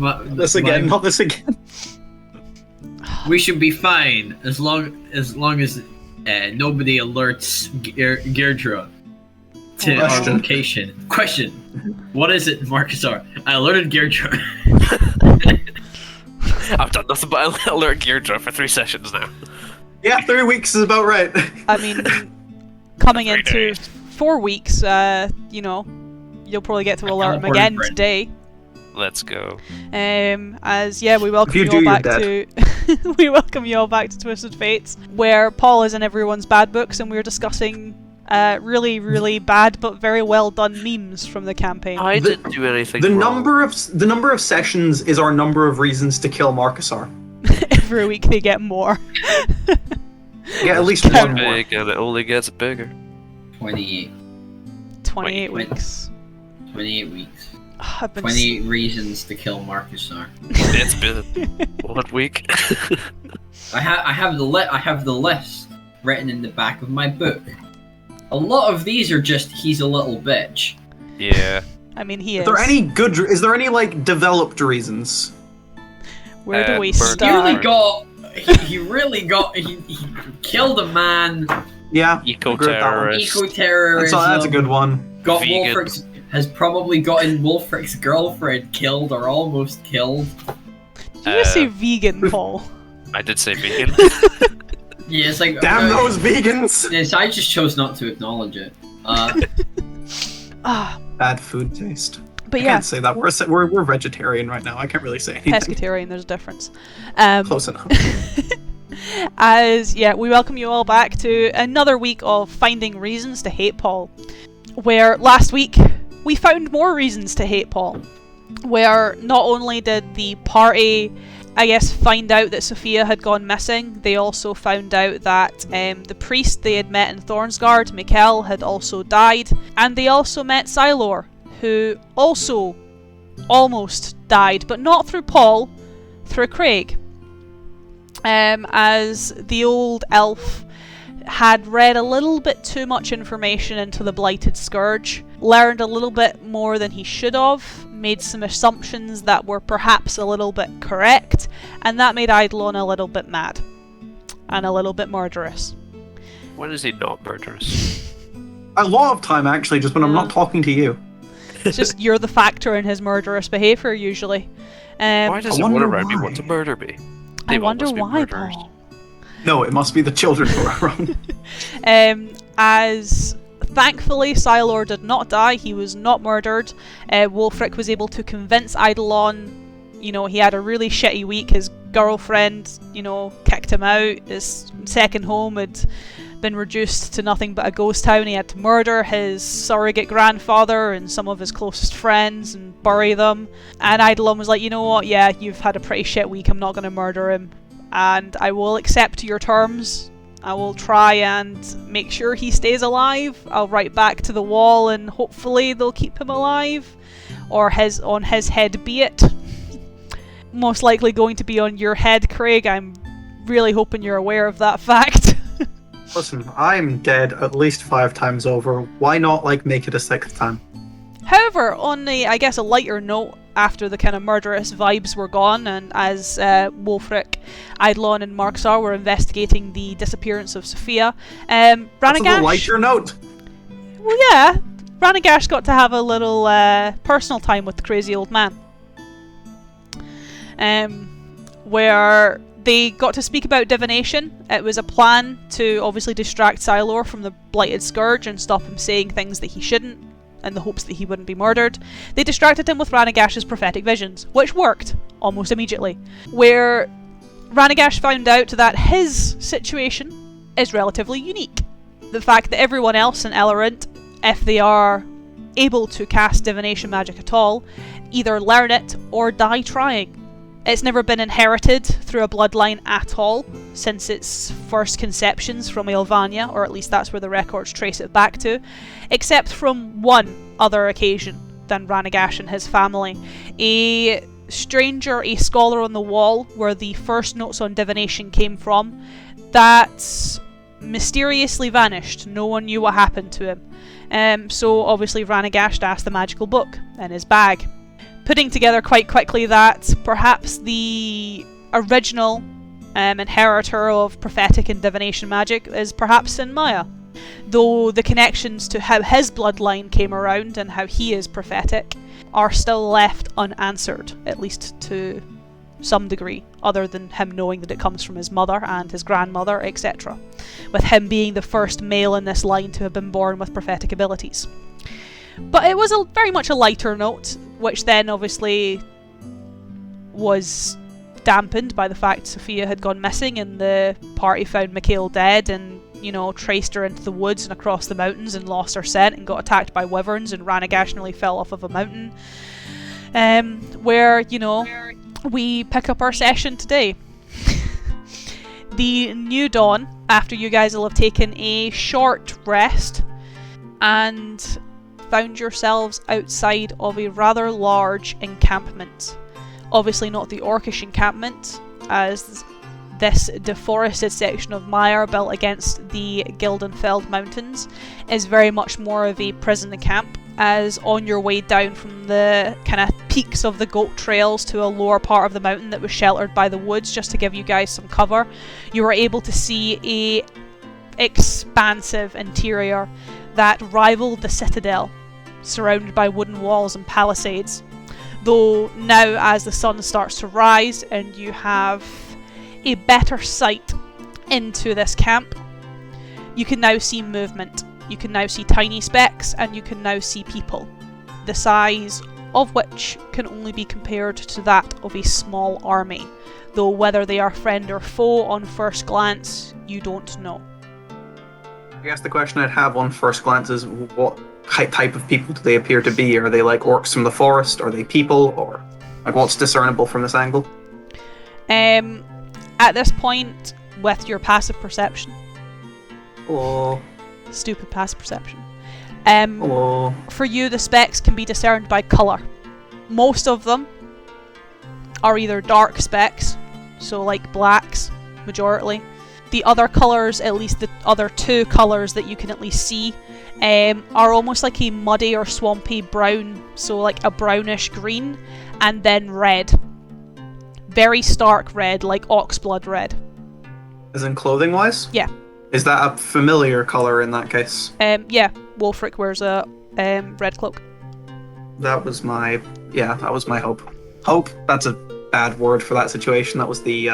Not this again. We should be fine as long as nobody alerts Gaerdrah to our location. Question: what is it, Markusar? I alerted Gaerdrah. I've done nothing but alert Gaerdrah for 3 sessions now. Yeah, 3 weeks is about right. I mean, coming into 4 weeks, you'll probably get to alert him again today. Let's go. We welcome you all back to we welcome you all back to Twisted Fates, where Paul is in everyone's bad books, and we're discussing really, really bad but very well done memes from the campaign. I didn't do anything the wrong. The number of sessions is our number of reasons to kill Markusar. Every week they get more. Yeah, at least one more. Big, and it only gets bigger. 28 weeks. 28 weeks. 28 reasons to kill Markusar. It's been 1 week. I have the list written in the back of my book. A lot of these are just he's a little bitch. Yeah. I mean, he is. Is there any like developed reasons? Where do we murder. start? He killed a man. Yeah. Eco-terrorist. Eco-terrorism. That's a good one. Has probably gotten Wulfric's girlfriend killed or almost killed. Did you say vegan, Paul? I did say vegan. Yeah, it's like damn those vegans. Yes, I just chose not to acknowledge it. Bad food taste. But I yeah, can't say that. We're vegetarian right now. I can't really say anything. pescatarian. There's a difference. Close enough. We welcome you all back to another week of finding reasons to hate Paul. Where last week we found more reasons to hate Paul. Where not only did the party, find out that Sofia had gone missing, they also found out that the priest they had met in Thornsgard, Mikkel, had also died, and they also met Sylor, who also almost died, but not through Paul, through Craig. As the old elf had read a little bit too much information into the Blighted Scourge, learned a little bit more than he should have, made some assumptions that were perhaps a little bit correct, and that made Eidolon a little bit mad. And a little bit murderous. When is he not murderous? A lot of time, actually, just when I'm not talking to you. It's just you're the factor in his murderous behaviour, usually. Why does everyone around me want to murder me? I wonder why, Paul. No, it must be the children who are wrong. As thankfully Sylor did not die, he was not murdered. Wulfric was able to convince Eidolon, he had a really shitty week. His girlfriend, kicked him out. His second home had been reduced to nothing but a ghost town. He had to murder his surrogate grandfather and some of his closest friends and bury them. And Eidolon was like, you know what, yeah, you've had a pretty shit week, I'm not going to murder him. And I will accept your terms. I will try and make sure he stays alive. I'll write back to the wall and hopefully they'll keep him alive. Or on his head be it. Most likely going to be on your head, Craig. I'm really hoping you're aware of that fact. Listen, I'm dead at least 5 times over. Why not, make it a 6th time? However, on a lighter note, after the kind of murderous vibes were gone, and as Wulfric, Eidolon, and Markusar were investigating the disappearance of Sofia, Ranaagash... That's a lighter note. Well, yeah. Ranaagash got to have a little personal time with the crazy old man. Where they got to speak about divination. It was a plan to obviously distract Sylor from the Blighted Scourge and stop him saying things that he shouldn't, in the hopes that he wouldn't be murdered. They distracted him with Ranaagash's prophetic visions, which worked almost immediately. Where Ranaagash found out that his situation is relatively unique. The fact that everyone else in Elorint, if they are able to cast divination magic at all, either learn it or die trying. It's never been inherited through a bloodline at all since its first conceptions from Ilvania, or at least that's where the records trace it back to, except from one other occasion than Ranaagash and his family. A stranger, a scholar on the wall, where the first notes on divination came from, that mysteriously vanished. No one knew what happened to him. So obviously Ranaagash asked the magical book in his bag. putting together quite quickly that perhaps the original inheritor of prophetic and divination magic is perhaps in Maya. Though the connections to how his bloodline came around and how he is prophetic are still left unanswered, at least to some degree, other than him knowing that it comes from his mother and his grandmother, etc. With him being the first male in this line to have been born with prophetic abilities. But it was very much a lighter note, which then obviously was dampened by the fact Sofia had gone missing and the party found Mikhail dead and, you know, traced her into the woods and across the mountains and lost her scent and got attacked by wyverns and Ranaagash nearly fell off of a mountain. Where, you know, we pick up our session today. The new dawn, after you guys will have taken a short rest and found yourselves outside of a rather large encampment. Obviously not the Orcish encampment, as this deforested section of Mire built against the Gildenfeld Mountains is very much more of a prison camp, as on your way down from the kind of peaks of the goat trails to a lower part of the mountain that was sheltered by the woods, just to give you guys some cover, you were able to see a expansive interior that rivaled the citadel, surrounded by wooden walls and palisades. Though now, as the sun starts to rise and you have a better sight into this camp, you can now see movement. You can now see tiny specks and you can now see people, the size of which can only be compared to that of a small army, though whether they are friend or foe on first glance, you don't know. I guess the question I'd have on first glance is, what type of people do they appear to be? Are they like orcs from the forest? Are they people? Or like, what's discernible from this angle? At this point, with your passive perception. Oh. Stupid passive perception. Oh. For you, the specks can be discerned by colour. Most of them are either dark specks, so like blacks, majority. The other colours, at least the other two colours that you can at least see, are almost like a muddy or swampy brown, so like a brownish green, and then red. Very stark red, like oxblood red. As in clothing wise? Yeah. Is that a familiar colour in that case? Yeah, Wulfric wears a red cloak. That was my hope. Hope? That's a bad word for that situation. That was the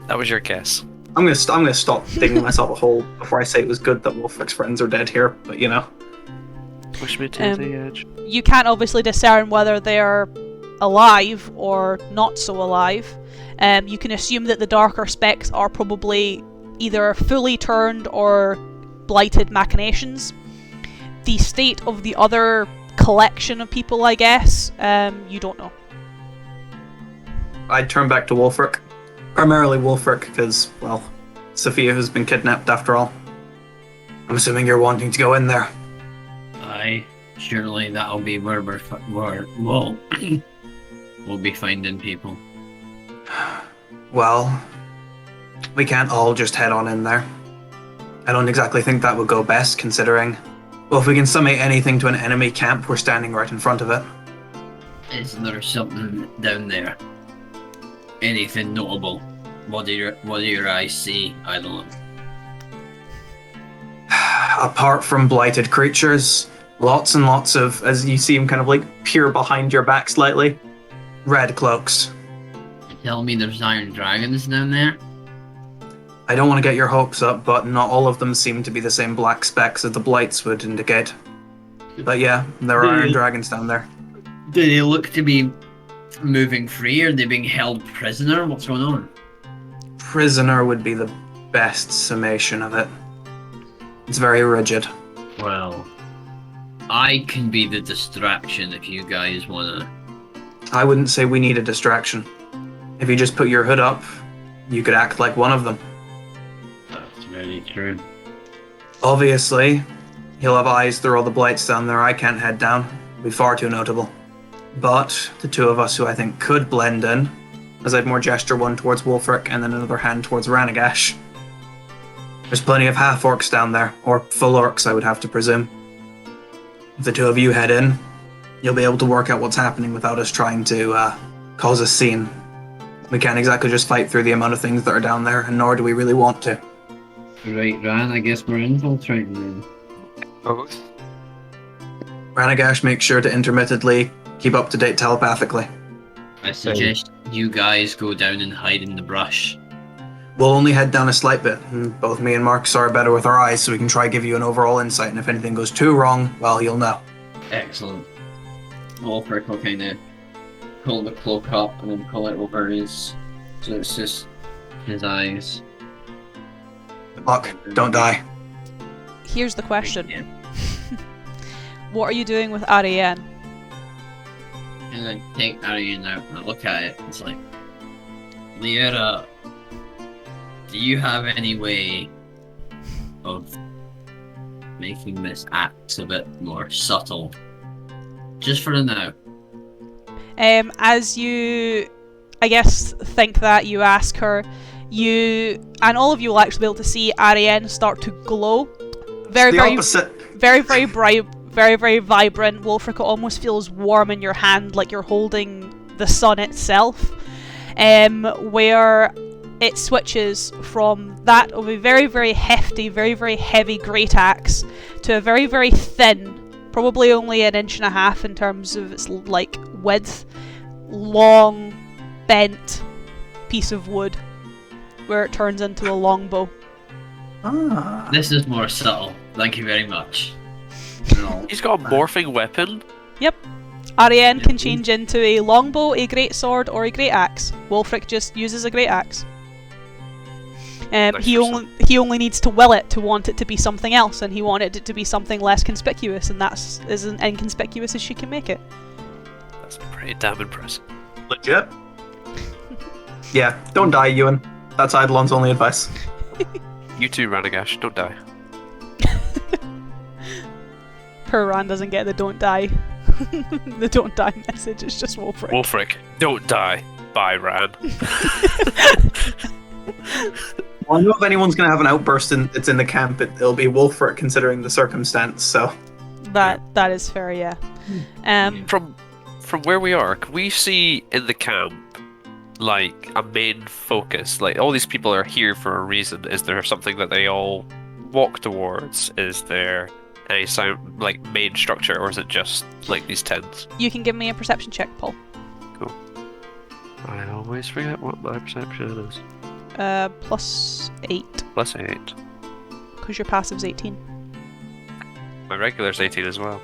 That was your guess. I'm gonna stop digging myself a hole before I say it was good that Wulfric's friends are dead here, but you know. Push me to the edge. You can't obviously discern whether they're alive or not so alive. You can assume that the darker specks are probably either fully turned or blighted machinations. The state of the other collection of people, I guess, you don't know. I'd turn back to Wulfric. Primarily Wulfric, because, well, Sofia has been kidnapped after all. I'm assuming you're wanting to go in there. Aye, surely that'll be where we'll be finding people. Well, we can't all just head on in there. I don't exactly think that would go best, considering, well, if we can summate anything to an enemy camp, we're standing right in front of it. Is there something down there? Anything notable? What do your eyes see, Eidolon? Apart from blighted creatures, lots and lots of, as you see him kind of like peer behind your back slightly, red cloaks. Tell me there's iron dragons down there? I don't want to get your hopes up, but not all of them seem to be the same black specks as the blights would indicate. But yeah, there are iron dragons down there. Do they look to be moving free? Are they being held prisoner? What's going on? Prisoner would be the best summation of it. It's very rigid. Well, I can be the distraction if you guys wanna. I wouldn't say we need a distraction. If you just put your hood up, you could act like one of them. That's very true. Obviously, he'll have eyes through all the blights down there. I can't head down. It'd be far too notable. But the two of us who I think could blend in, as I'd more gesture one towards Wulfric and then another hand towards Ranaagash. There's plenty of half-orcs down there, or full orcs I would have to presume. If the two of you head in, you'll be able to work out what's happening without us trying to cause a scene. We can't exactly just fight through the amount of things that are down there, and nor do we really want to. Right, Ran, I guess we're infiltrating then. Both. Ranaagash, make sure to intermittently keep up to date telepathically. I suggest you guys go down and hide in the brush. We'll only head down a slight bit, and both me and Markusar are better with our eyes, so we can try give you an overall insight, and if anything goes too wrong, well, you'll know. Excellent. Wulfric will kind of pull the cloak up and then pull it over his... So it's just his eyes. Good luck. Don't die. Here's the question. Yeah. What are you doing with Ariane? And I take Ariane out and I look at it. It's like, Liera, do you have any way of making this act a bit more subtle? Just for the now. As you, I guess, think that, you ask her, and all of you will actually be able to see Ariane start to glow. Very Opposite. very bright, very vibrant. Wulfric almost feels warm in your hand, like you're holding the sun itself. Where it switches from that of a very hefty, very heavy great axe to a very thin, probably only 1.5 inches in terms of its like width, long, bent piece of wood, where it turns into a longbow. Ah. This is more subtle. Thank you very much. No. He's got a morphing weapon. Yep. Ariane can change into a longbow, a great sword, or a great axe. Wulfric just uses a great axe. He only needs to will it to want it to be something else, and he wanted it to be something less conspicuous, and that's as inconspicuous as she can make it. That's pretty damn impressive. Legit. Yeah, don't die, Ewan. That's Eidolon's only advice. You too, Ranaagash. Don't die. Poor Ran doesn't get the don't die. The don't die message. It's just Wulfric. Wulfric, don't die. Bye, Ran. Well, I know if anyone's going to have an outburst it's in the camp, it'll be Wulfric, considering the circumstance, so... That is fair, yeah. From where we are, can we see in the camp, like, a main focus? Like, all these people are here for a reason. Is there something that they all walk towards? Is there any like main structure, or is it just like these tents? You can give me a perception check, Paul. Cool. I always forget what my perception is. +8. +8. Because your passive's 18. My regular's 18 as well.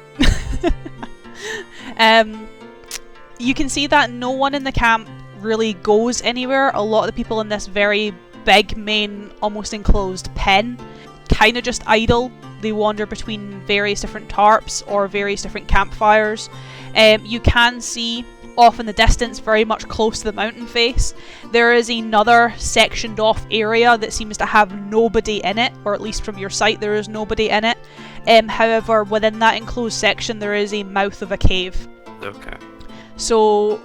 You can see that no one in the camp really goes anywhere. A lot of the people in this very big, main, almost enclosed pen kind of just idle. They wander between various different tarps or various different campfires. You can see off in the distance, very much close to the mountain face, there is another sectioned off area that seems to have nobody in it, or at least from your sight there is nobody in it. However, within that enclosed section there is a mouth of a cave. Okay. So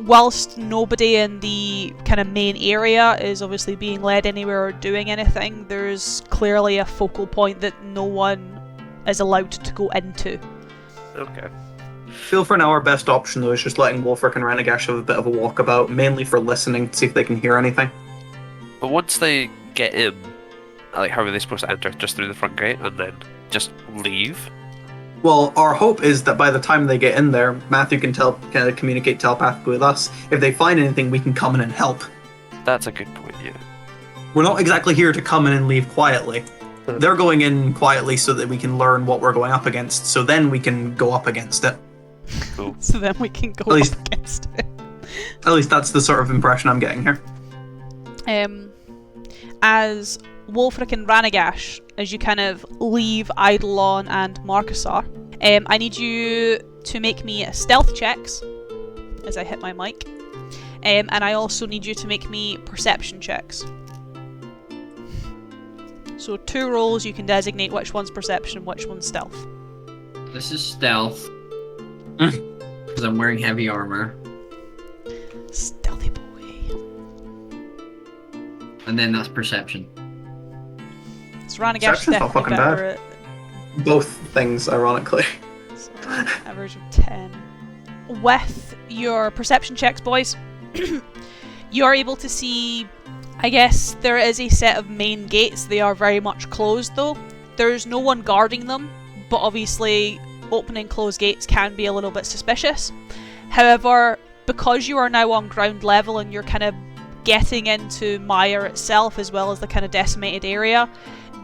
whilst nobody in the kind of main area is obviously being led anywhere or doing anything, there's clearly a focal point that no one is allowed to go into. Okay. Feel for now our best option though is just letting Wulfric and Ranaagash have a bit of a walkabout, mainly for listening to see if they can hear anything. But once they get in, like, how are they supposed to enter? Just through the front gate and then just leave? Well, our hope is that by the time they get in there, Matthew can communicate telepathically with us. If they find anything, we can come in and help. That's a good point, yeah. We're not exactly here to come in and leave quietly. They're going in quietly so that we can learn what we're going up against, so then we can go up against it. Cool. So then we can go up against it. At least that's the sort of impression I'm getting here. As Wulfric and Ranaagash, as you kind of leave Eidolon and Markusar, I need you to make me stealth checks as I hit my mic. And I also need you to make me perception checks. So 2 rolls, you can designate which one's perception and which one's stealth. This is stealth. Because I'm wearing heavy armor. Stealthy boy. And then that's perception. So Ranaagash Perception's not definitely fucking better bad. Both things, ironically. Average of 10. With your perception checks, boys, you are able to see, I guess, there is a set of main gates. They are very much closed, though. There's no one guarding them, but obviously open and closed gates can be a little bit suspicious. However, because you are now on ground level and you're kind of getting into Mire itself as well as the kind of decimated area,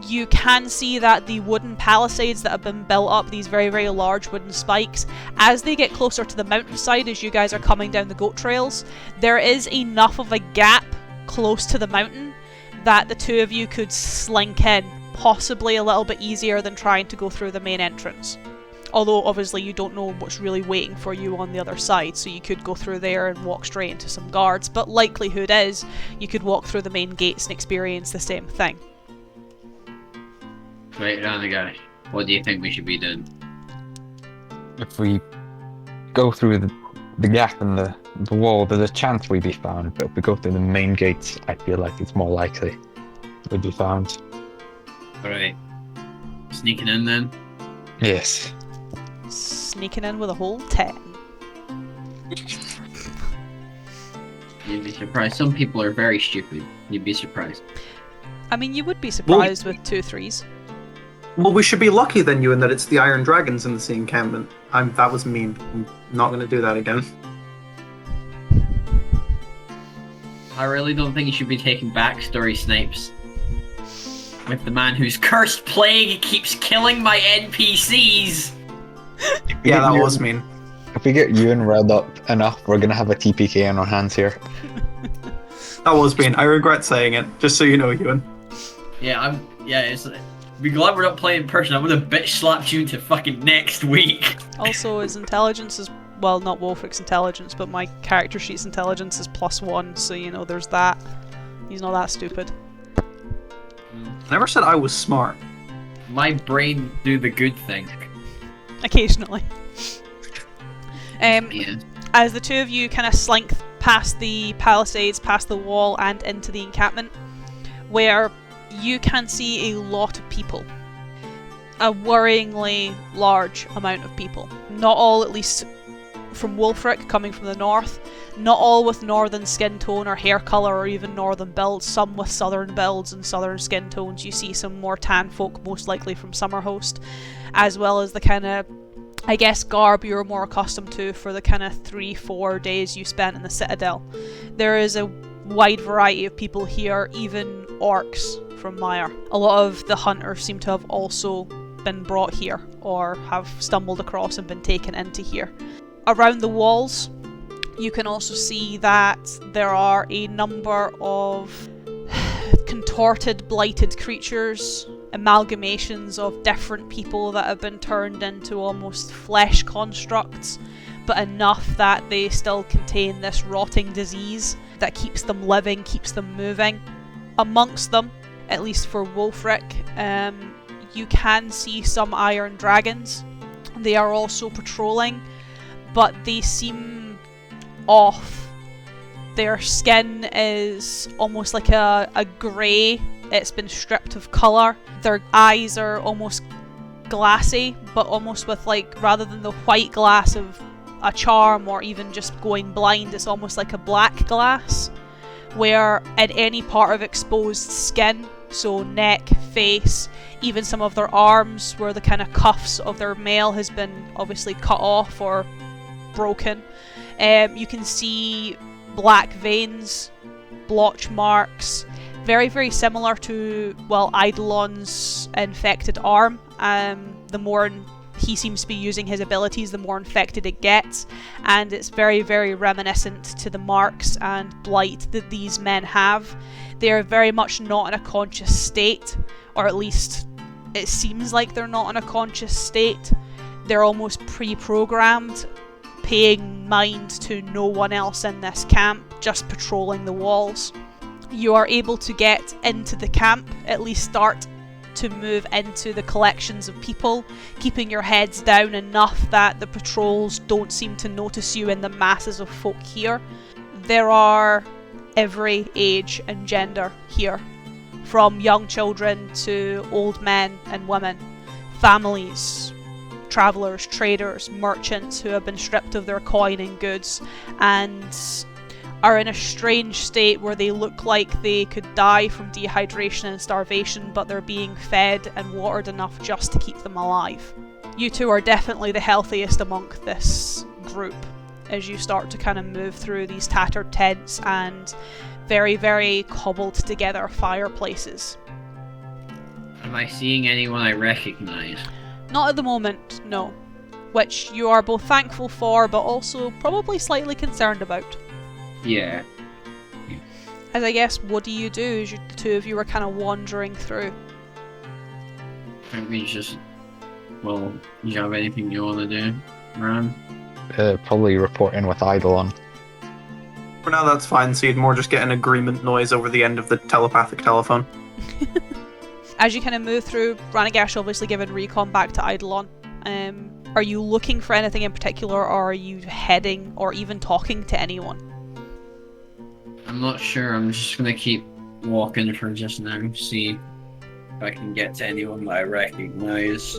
you can see that the wooden palisades that have been built up, these very, very large wooden spikes, as they get closer to the mountainside as you guys are coming down the goat trails, there is enough of a gap close to the mountain that the two of you could slink in, possibly a little bit easier than trying to go through the main entrance. Although obviously you don't know what's really waiting for you on the other side, so you could go through there and walk straight into some guards, but likelihood is you could walk through the main gates and experience the same thing. Right, Ranaagash, what do you think we should be doing? If we go through the gap in the wall, there's a chance we'd be found, but if we go through the main gates, I feel like it's more likely we'd be found. Alright. Sneaking in then? Yes. Sneaking in with a whole 10. You'd be surprised. Some people are very stupid. You'd be surprised. I mean, you would be surprised with 2 3s. Well, we should be lucky then, Ewan, that it's the Iron Dragons in the sea encampment. That was mean. I'm not going to do that again. I really don't think you should be taking backstory snipes with the man whose cursed plague keeps killing my NPCs. Yeah, that was mean. If we get Ewan riled up enough, we're gonna have a TPK on our hands here. That was mean. I regret saying it, just so you know, Ewan. Yeah, be glad we're not playing in person. I would have bitch slapped you into fucking next week. Also, his intelligence is, well, not Wulfric's intelligence, but my character sheet's intelligence is +1, so you know, there's that. He's not that stupid. I never said I was smart. My brain do the good thing. Occasionally. Yeah. As the two of you kind of slink past the palisades, past the wall, and into the encampment, where you can see a lot of people. A worryingly large amount of people. Not all, at least from Wulfric, coming from the north. Not all with northern skin tone or hair colour or even northern builds. Some with southern builds and southern skin tones. You see some more tan folk, most likely from Summerhost, as well as the kind of, I guess, garb you're more accustomed to for the kind of 3-4 days you spent in the Citadel. There is a wide variety of people here, even orcs from Mire. A lot of the hunters seem to have also been brought here or have stumbled across and been taken into here. Around the walls, you can also see that there are a number of contorted, blighted creatures, amalgamations of different people that have been turned into almost flesh constructs, but enough that they still contain this rotting disease that keeps them living, keeps them moving. Amongst them, at least for Wulfric, you can see some iron dragons. They are also patrolling, but they seem off. Their skin is almost like a grey. It's been stripped of colour. Their eyes are almost glassy, but almost with, like, rather than the white glass of a charm or even just going blind, it's almost like a black glass, where in any part of exposed skin, so neck, face, even some of their arms where the kind of cuffs of their mail has been obviously cut off or broken, you can see black veins, blotch marks, very, very similar to, well, Eidolon's infected arm. The more he seems to be using his abilities, the more infected it gets, and it's very, very reminiscent to the marks and blight that these men have. They are very much not in a conscious state, or at least it seems like they're not in a conscious state. They're almost pre-programmed, paying mind to no one else in this camp, just patrolling the walls. You are able to get into the camp, at least start to move into the collections of people, keeping your heads down enough that the patrols don't seem to notice you in the masses of folk here. There are every age and gender here, from young children to old men and women, families, travellers, traders, merchants who have been stripped of their coin and goods and are in a strange state where they look like they could die from dehydration and starvation, but they're being fed and watered enough just to keep them alive. You two are definitely the healthiest among this group as you start to kind of move through these tattered tents and very, very cobbled together fireplaces. Am I seeing anyone I recognise? Not at the moment, no. Which you are both thankful for, but also probably slightly concerned about. Yeah. As I guess, what do you do as the two of you are kind of wandering through? I think we just... Well, do you have anything you want to do, Ran? Probably report in with Eidolon. For now, that's fine. So you'd more just get an agreement noise over the end of the telepathic telephone. As you kind of move through, Ranaagash obviously giving recon back to Eidolon. Are you looking for anything in particular, or are you heading or even talking to anyone? I'm not sure. I'm just going to keep walking for just now, see if I can get to anyone that I recognise.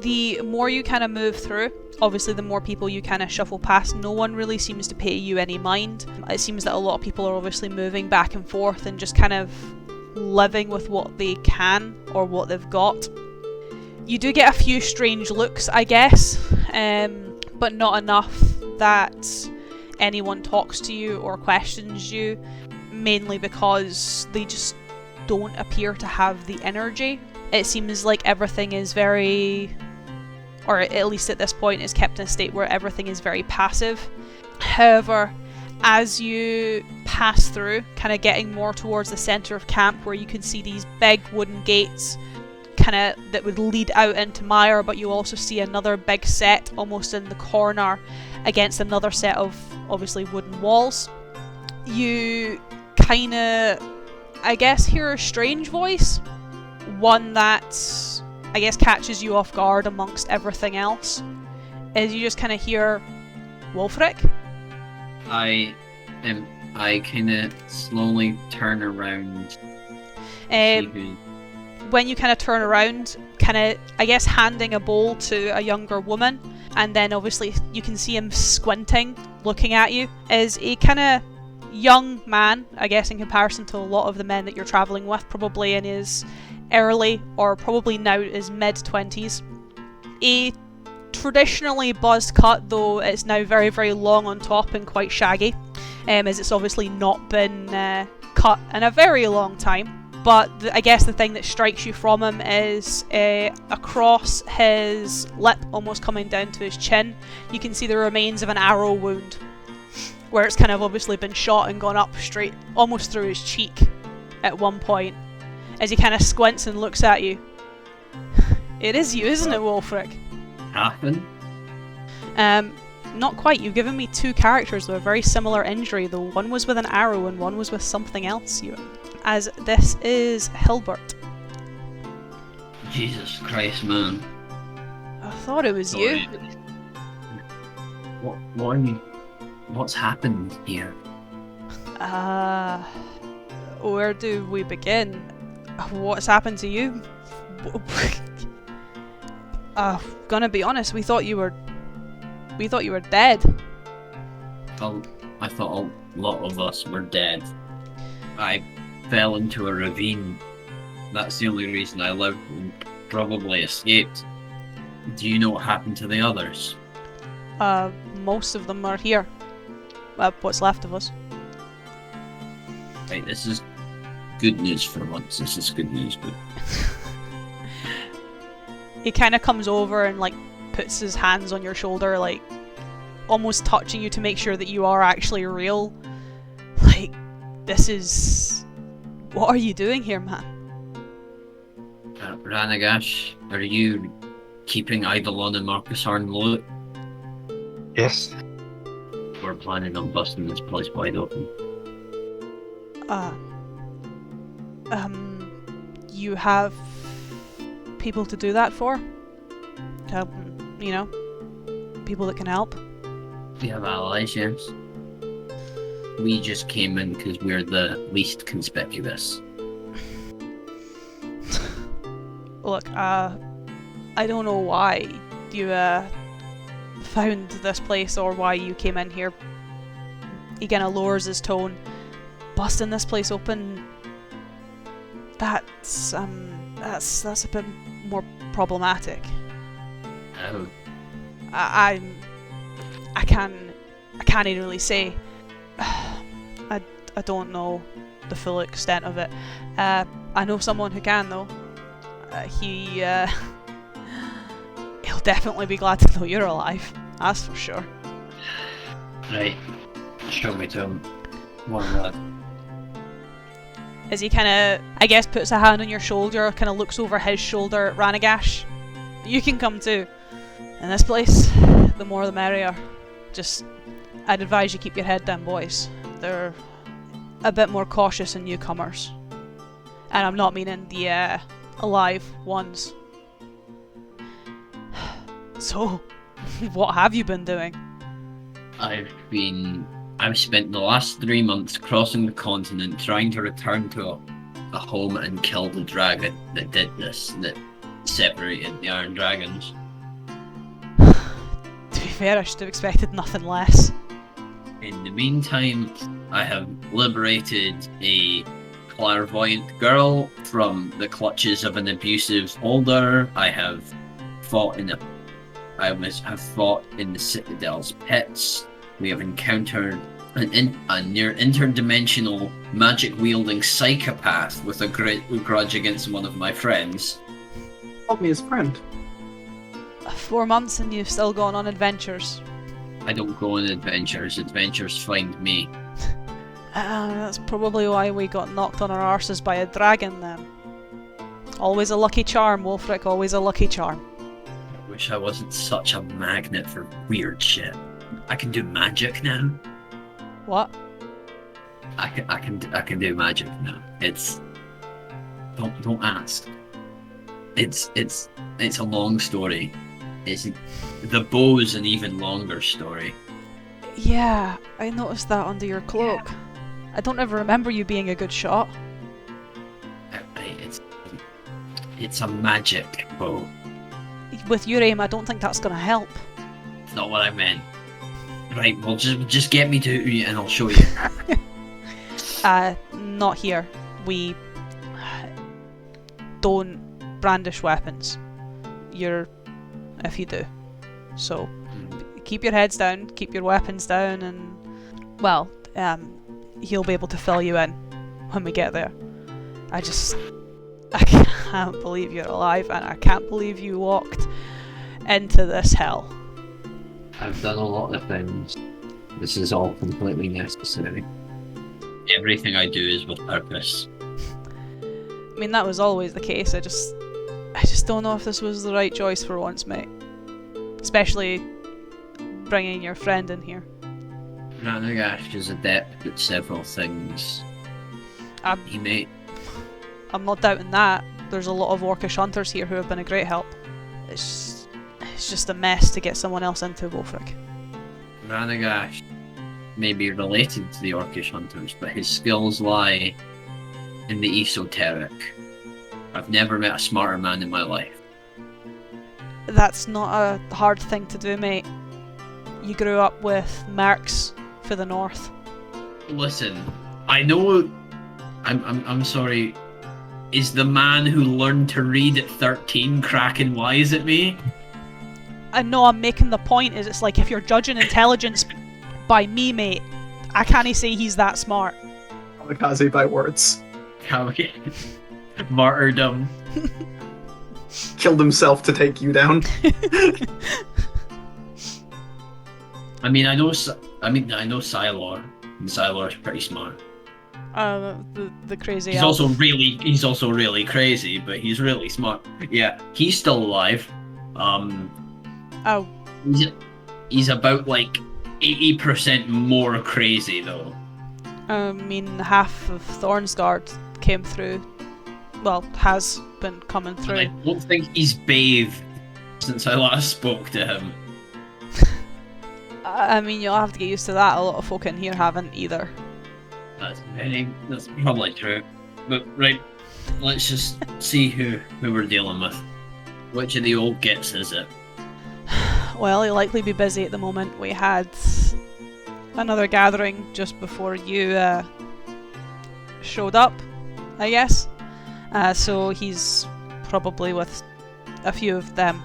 The more you kind of move through, obviously the more people you kind of shuffle past. No one really seems to pay you any mind. It seems that a lot of people are obviously moving back and forth and just kind of living with what they can or what they've got. You do get a few strange looks, I guess, but not enough that anyone talks to you or questions you, mainly because they just don't appear to have the energy. It seems like everything is very, or at least at this point, is kept in a state where everything is very passive. However, as you pass through, kind of getting more towards the centre of camp where you can see these big wooden gates kind of that would lead out into mire, but you also see another big set almost in the corner against another set of obviously wooden walls. You kind of, I guess, hear a strange voice, one that I guess catches you off guard amongst everything else, as you just kind of hear Wulfric. I kind of slowly turn around. When you kind of turn around, kind of, I guess, handing a bowl to a younger woman, and then obviously you can see him squinting, looking at you, is a kind of young man, I guess, in comparison to a lot of the men that you're travelling with, probably in his early, or probably now his mid-20s. A traditionally buzzed cut, though it's now very, very long on top and quite shaggy, as it's obviously not been cut in a very long time. But I guess the thing that strikes you from him is across his lip, almost coming down to his chin, you can see the remains of an arrow wound, where it's kind of obviously been shot and gone up straight, almost through his cheek at one point, as he kind of squints and looks at you. It is you, isn't it, Wulfric? Happen? Not quite. You've given me two characters with a very similar injury, though one was with an arrow and one was with something else. As this is Hilbert. Jesus Christ, man. I thought it was you. What's happened here? Where do we begin? What's happened to you? Gonna be honest, we thought you were dead. Well, I thought a lot of us were dead. I fell into a ravine. That's the only reason I lived and probably escaped. Do you know what happened to the others? Most of them are here. What's left of us. Right, this is good news for once. This is good news, but... He kind of comes over and, like, puts his hands on your shoulder, like, almost touching you to make sure that you are actually real. Like, this is... What are you doing here, man? Ranaagash, are you keeping Eidolon and Markusar in the loop? Yes. We're planning on busting this place wide open. You have people to do that for? People that can help? We have allies, yes. We just came in because we're the least conspicuous. Look, I don't know why you found this place or why you came in here. He kind of lowers his tone. Busting this place open, that's a bit more problematic. Oh. I can't really say. I don't know the full extent of it. I know someone who can though. He'll definitely be glad to know you're alive. That's for sure. Right. Show me to him. One lad. As he kind of, I guess, puts a hand on your shoulder, kind of looks over his shoulder at Ranaagash. You can come too. In this place, the more the merrier. Just, I'd advise you keep your head down, boys. They're a bit more cautious in newcomers. And I'm not meaning the alive ones. So, what have you been doing? I've spent the last 3 months crossing the continent trying to return to a home and kill the dragon that did this, that separated the Iron Dragons. To be fair, I should have expected nothing less. In the meantime, I have liberated a clairvoyant girl from the clutches of an abusive older. I have fought in the Citadel's pits. We have encountered a near interdimensional magic-wielding psychopath with a great grudge against one of my friends. Called me his friend. 4 months and you've still gone on adventures. I don't go on adventures. Adventures find me. That's probably why we got knocked on our arses by a dragon then. Always a lucky charm, Wulfric, always a lucky charm. I wish I wasn't such a magnet for weird shit. I can do magic now. What? I can do magic now. It's don't ask. It's a long story. The bow's an even longer story. Yeah, I noticed that under your cloak. I don't ever remember you being a good shot. It's a magic bow. With your aim, I don't think that's gonna help. It's not what I meant. Right, well, just get me to you and I'll show you. Not here. We don't brandish weapons. If you do. So, keep your heads down, keep your weapons down, and, well, he'll be able to fill you in when we get there. I can't believe you're alive, and I can't believe you walked into this hell. I've done a lot of things. This is all completely necessary. Everything I do is with purpose. I mean, that was always the case. I just don't know if this was the right choice for once, mate. Especially bringing your friend in here. Ranaagash is adept at several things. I'm not doubting that. There's a lot of orcish hunters here who have been a great help. It's just a mess to get someone else into, Wulfric. Ranaagash may be related to the orcish hunters, but his skills lie in the esoteric. I've never met a smarter man in my life. That's not a hard thing to do, mate. You grew up with mercs for the north. Listen, I know. I'm sorry. Is the man who learned to read at 13 cracking wise at me? I know, I'm making the point is it's like if you're judging intelligence by me, mate, I can't say he's that smart. Kamikaze by words. Martyrdom. Killed himself to take you down. I know Silor, and Silor's pretty smart. The crazy He's elf. also really crazy, but he's really smart. Yeah, he's still alive. Oh. He's about like 80% more crazy though. I mean, half of Thornsguard came through. Well, has been coming through. And I don't think he's bathed since I last spoke to him. I mean, you'll have to get used to that. A lot of folk in here haven't either. That's probably true. But right, let's just see who we're dealing with. Which of the old gits is it? Well, he'll likely be busy at the moment. We had another gathering just before you showed up, I guess. So he's probably with a few of them.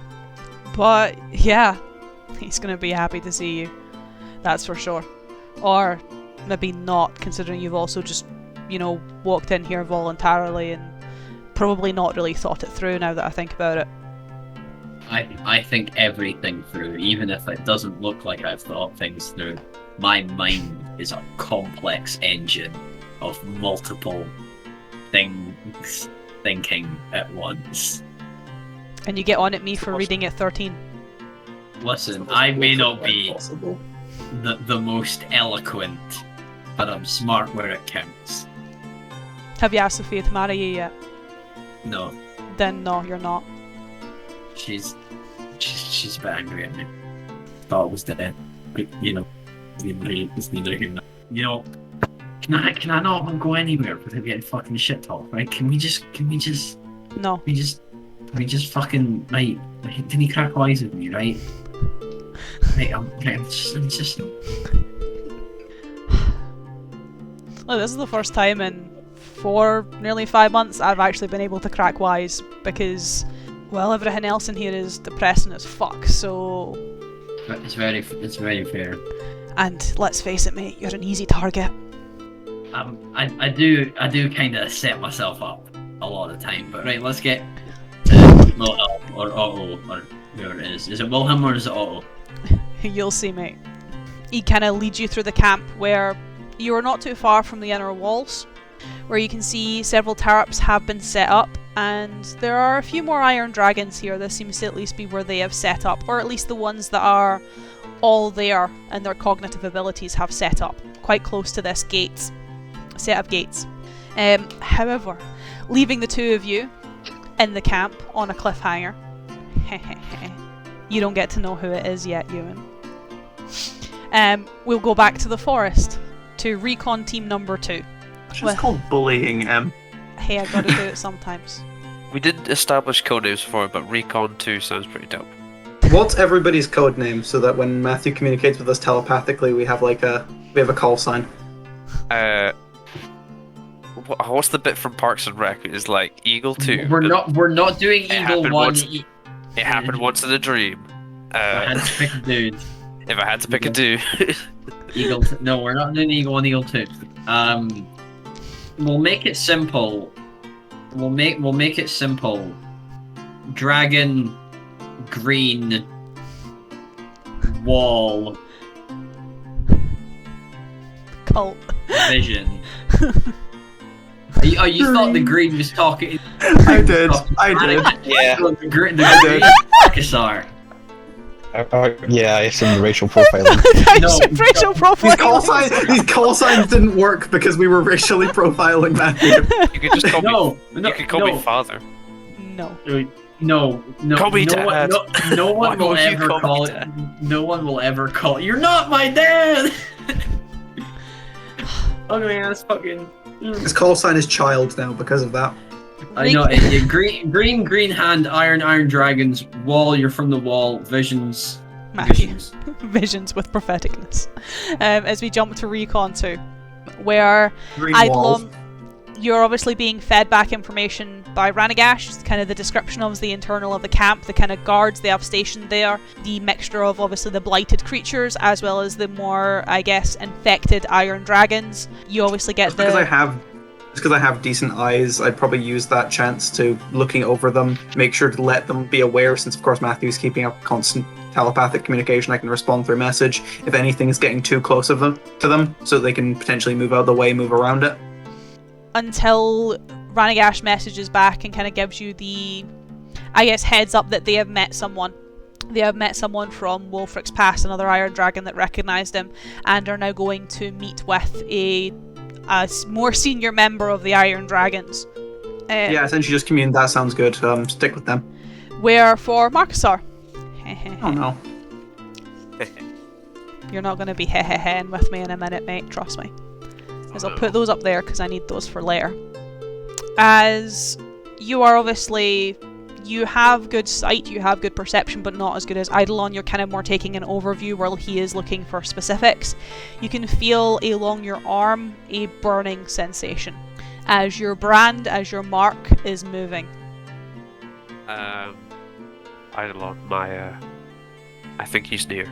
But yeah, he's going to be happy to see you. That's for sure. Or maybe not, considering you've also just, walked in here voluntarily and probably not really thought it through now that I think about it. I think everything through, even if it doesn't look like I've thought things through. My mind is a complex engine of multiple things thinking at once. And you get on at me for reading at 13. Listen, I may not be the most eloquent, but I'm smart where it counts. Have you asked Sofia to marry you yet? No. Then no, you're not. She's a bit angry at me. Thought it was dead. But, it's neither here nor there. Can I not go anywhere without getting fucking shit talked, right? Can we just No. we just fucking right, didn't he crack wise with me, right? I'm just Look, this is the first time in nearly 5 months I've actually been able to crack wise because, well, everything else in here is depressing as fuck, so... It's very fair. And let's face it, mate, you're an easy target. I do kind of set myself up a lot of the time, but right, let's get to Wilhelm or Otto or whoever it is. Is it Wilhelm or is it Otto? You'll see, mate. He kind of leads you through the camp where you are not too far from the inner walls, where you can see several turrets have been set up, and there are a few more iron dragons here. This seems to at least be where they have set up, or at least the ones that are all there and their cognitive abilities have set up, quite close to this set of gates. However, leaving the two of you in the camp on a cliffhanger. You don't get to know who it is yet, Ewan. We'll go back to the forest, to recon team number 2. It's just called bullying him. Hey, I gotta do it sometimes. We did establish codenames before, but Recon 2 sounds pretty dope. What's everybody's code name so that when Matthew communicates with us telepathically, we have a call sign? What's the bit from Parks and Rec? It's like Eagle 2. We're not doing Eagle 1. It happened once in a dream. I had to pick a dude. If I had to pick a dude. Eagle. No, we're not doing Eagle 1, Eagle 2. We'll make it simple. We'll make it simple. Dragon, green, wall, Cult. vision. You thought the green was talking? I did. Yeah. The green Markusar. Yeah, I assume racial profiling. Racial profiling. These call signs didn't work because we were racially profiling Matthew. You could just call me. You could call me father. No. No. Call me dad. No one will ever call it. No one will ever call. You're not my dad. Okay, that's fucking. His call sign is child now because of that. I know. Green hand, iron dragons. Wall, you're from the wall. Visions. Matthew. Visions with propheticness. As we jump to Recon 2, where Eidolon, you're obviously being fed back information by Ranaagash. It's kind of the description of the internal of the camp, the kind of guards they have stationed there, the mixture of obviously the blighted creatures as well as the more, I guess, infected iron dragons. You obviously get because I have decent eyes, I'd probably use that chance to looking over them, make sure to let them be aware, since of course Matthew's keeping up constant telepathic communication. I can respond through message if anything is getting too close to them, so they can potentially move out of the way, move around it. Until Ranaagash messages back and kind of gives you the, I guess, heads up that they have met someone. They have met someone from Wulfric's past, another iron dragon that recognised him, and are now going to meet with a more senior member of the Iron Dragons. Yeah, essentially just commune. That sounds good. Stick with them. Where for Markusar? Oh no. You're not going to be he-he-heing with me in a minute, mate. Trust me. As I'll put those up there because I need those for later. As you are obviously You have good sight, you have good perception, but not as good as Eidolon. You're kind of more taking an overview while he is looking for specifics. You can feel along your arm a burning sensation as your brand, as your mark is moving. Eidolon, I think he's near.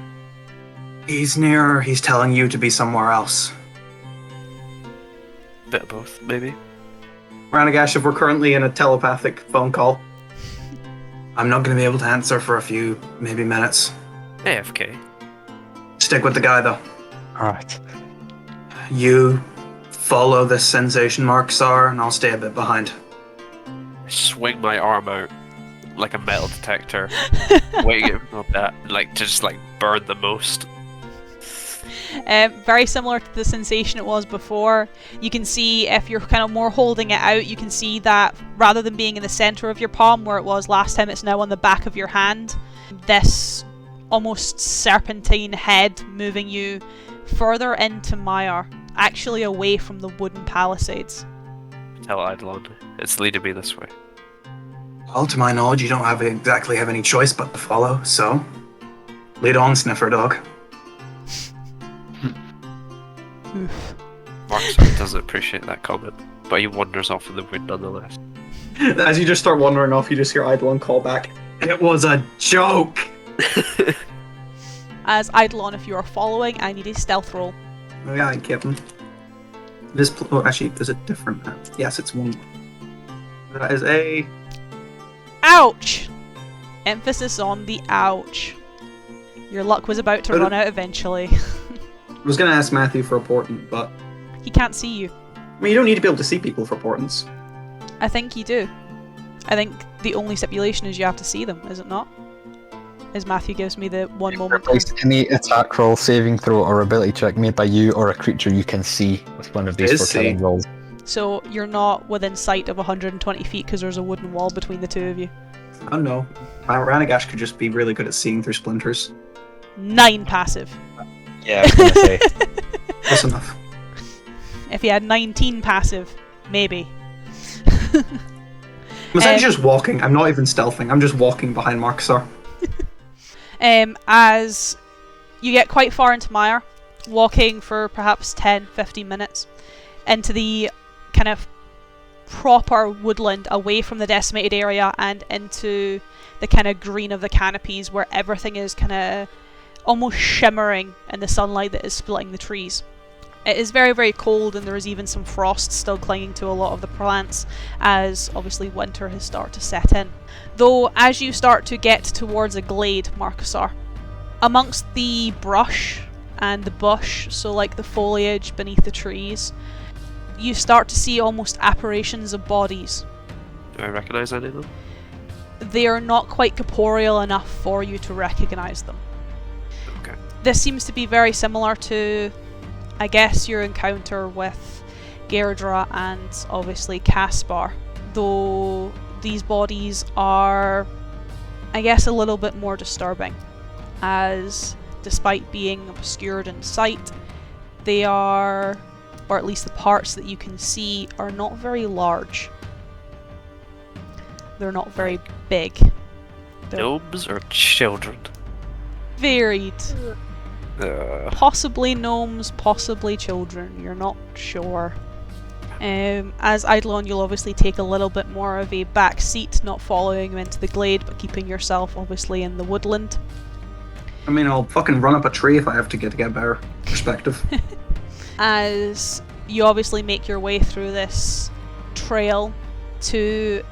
He's near, or he's telling you to be somewhere else. Bit of both, maybe. Ranaagash, if we're currently in a telepathic phone call, I'm not going to be able to answer for a few, maybe minutes. AFK. Stick with the guy, though. Alright. You follow this sensation, Markusar, and I'll stay a bit behind. Swing my arm out like a metal detector, waiting on that, like to just like burn the most. Very similar to the sensation it was before. You can see, if you're kind of more holding it out, you can see that rather than being in the center of your palm where it was last time, it's now on the back of your hand. This almost serpentine head moving you further into Mire, actually away from the wooden palisades. Tell Eidolon, it's leading me this way. Well, to my knowledge, you don't exactly have any choice but to follow, so lead on, sniffer dog. Oof. Markusar doesn't appreciate that comment, but he wanders off in the wood nonetheless. As you just start wandering off, you just hear Eidolon call back. It was a joke! As Eidolon, if you are following, I need a stealth roll. Oh yeah, I kept him. Actually, there's a different map. Yes, it's one. That is a... Ouch! Emphasis on the ouch. Your luck was about to run out eventually. I was going to ask Matthew for a portent, but... He can't see you. I mean, you don't need to be able to see people for portents. I think you do. I think the only stipulation is you have to see them, is it not? As Matthew gives me the one moment. Replace any attack roll, saving throw, or ability check made by you or a creature you can see with one of these foretelling rolls. So you're not within sight of 120 feet because there's a wooden wall between the two of you. Oh no. Ranaagash could just be really good at seeing through splinters. 9 passive. Yeah, I was gonna say. Close enough. If you had 19 passive, maybe. I'm essentially just walking. I'm not even stealthing. I'm just walking behind Markusar. As you get quite far into Mire, walking for perhaps 10-15 minutes into the kind of proper woodland away from the decimated area and into the kind of green of the canopies where everything is kind of almost shimmering in the sunlight that is splitting the trees. It is very, very cold, and there is even some frost still clinging to a lot of the plants as obviously winter has started to set in. Though as you start to get towards a glade, Markusar, amongst the brush and the bush, so like the foliage beneath the trees, you start to see almost apparitions of bodies. Do I recognise any of them? They are not quite corporeal enough for you to recognise them. Okay. This seems to be very similar to, I guess, your encounter with Gaerdrah and obviously Caspar, though these bodies are, I guess, a little bit more disturbing, as despite being obscured in sight, they are, or at least the parts that you can see, are not very large. They're not very big. They're Gnomes or children? varied. Possibly gnomes, possibly children, you're not sure. As Eidolon, you'll obviously take a little bit more of a back seat, not following him into the glade, but keeping yourself obviously in the woodland. I mean, I'll fucking run up a tree if I have to get a better perspective. As you obviously make your way through this trail to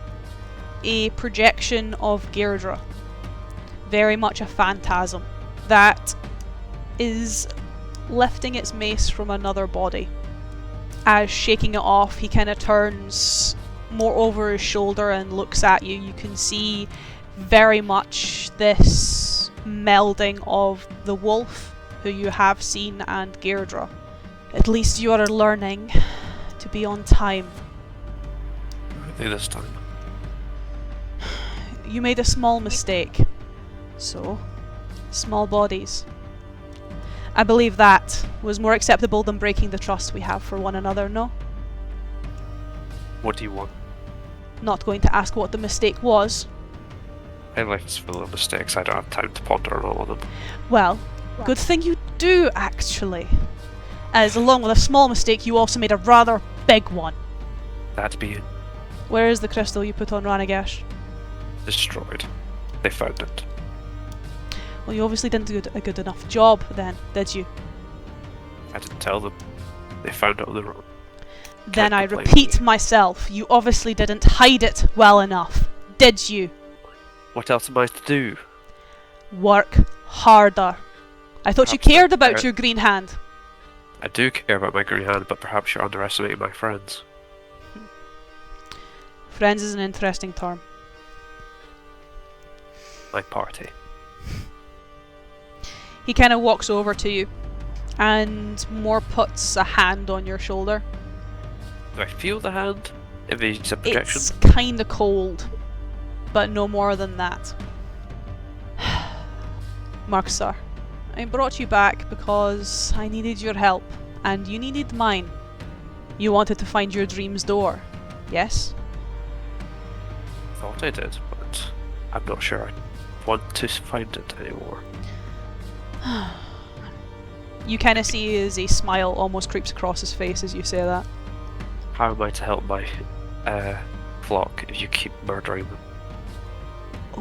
a projection of Gaerdrah. Very much a phantasm that is lifting its mace from another body. As shaking it off, he kind of turns more over his shoulder and looks at you. You can see very much this melding of the wolf who you have seen and Gaerdrah. At least you are learning to be on time. This time. You made a small mistake. So, small bodies. I believe that was more acceptable than breaking the trust we have for one another, no? What do you want? Not going to ask what the mistake was, My life is full of mistakes. I don't have time to ponder on all of them. Well, good thing you do, actually. As along with a small mistake, you also made a rather big one. That being Where is the crystal you put on Ranaagash? destroyed. They found it. Well, you obviously didn't do a good enough job then, did you? I didn't tell them. They found it on their own. Then I complain. repeat myself, you obviously didn't hide it well enough, did you? What else am I to do? Work harder. I thought you Perhaps cared I- about your green hand. I do care about my green hand, but perhaps you're underestimating my friends. Friends is an interesting term. My party. He kind of walks over to you and more puts a hand on your shoulder. Do I feel the hand? If it's a projection? It's kind of cold, but no more than that. Markusar, I brought you back because I needed your help, and you needed mine. You wanted to find your dream's door, yes? Thought I did, but I'm not sure I want to find it anymore. You kind of see as a smile almost creeps across his face as you say that. How am I to help my flock if you keep murdering them?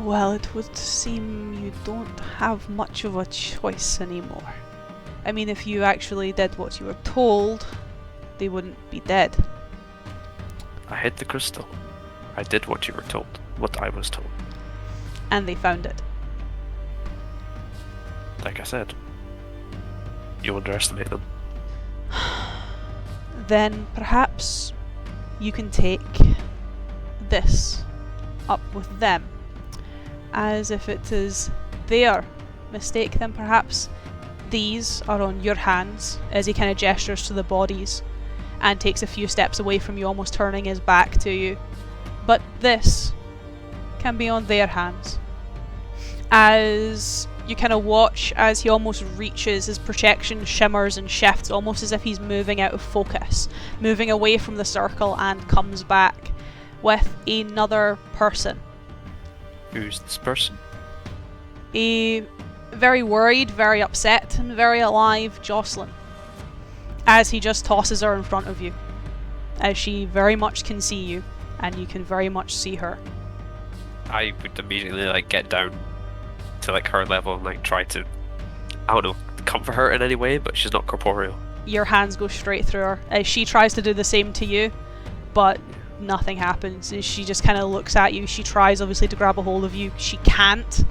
Well, it would seem you don't have much of a choice anymore. I mean, if you actually did what you were told, they wouldn't be dead. I hid the crystal. I did what you were told, what I was told. And they found it. Like I said, you underestimate them. Then perhaps you can take this up with them. As if it is their mistake, then perhaps these are on your hands, as he kind of gestures to the bodies and takes a few steps away from you, almost turning his back to you. But this can be on their hands. As you kind of watch as he almost reaches, his projection shimmers and shifts, almost as if he's moving out of focus, moving away from the circle, and comes back with another person. Who's this person? A very worried, very upset, and very alive Jocelyn. As he just tosses her in front of you. As she very much can see you, and you can very much see her. I would immediately get down to her level and try to, I don't know, comfort her in any way, but she's not corporeal. Your hands go straight through her as she tries to do the same to you, but nothing happens. As she just kind of looks at you. She tries obviously to grab a hold of you. She can't.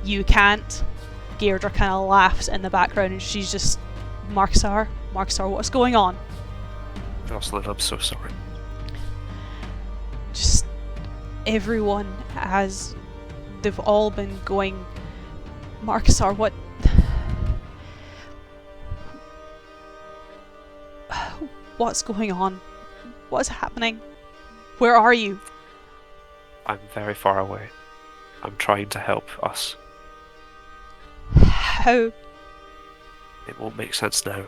You can't. Gaerdrah kind of laughs in the background and she's just, Markusar, what's going on? Jocelyn, I'm so sorry. Just everyone they've all been going, Markusar, what's going on? What's happening? Where are you? I'm very far away. I'm trying to help us. How? It won't make sense now,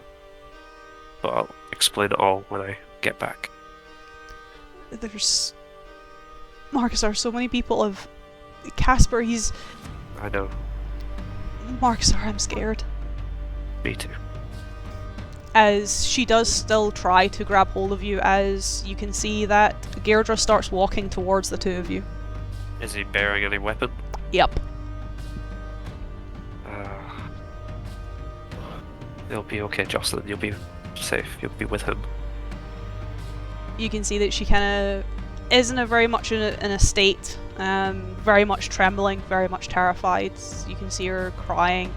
but I'll explain it all when I get back. There's Markusar, so many people have Casper, he's I know. Markusar, I'm scared. Me too. As she does still try to grab hold of you, as you can see that Gaerdrah starts walking towards the two of you. Is he bearing any weapon? Yep. You'll be okay, Jocelyn. You'll be safe. You'll be with him. You can see that she kind of isn't very much in a state, very much trembling, very much terrified. You can see her crying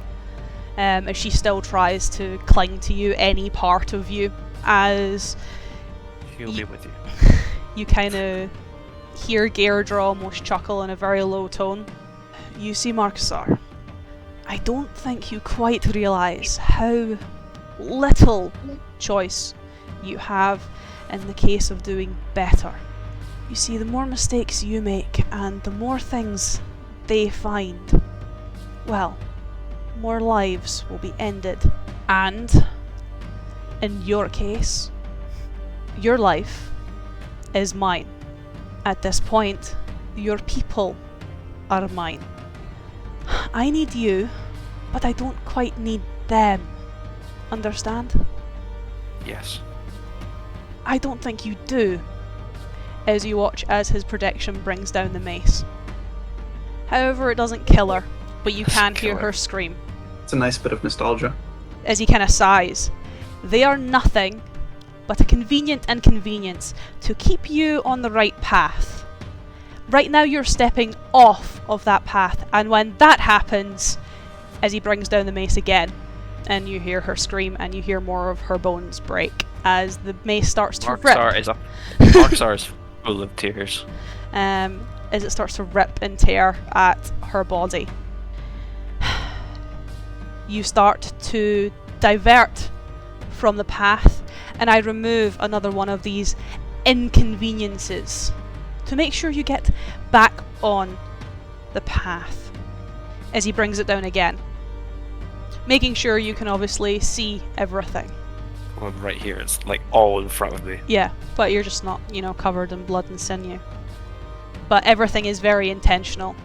as she still tries to cling to you, any part of you, as She'll be with you. you kind of hear Gaerdrah almost chuckle in a very low tone. You see, Markusar, I don't think you quite realise how little choice you have in the case of doing better. You see, the more mistakes you make and the more things they find, well, more lives will be ended. And in your case, your life is mine. At this point, your people are mine. I need you, but I don't quite need them. Understand? Yes. I don't think you do, as you watch as his projection brings down the mace. However, it doesn't kill her, but you can hear her scream. It's a nice bit of nostalgia. As he kind of sighs. They are nothing but a convenient inconvenience to keep you on the right path. Right now you're stepping off of that path, and when that happens, as he brings down the mace again, and you hear her scream and you hear more of her bones break as the mace starts to rip. Markusar is full of tears. As it starts to rip and tear at her body. You start to divert from the path, and I remove another one of these inconveniences to make sure you get back on the path. As he brings it down again, making sure you can obviously see everything. Well, right here, it's like all in front of me. Yeah, but you're just not, covered in blood and sinew. But everything is very intentional.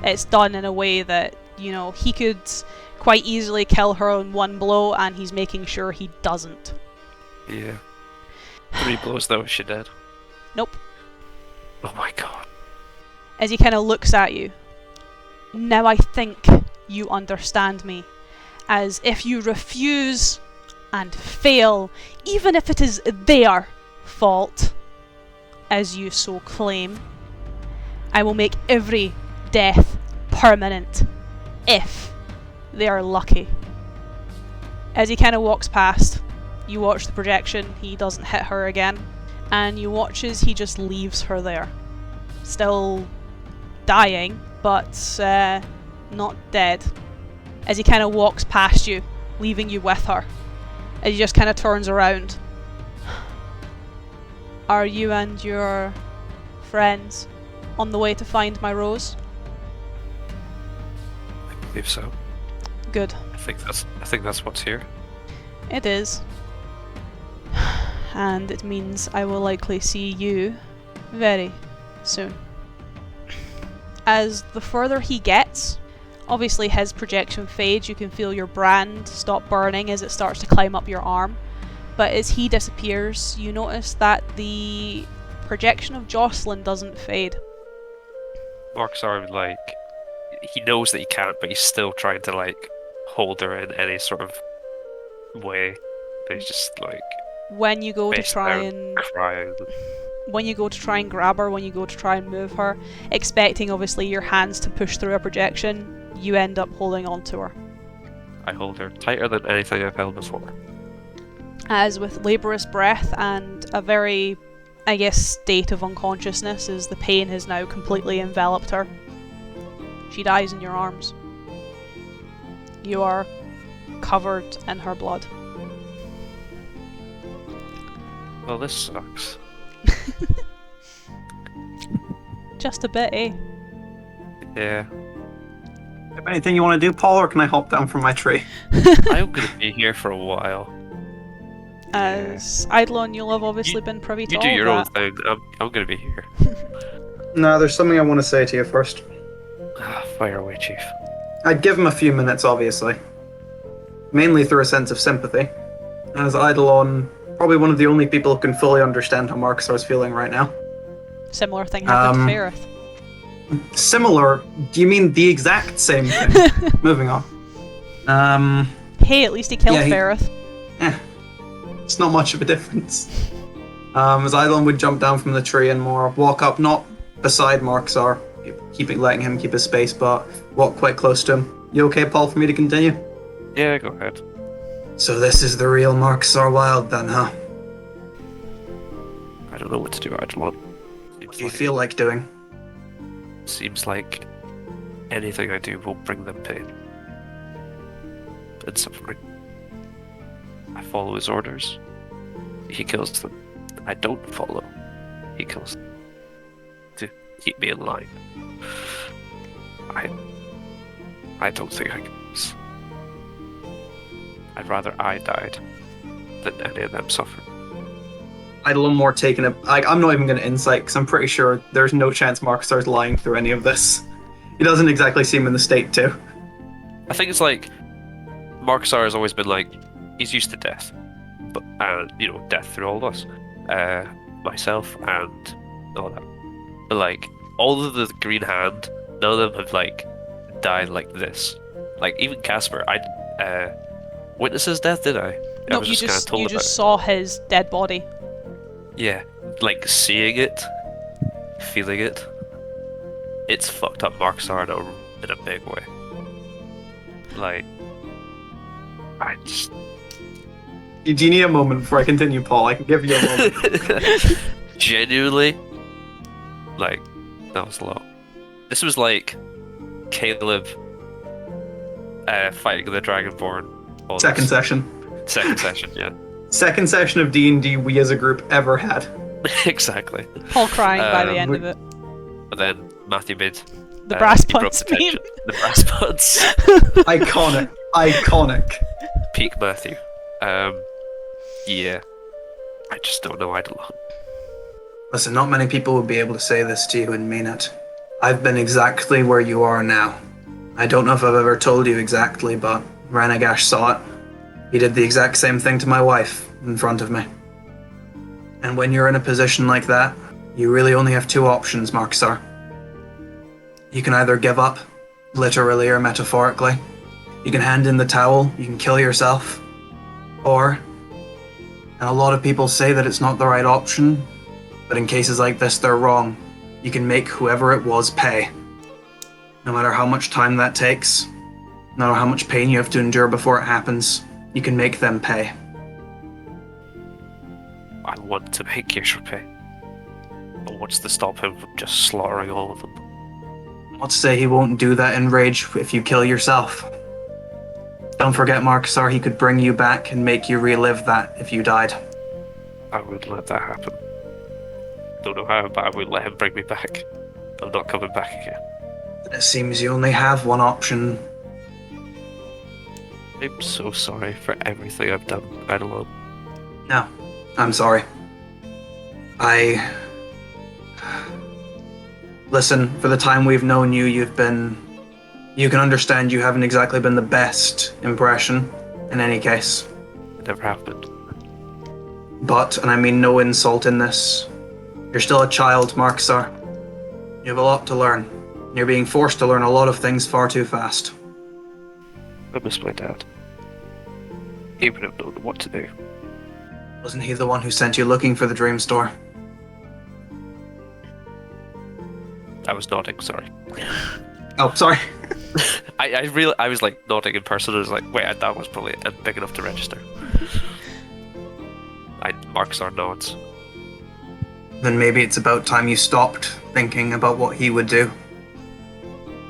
It's done in a way that, he could quite easily kill her in one blow, and he's making sure he doesn't. Yeah. 3 blows though, is she dead? Nope. Oh my god. As he kind of looks at you. Now I think you understand me. As if you refuse and fail, even if it is their fault, as you so claim, I will make every death permanent, if they are lucky. As he kind of walks past, you watch the projection, he doesn't hit her again, and you watch as he just leaves her there. Still dying, but not dead. As he kind of walks past you, leaving you with her. As he just kind of turns around. Are you and your friends on the way to find my rose? I believe so. Good. I think that's what's here. It is. And it means I will likely see you very soon. As the further he gets, obviously his projection fades, you can feel your brand stop burning as it starts to climb up your arm. But as he disappears, you notice that the projection of Jocelyn doesn't fade. Markusar, he knows that he can't, but he's still trying to, hold her in any sort of way. But he's just, when you go to face try down, and crying. when you go to try and grab her, when you go to try and move her, expecting obviously your hands to push through a projection, you end up holding on to her. I hold her tighter than anything I've held before. As with laborious breath and a very, state of unconsciousness, as the pain has now completely enveloped her, she dies in your arms. You are covered in her blood. Well, this sucks. Just a bit, eh? Yeah. Have anything you want to do, Paul, or can I hop down from my tree? I'm gonna be here for a while. As Eidolon, you'll have obviously been privy to You all do of your own that. thing. I'm gonna be here. No, there's something I want to say to you first. Fire away, Chief. I'd give him a few minutes, obviously. Mainly through a sense of sympathy. As Eidolon, probably one of the only people who can fully understand how Markusar's feeling right now. Similar thing happened to Ferrith. Similar? Do you mean the exact same thing? Moving on. Hey, at least he killed yeah, Ferrith. It's not much of a difference. As Eidolon would jump down from the tree and more walk up, not beside Markusar, letting him keep his space, but walk quite close to him. You okay, Paul, for me to continue? Yeah, go ahead. So this is the real Markusar Wild then, huh? I don't know what to do, Eidolon. What do you feel like doing? Seems like anything I do will bring them pain and suffering. I follow his orders. He kills them. I don't follow. He kills them. To keep me in line. I don't think I can. I'd rather I died than any of them suffered. Eidolon more I'm not even going to insight, because I'm pretty sure there's no chance Markusar's lying through any of this. He doesn't exactly seem in the state to. I think it's like Markusar has always been like he's used to death, but death through all of us, myself and all that. But like all of the Green Hand, none of them have like died like this. Like even Casper, I witnessed his death, did I? I No, was you kind of just told you about just it. saw his dead body. Yeah, like seeing it, feeling it. It's fucked up Markusar in a big way. Like, I just. Do you need a moment before I continue, Paul? I can give you a moment. Genuinely, like, that was a lot. This was like Caleb fighting the Dragonborn. Second session. Second session, yeah. Second session of D&D we as a group ever had. Exactly. Paul crying by the end we- of it. But then Matthew made The brass he broke buds the meme. tension. The brass buds. Iconic. Iconic. Peak Matthew. Yeah. I just don't know Eidolon. Listen, not many people would be able to say this to you and mean it. I've been exactly where you are now. I don't know if I've ever told you exactly, but Ranaagash saw it. He did the exact same thing to my wife in front of me. And when you're in a position like that, you really only have two options, Markusar. You can either give up, literally or metaphorically. You can hand in the towel, you can kill yourself. Or, and a lot of people say that it's not the right option, but in cases like this, they're wrong. You can make whoever it was pay. No matter how much time that takes, no matter how much pain you have to endure before it happens, you can make them pay. I want to make Gaerdrah pay. But what's to stop him from just slaughtering all of them? Not to say he won't do that in rage if you kill yourself. Don't forget, Markusar, he could bring you back and make you relive that if you died. I would let that happen. Don't know how, but I would let him bring me back. I'm not coming back again. It seems you only have one option. I'm so sorry for everything I've done. Eidolon. No, I'm sorry. Listen, for the time we've known you, you can understand you haven't exactly been the best impression, in any case. It never happened. But, and I mean no insult in this, you're still a child, Markusar. You have a lot to learn. You're being forced to learn a lot of things far too fast. I miss my dad. He would have known what to do. Wasn't he the one who sent you looking for the dream store? I was nodding, sorry. Oh, sorry. I was like nodding in person. I was like, wait, that was probably big enough to register. Markusar nods. Then maybe it's about time you stopped thinking about what he would do.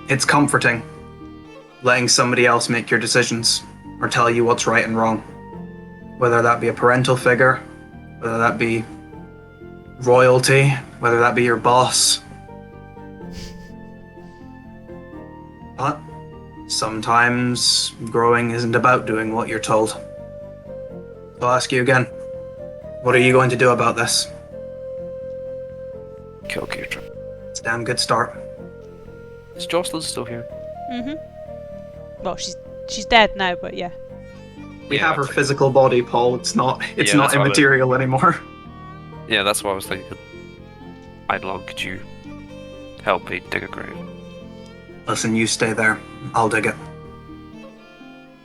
It's comforting, letting somebody else make your decisions, or tell you what's right and wrong. Whether that be a parental figure, whether that be royalty, whether that be your boss. But sometimes growing isn't about doing what you're told. So I'll ask you again, what are you going to do about this? Kill Gaerdrah. It's a damn good start. Is Jocelyn still here? Well, she's dead now, but yeah. We Yeah, have her that's- physical body, Paul. It's not Yeah, that's what I immaterial anymore. Yeah, that's what I was thinking. Eidolon, could you help me dig a grave? Listen, you stay there. I'll dig it.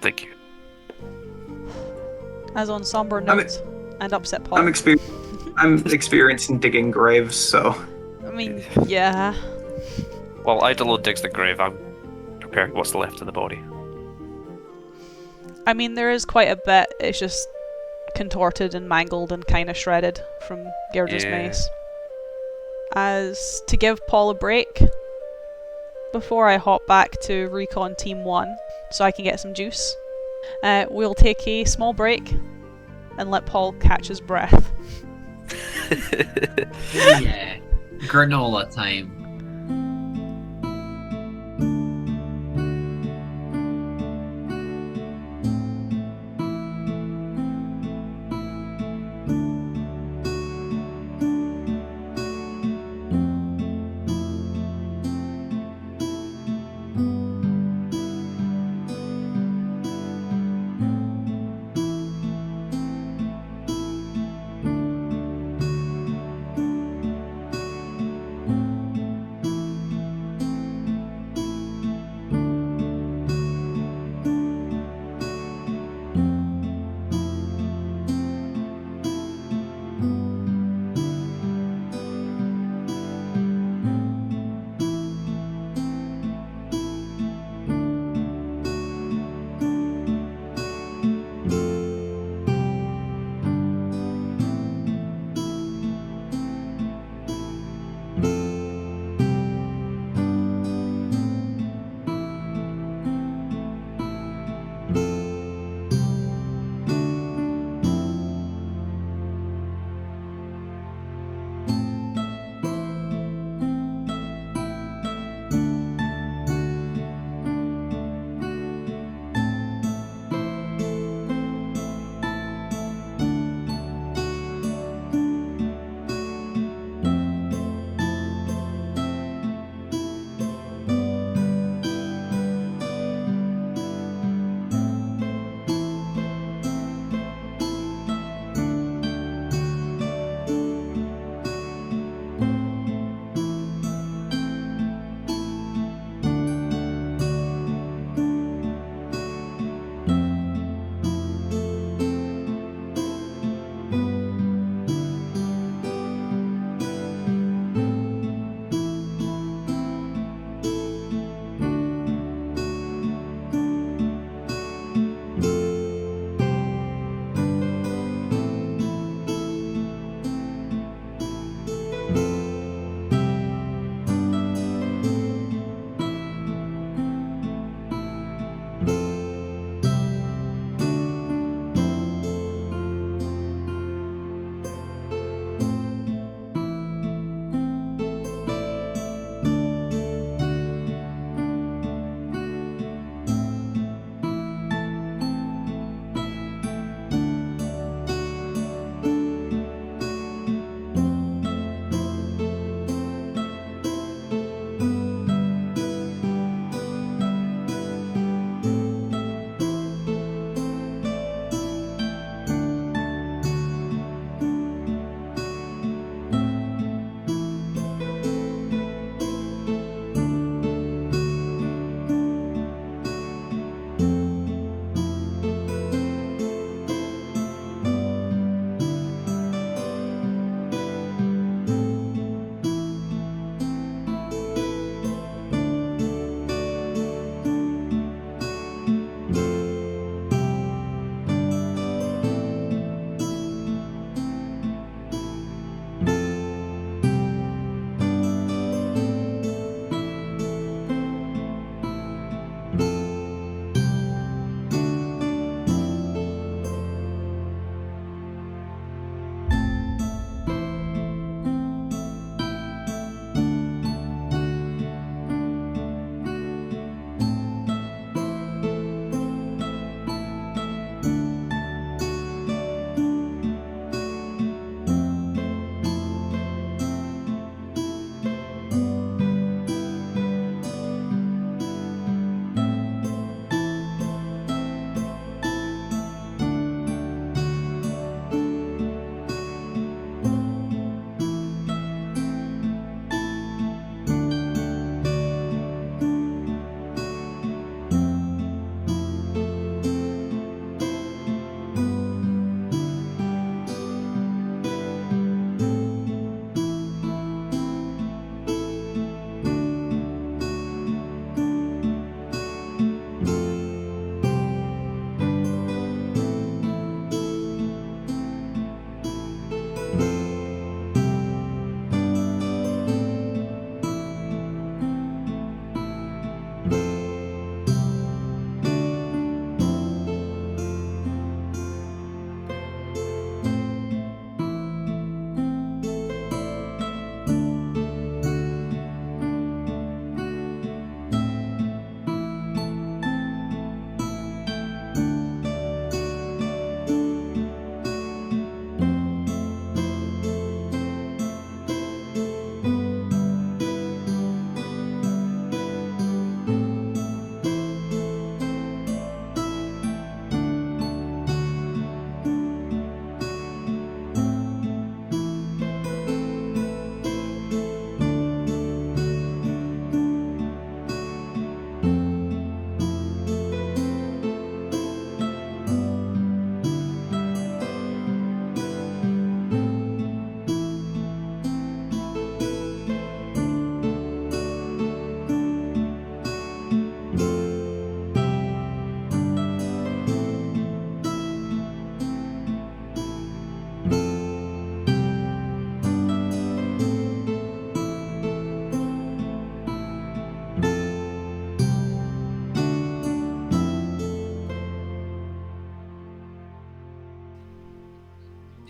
Thank you. As on somber I'm notes and upset Paul. I'm experienced in digging graves, so I mean, yeah. While Eidolon digs the grave, I'm preparing what's left of the body. I mean, there is quite a bit. It's just contorted and mangled and kind of shredded from Gaerdrah's Yeah. mace. As to give Paul a break, before I hop back to Recon Team 1 so I can get some juice, we'll take a small break and let Paul catch his breath. Yeah. Granola time.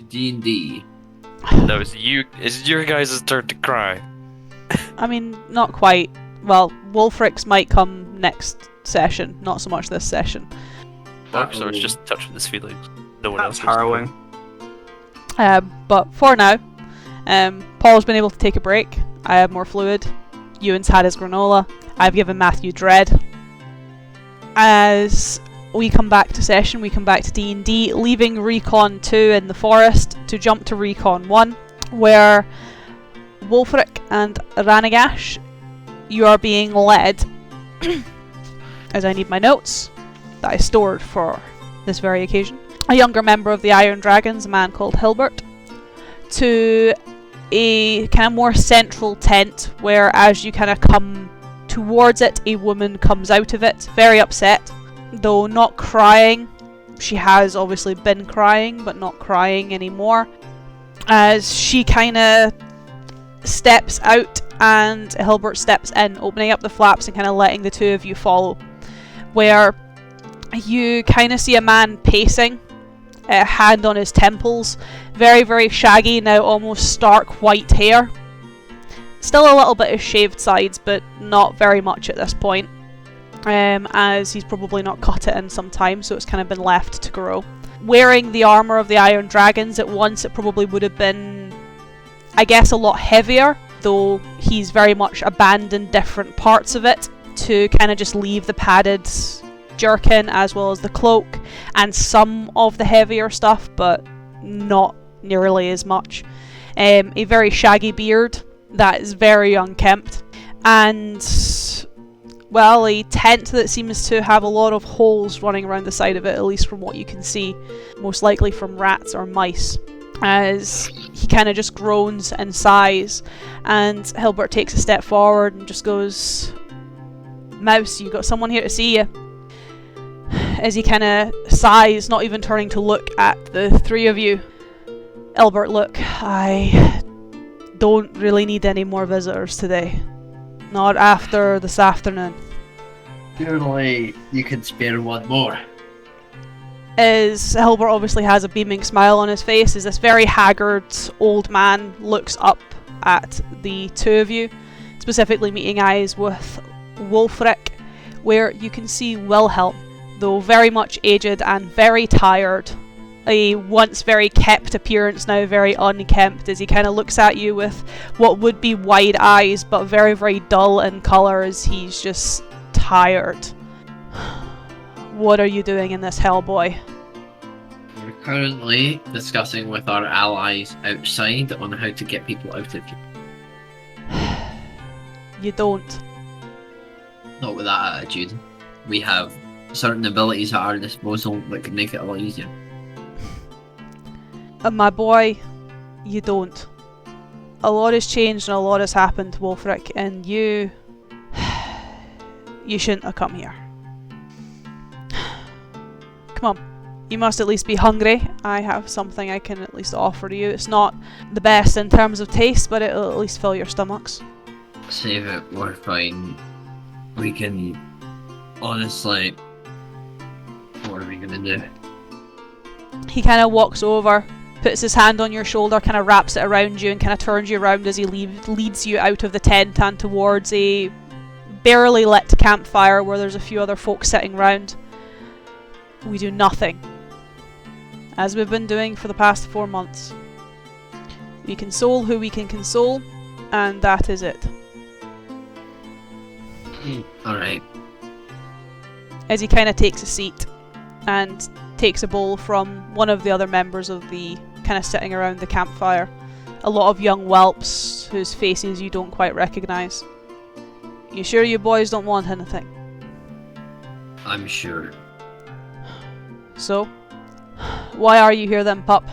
D&D. No, it's you. It's your guys' turn to cry. I mean, not quite. Well, Wulfric's might come next session, not so much this session. Markusar's just touching his feelings. No one That's else. wants to harrowing. But for now, Paul's been able to take a break. I have more fluid. Ewan's had his granola. I've given Matthew dread. As we come back to session, we come back to D&D, leaving Recon 2 in the forest to jump to Recon 1, where Wulfric and Ranaagash, you are being led, as I need my notes that I stored for this very occasion, a younger member of the Iron Dragons, a man called Hilbert, to a kind of more central tent where as you kind of come towards it, a woman comes out of it, very upset, though not crying. She has obviously been crying, but not crying anymore. As she kind of steps out and Hilbert steps in, opening up the flaps and kind of letting the two of you follow. Where you kind of see a man pacing, a hand on his temples, very, very shaggy, now almost stark white hair. Still a little bit of shaved sides, but not very much at this point. As he's probably not cut it in some time, so it's kind of been left to grow. Wearing the armour of the Iron Dragons, at once it probably would have been, I guess, a lot heavier, though he's very much abandoned different parts of it to kind of just leave the padded jerkin as well as the cloak and some of the heavier stuff, but not nearly as much. A very shaggy beard that is very unkempt, and well, a tent that seems to have a lot of holes running around the side of it, at least from what you can see, most likely from rats or mice, as he kind of just groans and sighs, and Hilbert takes a step forward and just goes, "Mouse, you got someone here to see you." As he kind of sighs, not even turning to look at the three of you. Hilbert, look, I don't really need any more visitors today. Not after this afternoon. Surely you can spare one more. As Hilbert obviously has a beaming smile on his face, as this very haggard old man looks up at the two of you, specifically meeting eyes with Wulfric, where you can see Wilhelm, though very much aged and very tired, a once very kept appearance, now very unkempt, as he kind of looks at you with what would be wide eyes, but very, very dull in colour, as he's just tired. What are you doing in this hell, boy? We're currently discussing with our allies outside on how to get people out of here. You don't. Not with that attitude. We have certain abilities at our disposal that can make it a lot easier. My boy, you don't. A lot has changed and a lot has happened, Wulfric, and you shouldn't have come here. Come on, you must at least be hungry. I have something I can at least offer to you. It's not the best in terms of taste, but it'll at least fill your stomachs. Save it, we're fine. We can... Honestly... What are we gonna do? He kind of walks over, puts his hand on your shoulder, kind of wraps it around you and kind of turns you around as he leads you out of the tent and towards a barely lit campfire where there's a few other folk sitting round. We do nothing, as we've been doing for the past 4 months. We console who we can console, and that is it. Alright. As he kind of takes a seat and takes a bowl from one of the other members of the kind of sitting around the campfire. A lot of young whelps whose faces you don't quite recognise. You sure you boys don't want anything? I'm sure. So, why are you here then, pup?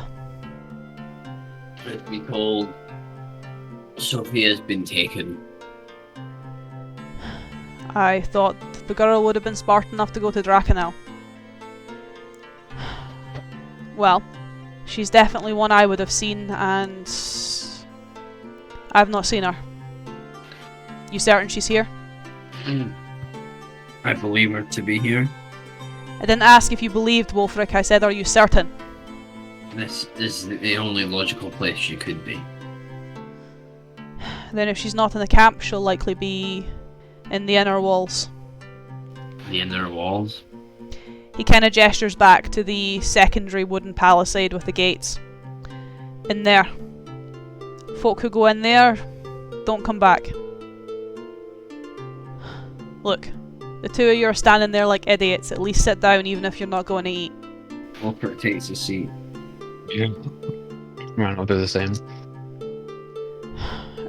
Truth be told, Sofia's been taken. I thought the girl would have been smart enough to go to Drakenel. Well, she's definitely one I would have seen, and I've not seen her. You certain she's here? I believe her to be here. I didn't ask if you believed, Wulfric. I said, are you certain? This is the only logical place she could be. Then if she's not in the camp, she'll likely be in the inner walls. The inner walls? He kind of gestures back to the secondary wooden palisade with the gates. In there. Folk who go in there, don't come back. Look, the two of you are standing there like idiots. At least sit down even if you're not going to eat. Wulfric takes a seat. Yeah. Right, I'll do the same.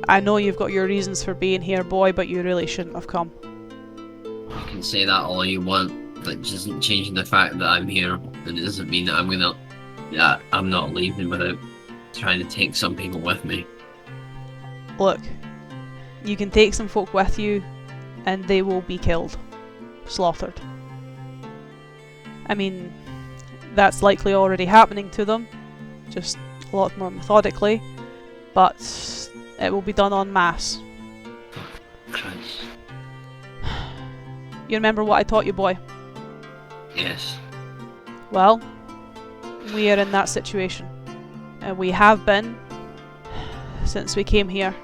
I know you've got your reasons for being here, boy, but you really shouldn't have come. You can say that all you want, but it doesn't change the fact that I'm here, and it doesn't mean that I'm not leaving without trying to take some people with me. Look, you can take some folk with you, and they will be killed. Slaughtered. I mean, that's likely already happening to them, just a lot more methodically, but it will be done en masse. Christ. You remember what I taught you, boy? Yes. Well, we are in that situation. And we have been since we came here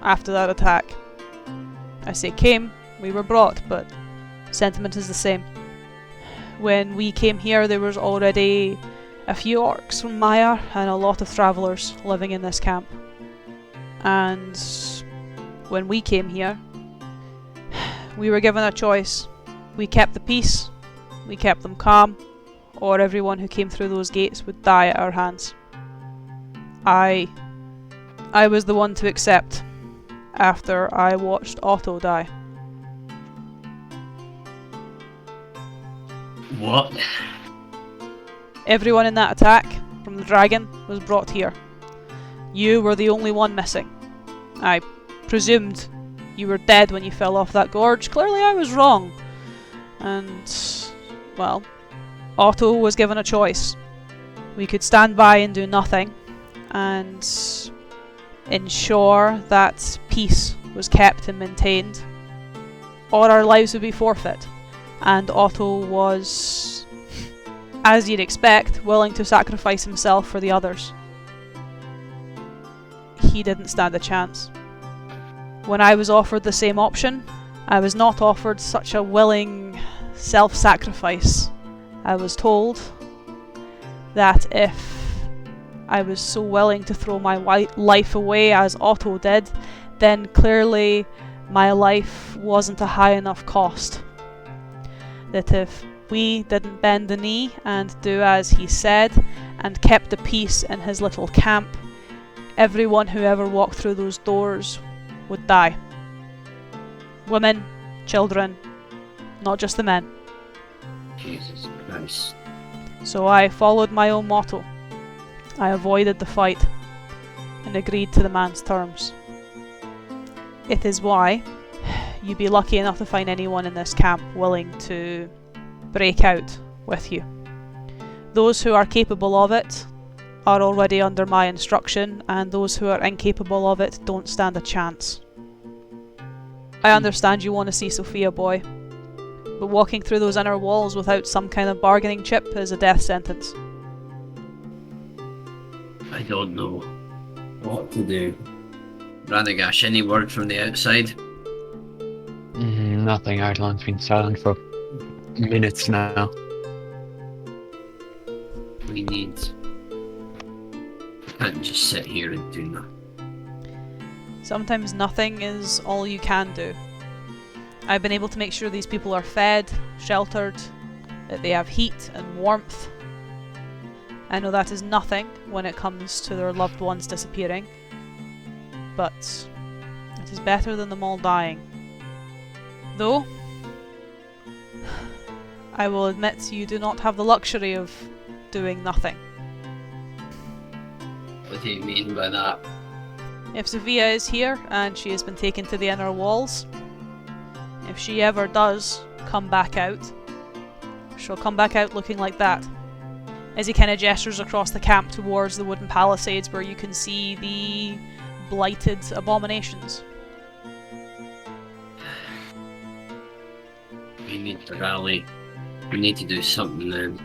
after that attack. I say came, we were brought, but sentiment is the same. When we came here, there was already a few orcs from Maya and a lot of travellers living in this camp. And when we came here, we were given a choice. We kept the peace, we kept them calm, or everyone who came through those gates would die at our hands. I was the one to accept after I watched Otto die. What? Everyone in that attack, from the dragon, was brought here. You were the only one missing. I presumed you were dead when you fell off that gorge. Clearly I was wrong. And, well, Otto was given a choice. We could stand by and do nothing, and ensure that peace was kept and maintained, or our lives would be forfeit. And Otto was, as you'd expect, willing to sacrifice himself for the others. He didn't stand a chance. When I was offered the same option, I was not offered such a willing self-sacrifice. I was told that if I was so willing to throw my life away as Otto did, then clearly my life wasn't a high enough cost. That if we didn't bend the knee and do as he said and kept the peace in his little camp, everyone who ever walked through those doors would die. Women, children, not just the men. Jesus Christ. So I followed my own motto. I avoided the fight and agreed to the man's terms. It is why you'd be lucky enough to find anyone in this camp willing to break out with you. Those who are capable of it are already under my instruction, and those who are incapable of it don't stand a chance. I understand you want to see Sofia, boy, but walking through those inner walls without some kind of bargaining chip is a death sentence. I don't know what to do. Ranaagash, any word from the outside? Nothing. Ireland's been silent for minutes now. We can't just sit here and do nothing. Sometimes nothing is all you can do. I've been able to make sure these people are fed, sheltered, that they have heat and warmth. I know that is nothing when it comes to their loved ones disappearing, but it is better than them all dying. Though, I will admit you do not have the luxury of doing nothing. What do you mean by that? If Sofia is here and she has been taken to the inner walls, if she ever does come back out, she'll come back out looking like that. As he kind of gestures across the camp towards the wooden palisades where you can see the blighted abominations. We need to rally. We need to do something then.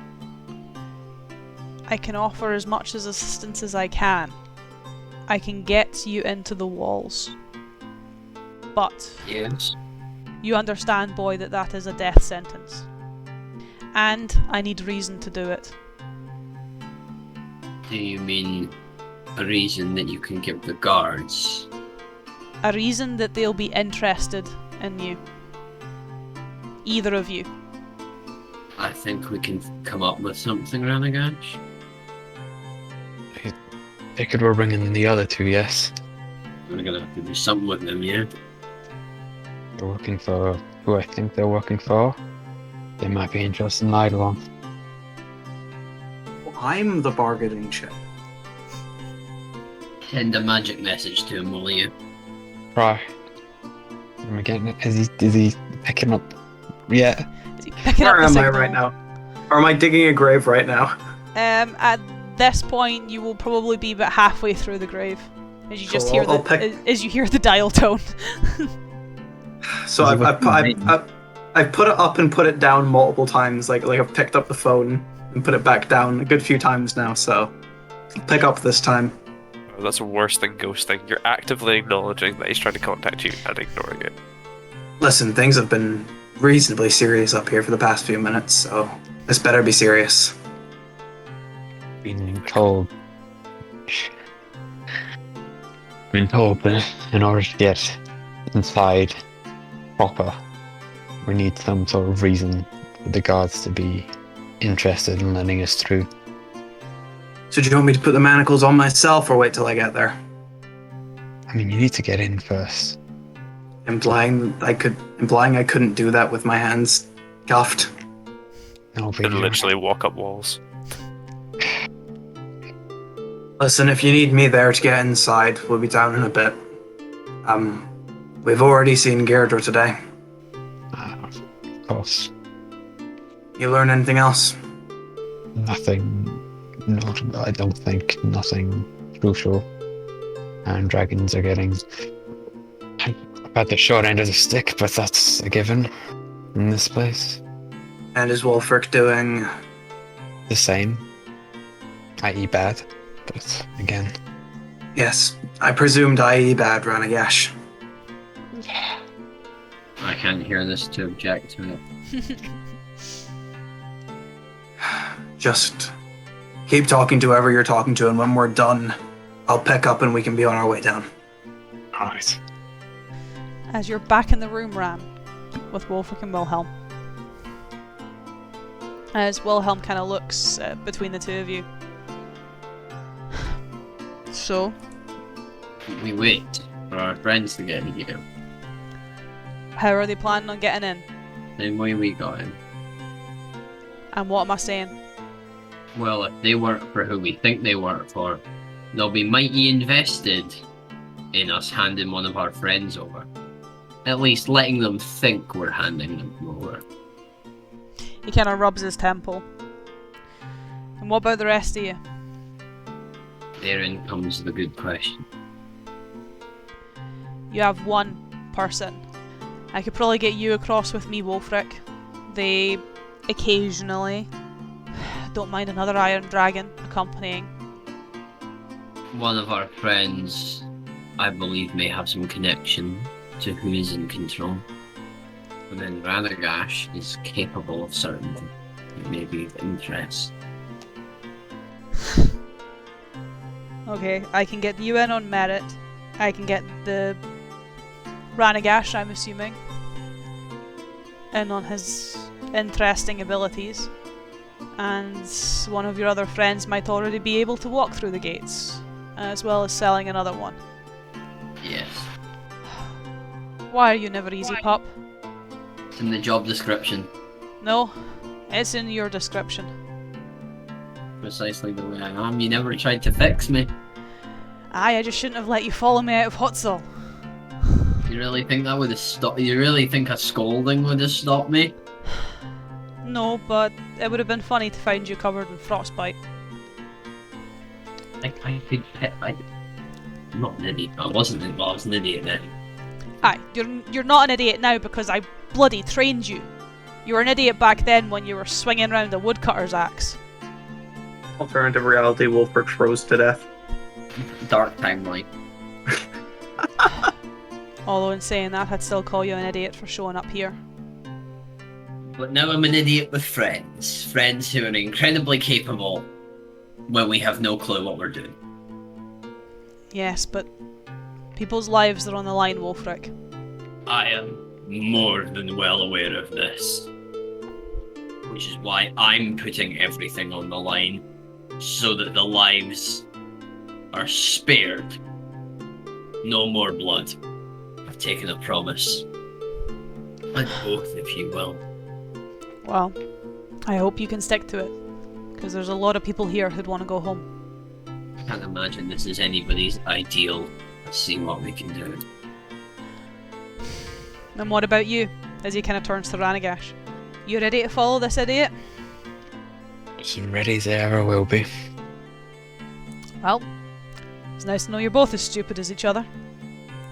I can offer as much as assistance as I can. I can get you into the walls. But Yes. you understand, boy, that that is a death sentence. And I need reason to do it. Do you mean a reason that you can give the guards? A reason that they'll be interested in you. Either of you. I think we can come up with something, Ranaagash. Figured we're bringing in the other two, yes. We're gonna have to do something with them, yeah? They're working for who I think they're working for. They might be interested in Eidolon. I'm the bargaining chip. Send a magic message to him, will you? Right. Am I getting it? Is he picking up? Yeah. Is he picking up Where the am I signal? right now? Or am I digging a grave right now? At this point, you will probably be about halfway through the grave, as you just Cool, hear I'll pick- as you hear the dial tone. So I've put it up and put it down multiple times. Like I've picked up the phone and put it back down a good few times now. So I'll pick up this time. Oh, that's worse than ghosting. You're actively acknowledging that he's trying to contact you and ignoring it. Listen, things have been reasonably serious up here for the past few minutes, so this better be serious. Been told that in order to get inside proper, we need some sort of reason for the guards to be interested in letting us through. So do you want me to put the manacles on myself or wait till I get there? I mean, you need to get in first. Implying I couldn't do that with my hands cuffed. No, but And you're- literally walk up walls. Listen, if you need me there to get inside, we'll be down in a bit. We've already seen Gaerdrah today. of course, You learn anything else? nothing notable. I don't think nothing crucial. And dragons are getting. I've had the short end of the stick, but that's a given in this place. And is Wulfric doing? The same, i.e., bad. But again, Yes, I presumed I.e. bad, Ranaagash. I can't hear this to object to it. Just keep talking to whoever you're talking to, and when we're done, I'll pick up and we can be on our way down. alright. As you're back in the room, Ran, with Wulfric and Wilhelm. As Wilhelm kind of looks between the two of you. So, We wait for our friends to get here. how are they planning on getting in? Same way we got in. And what am I saying? Well, if they work for who we think they work for, they'll be mighty invested in us handing one of our friends over. At least letting them think we're handing them over. He kind of rubs his temple. And what about the rest of you? Therein comes the good question. You have one person. I could probably get you across with me, Wulfric. They occasionally don't mind another Iron Dragon accompanying. One of our friends, I believe, may have some connection to who is in control. And then Ranaagash is capable of certain maybe of interest. Okay, I can get you in on merit. I can get the Ranaagash, I'm assuming, in on his interesting abilities. And one of your other friends might already be able to walk through the gates, as well as selling another one. Yes. Why are you never easy, pup? It's in the job description. No, it's in your description. Precisely the way I am. You never tried to fix me. Aye, I just shouldn't have let you follow me out of Hotzel. You really think that would have stopped? You really think a scolding would have stopped me? No, but it would have been funny to find you covered in frostbite. I'm not an idiot. I wasn't involved. I was an idiot then. Aye, you're not an idiot now because I bloody trained you. You were an idiot back then when you were swinging round a woodcutter's axe. Alternative reality, Wulfric froze to death. Dark timeline. Although in saying that, I'd still call you an idiot for showing up here. But now I'm an idiot with friends. Friends who are incredibly capable when we have no clue what we're doing. Yes, but people's lives are on the line, Wulfric. I am more than well aware of this. Which is why I'm putting everything on the line, so that the lives are spared. No more blood. I've taken a promise. An oath, if you will. Well, I hope you can stick to it, because there's a lot of people here who'd want to go home. Can't imagine this is anybody's ideal. Let's see what we can do. And what about you? As he kind of turns to Ranaagash. You ready to follow this idiot? As ready as I ever will be. Well, it's nice to know you're both as stupid as each other.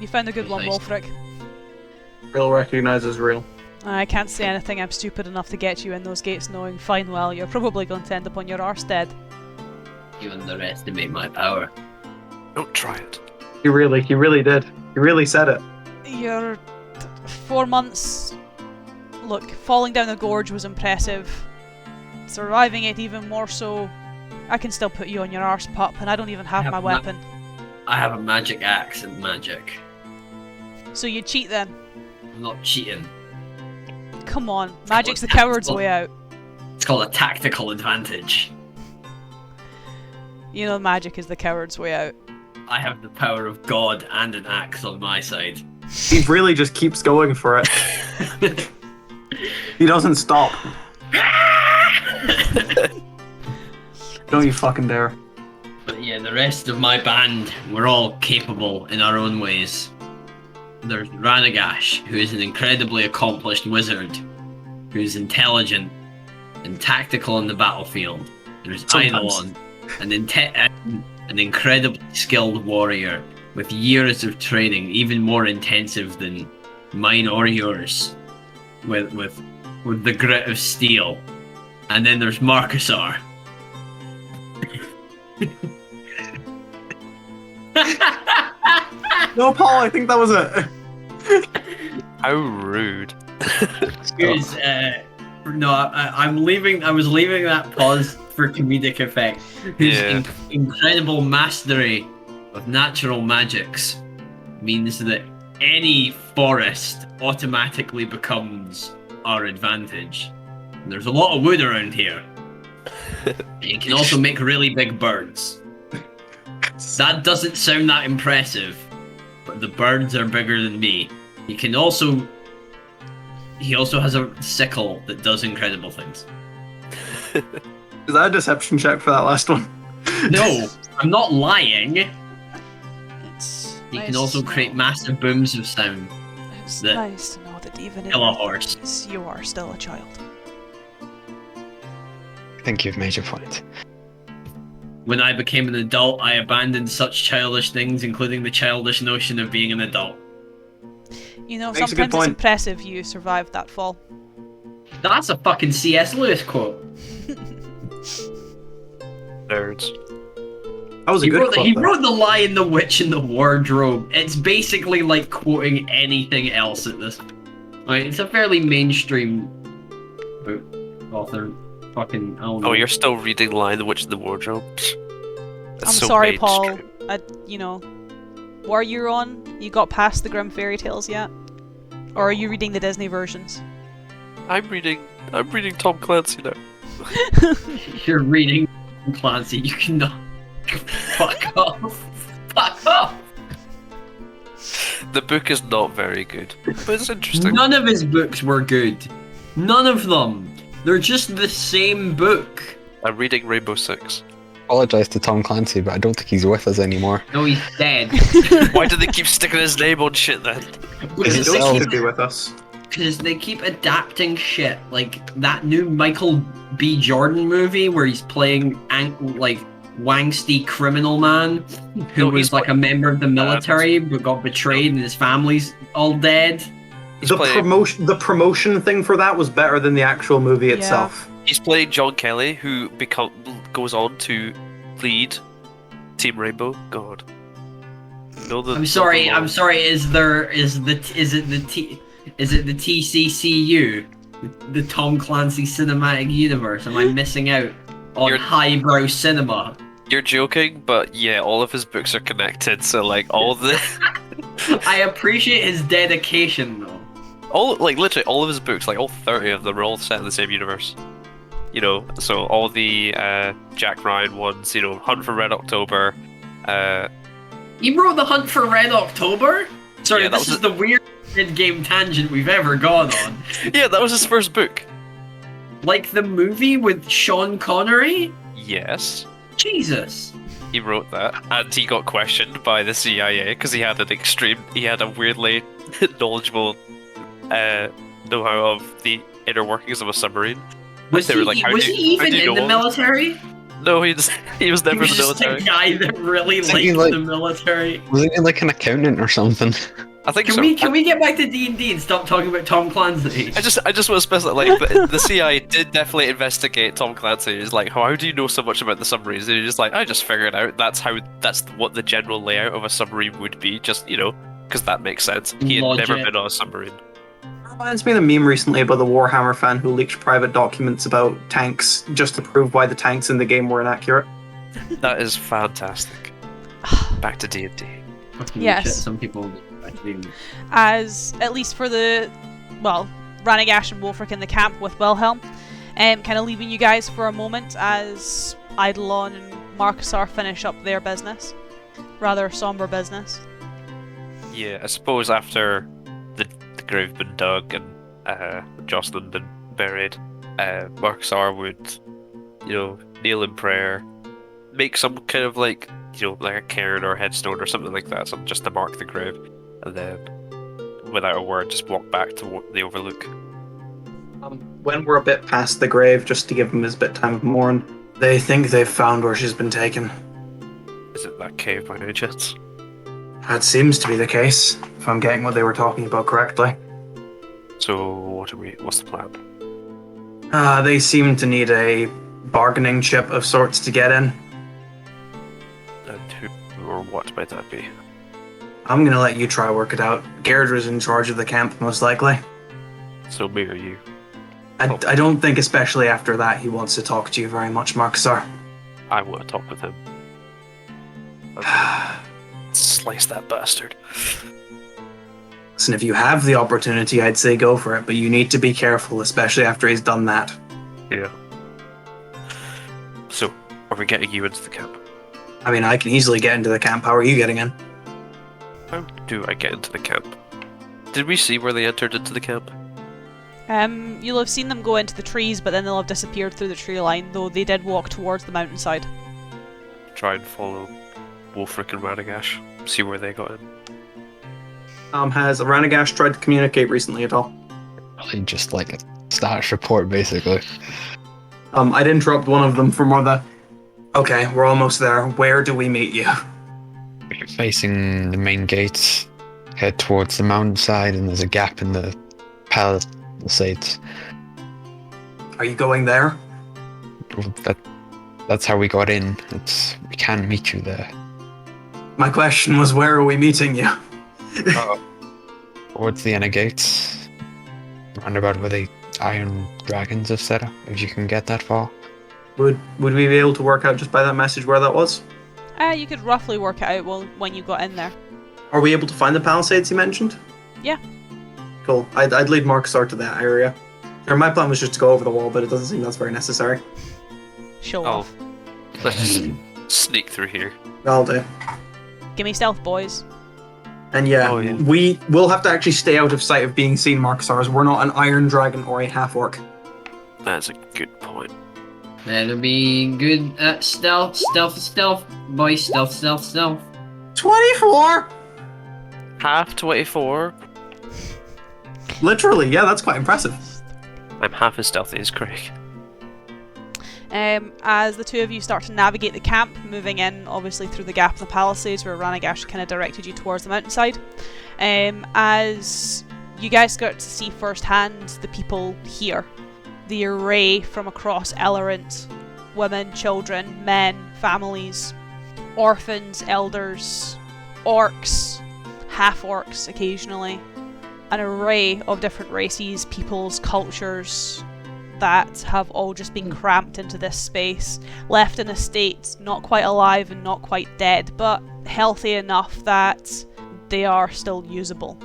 You found a good one, Nice. Wulfric. Real recognizes real. I can't say anything I'm stupid enough to get you in those gates knowing fine well you're probably going to end up on your arse dead. You underestimate my power. Don't try it. He really did. He really said it. Your 4 months... Look, falling down the gorge was impressive. Surviving it even more so. I can still put you on your arse, pup, and I don't even have I my have weapon. I have a magic axe and magic. So you cheat then? I'm not cheating. Come on, magic's the coward's way out. It's called a tactical advantage. You know magic is the coward's way out. I have the power of God and an axe on my side. He really just keeps going for it. He doesn't stop. Don't you fucking dare. But yeah, the rest of my band, we're all capable in our own ways. There's Ranaagash, who is an incredibly accomplished wizard, who's intelligent and tactical on the battlefield. There's Sometimes. Eidolon, an incredibly skilled warrior with years of training, even more intensive than mine or yours, with the grit of steel. And then there's Markusar. No, Paul, I think that was it. How rude. Who's, no, I'm leaving. I was leaving that pause for comedic effect. Whose Yeah. incredible mastery of natural magics means that any forest automatically becomes our advantage. And there's a lot of wood around here. It can also make really big birds. That doesn't sound that impressive, but the birds are bigger than me. He also has a sickle that does incredible things. Is that a deception check for that last one? No, I'm not lying. It's He nice can also to create know- massive booms of sound. It's that- nice to know that even in Kill a your horse. 30s, you are still a child. I think you've made your point. When I became an adult, I abandoned such childish things, including the childish notion of being an adult. You know, Makes a good sometimes it's point. impressive you survived that fall. That's a fucking C.S. Lewis quote. Nerds. That was a good quote, He though. wrote The Lion, the Witch, and the Wardrobe. It's basically like quoting anything else at this. Like, it's a fairly mainstream book author. Fucking, I don't know. Oh, you're still reading Lion, the Witch, and the Wardrobe? That's I'm so sorry, Paul. mainstream. Were you on? You got past the Grimm fairy tales yet? Or are you reading the Disney versions? I'm reading Tom Clancy now. You're reading Clancy. You cannot. Fuck off. Fuck off. The book is not very good, but it's interesting. None of his books were good. None of them. They're just the same book. I'm reading Rainbow Six. Apologise to Tom Clancy, but I don't think he's with us anymore. No, he's dead. Why do they keep sticking his name on shit then? He's Because still they to keep- be with us. Because they keep adapting shit, like that new Michael B. Jordan movie where he's playing wangsty criminal man who No, was he's like a member of the military but got betrayed and his family's all dead. He's The playing. promotion thing for that was better than the actual movie Yeah. itself. He's playing John Kelly, who goes on to lead Team Rainbow. God. I'm sorry. Is it the TCCU, the Tom Clancy Cinematic Universe? Am I missing out on highbrow cinema? You're joking, but yeah, all of his books are connected. So like all the, I appreciate his dedication though. literally all of his books, like all 30 of them, are all set in the same universe. You know, so all the Jack Ryan ones, you know, Hunt for Red October. He wrote the Hunt for Red October? Sorry, Yeah, this is the weird mid-game tangent we've ever gone on. Yeah, that was his first book. Like the movie with Sean Connery? Yes. Jesus. He wrote that, and he got questioned by the CIA because he had a weirdly knowledgeable know-how of the inner workings of a submarine. Was They he, were like, was he even in the military? No, he was never in the Just military. a guy that really Was he liked like- the military. Was he like an accountant or something? I think Can so. we get back to D&D and stop talking about Tom Clancy? I just want to specify, like, the CIA did definitely investigate Tom Clancy. He's like, how do you know so much about the submarines? And he's just like, I just figured out that's what the general layout of a submarine would be, just, you know, because that makes sense. He had never Logic. been on a submarine. Reminds me of the meme recently about the Warhammer fan who leaked private documents about tanks just to prove why the tanks in the game were inaccurate. That is fantastic. Back to D&D. Yes. Shit, some people actually... As, at least for Ranaagash and Wulfric in the camp with Wilhelm, kind of leaving you guys for a moment as Eidolon and Markusar finish up their business. Rather somber business. Yeah, I suppose after the grave been dug and Jocelyn been buried, Markusar would, you know, kneel in prayer, make some kind of like, you know, like a cairn or a headstone or something like that, something just to mark the grave, and then, without a word, just walk back to the overlook. When we're a bit past the grave, just to give them his bit time of mourn, they think they've found where she's been taken. Is it that cave by any chance? That seems to be the case, if I'm getting what they were talking about correctly. So what's the plan? They seem to need a bargaining chip of sorts to get in. And who or what might that be? I'm gonna let you try work it out. Gaerdrah's in charge of the camp, most likely. So me or you? I don't think, especially after that, he wants to talk to you very much, Markusar. I want to talk with him. Slice that bastard. Listen, if you have the opportunity, I'd say go for it, but you need to be careful, especially after he's done that. Yeah. So, are we getting you into the camp? I mean, I can easily get into the camp. How are you getting in? How do I get into the camp? Did we see where they entered into the camp? You'll have seen them go into the trees, but then they'll have disappeared through the tree line, though they did walk towards the mountainside. Try and follow Wulfric and Ranaagash. See where they got in. Has Ranaagash tried to communicate recently at all? Probably just like a status report, basically. I'd interrupt one of them for more the... Okay, we're almost there. Where do we meet you? We're facing the main gates, head towards the mountainside, and there's a gap in the palisades. Are you going there? That's how we got in. We can meet you there. My question was, where are we meeting you? Towards the inner gates, roundabout where the iron dragons are set up, if you can get that far. Would we be able to work out just by that message where that was? You could roughly work it out when you got in there. Are we able to find the palisades you mentioned? Yeah. Cool. I'd lead Markusar to that area. Or my plan was just to go over the wall, but it doesn't seem that's very necessary. Show Oh. off. Let's just sneak through here. That'll do. Give me stealth, boys. And yeah, Oh, yeah. we will have to actually stay out of sight of being seen, Markusar, as we're not an iron dragon or a half-orc. That's a good point. Better be good at stealth, boys, stealth. 24! Half 24. Literally, yeah, that's quite impressive. I'm half as stealthy as Craig. As the two of you start to navigate the camp, moving in obviously through the gap in the palisades where Ranaagash kind of directed you towards the mountainside, as you guys start to see firsthand the people here, the array from across Ellerant. Women, children, men, families, orphans, elders, orcs, half-orcs occasionally. An array of different races, peoples, cultures that have all just been cramped into this space, left in a state not quite alive and not quite dead, but healthy enough that they are still usable.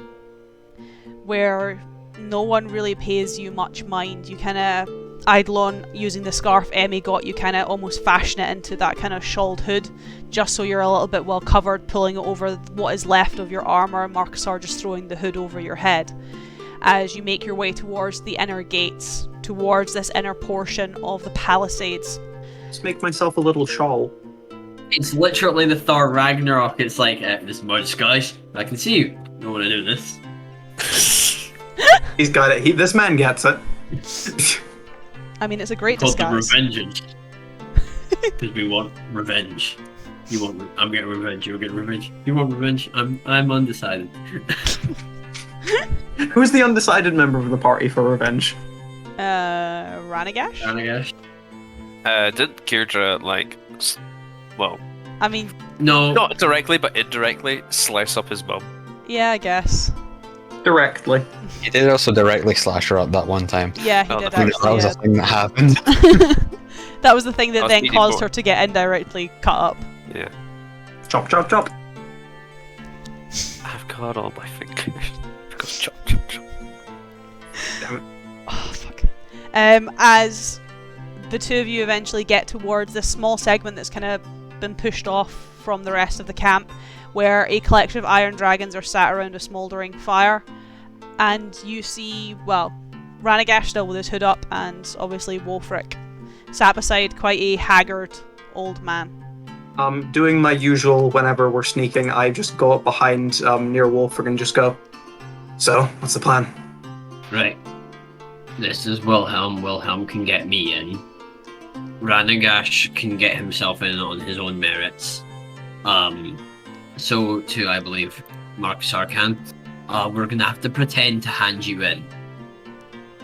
Where no one really pays you much mind. You kind of, Eidolon, using the scarf Emmy got, you kind of almost fashion it into that kind of shawled hood, just so you're a little bit well covered, pulling it over what is left of your armour. Markusar just throwing the hood over your head as you make your way towards the inner gates, towards this inner portion of the palisades. Just make myself a little shawl. It's literally the Thor Ragnarok. It's like, this is my disguise. I can see you. I don't want to do this. He's got it. This man gets it. I mean, it's a great Called disguise. the Revengeance. Because we want revenge. I'm getting revenge. You're getting revenge. You want revenge? I'm undecided. Who's the undecided member of the party for revenge? Ranaagash? Ranaagash? Didn't Gaerdrah, well, I mean, No. not directly, but indirectly, slice up his mum? yeah, I guess. Directly. He did also directly slash her up that one time. Yeah, he Oh, did that That actually. was Yeah. a thing that happened. That was the thing that I was then needing caused more. her to get indirectly cut up. Yeah. Chop, chop, chop. I've got all my fingers. Because chop, chop, chop. Oh, fuck. As the two of you eventually get towards this small segment that's kind of been pushed off from the rest of the camp, where a collection of iron dragons are sat around a smouldering fire, and you see, well, Ranaagash still with his hood up, and obviously Wulfric sat beside quite a haggard old man. Doing my usual whenever we're sneaking, I just go up behind near Wulfric and just go, so, what's the plan? Right. This is Wilhelm. Wilhelm can get me in. Ranaagash can get himself in on his own merits. So too, I believe, Markusar can. We're gonna have to pretend to hand you in.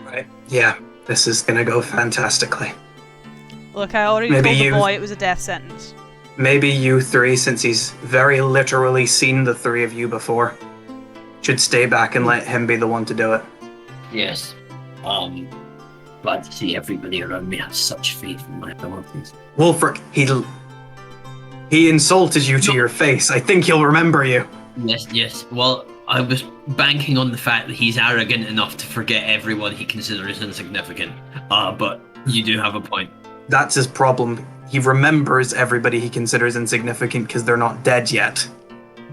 Right. Yeah, this is gonna go fantastically. Look, I already Maybe told the you- boy it was a death sentence. Maybe you three, since he's very literally seen the three of you before, should stay back and let him be the one to do it. Yes. Glad to see everybody around me have such faith in my abilities. Wulfric, he insulted you to your face. I think he'll remember you. Yes. Well, I was banking on the fact that he's arrogant enough to forget everyone he considers insignificant. But you do have a point. That's his problem. He remembers everybody he considers insignificant because they're not dead yet.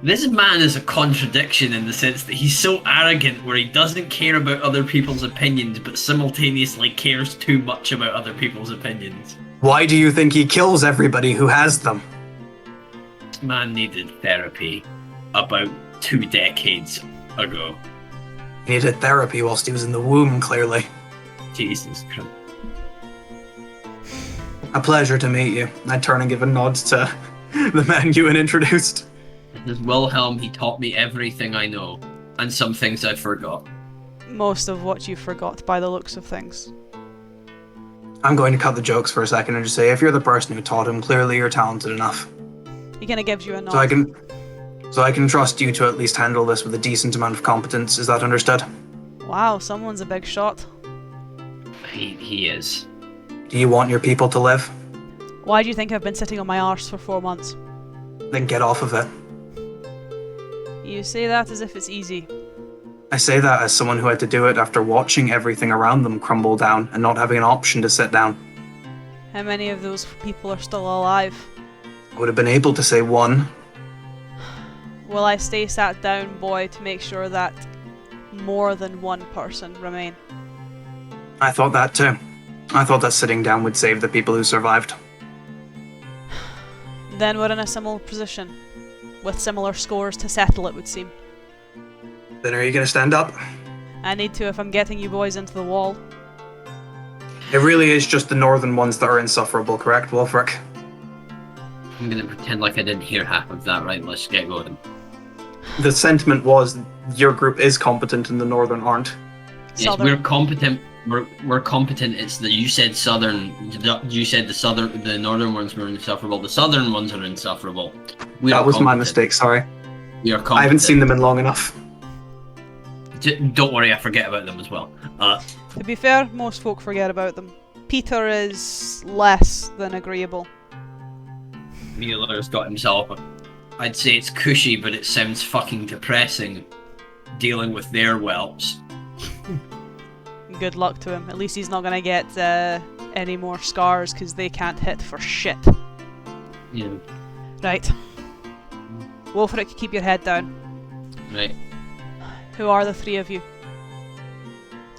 This man is a contradiction in the sense that he's so arrogant where he doesn't care about other people's opinions but simultaneously cares too much about other people's opinions. Why do you think he kills everybody who has them? This man needed therapy about 2 decades ago. He needed therapy whilst he was in the womb, clearly. Jesus Christ. A pleasure to meet you. I turn and give a nod to the man you had introduced. This is Wilhelm. He taught me everything I know, and some things I forgot. Most of what you forgot by the looks of things. I'm going to cut the jokes for a second and just say, if you're the person who taught him, clearly you're talented enough. He kind of gives you a nod. So I can trust you to at least handle this with a decent amount of competence. Is that understood? Wow, someone's a big shot. He is. Do you want your people to live? Why do you think I've been sitting on my arse for 4 months? Then get off of it. You say that as if it's easy. I say that as someone who had to do it after watching everything around them crumble down and not having an option to sit down. How many of those people are still alive? I would have been able to say one. Will I stay sat down, boy, to make sure that more than one person remain? I thought that too. I thought that sitting down would save the people who survived. Then we're in a similar position, with similar scores to settle, it would seem. Then are you going to stand up? I need to if I'm getting you boys into the wall. It really is just the northern ones that are insufferable, correct, Wulfric? I'm gonna pretend like I didn't hear half of that. Right, let's get going. The sentiment was your group is competent and the northern aren't. Yes, Southern. we're competent. we're competent. It's that you said southern. You said the northern ones were insufferable. The southern ones are insufferable. That was my mistake. Sorry. We are competent. I haven't seen them in long enough. Don't worry, I forget about them as well. To be fair, most folk forget about them. Peter is less than agreeable. Mueller's got himself. I'd say it's cushy, but it sounds fucking depressing. Dealing with their whelps. Good luck to him. At least he's not gonna get any more scars because they can't hit for shit. Yeah. Right. Wulfric, keep your head down. Right. Who are the three of you?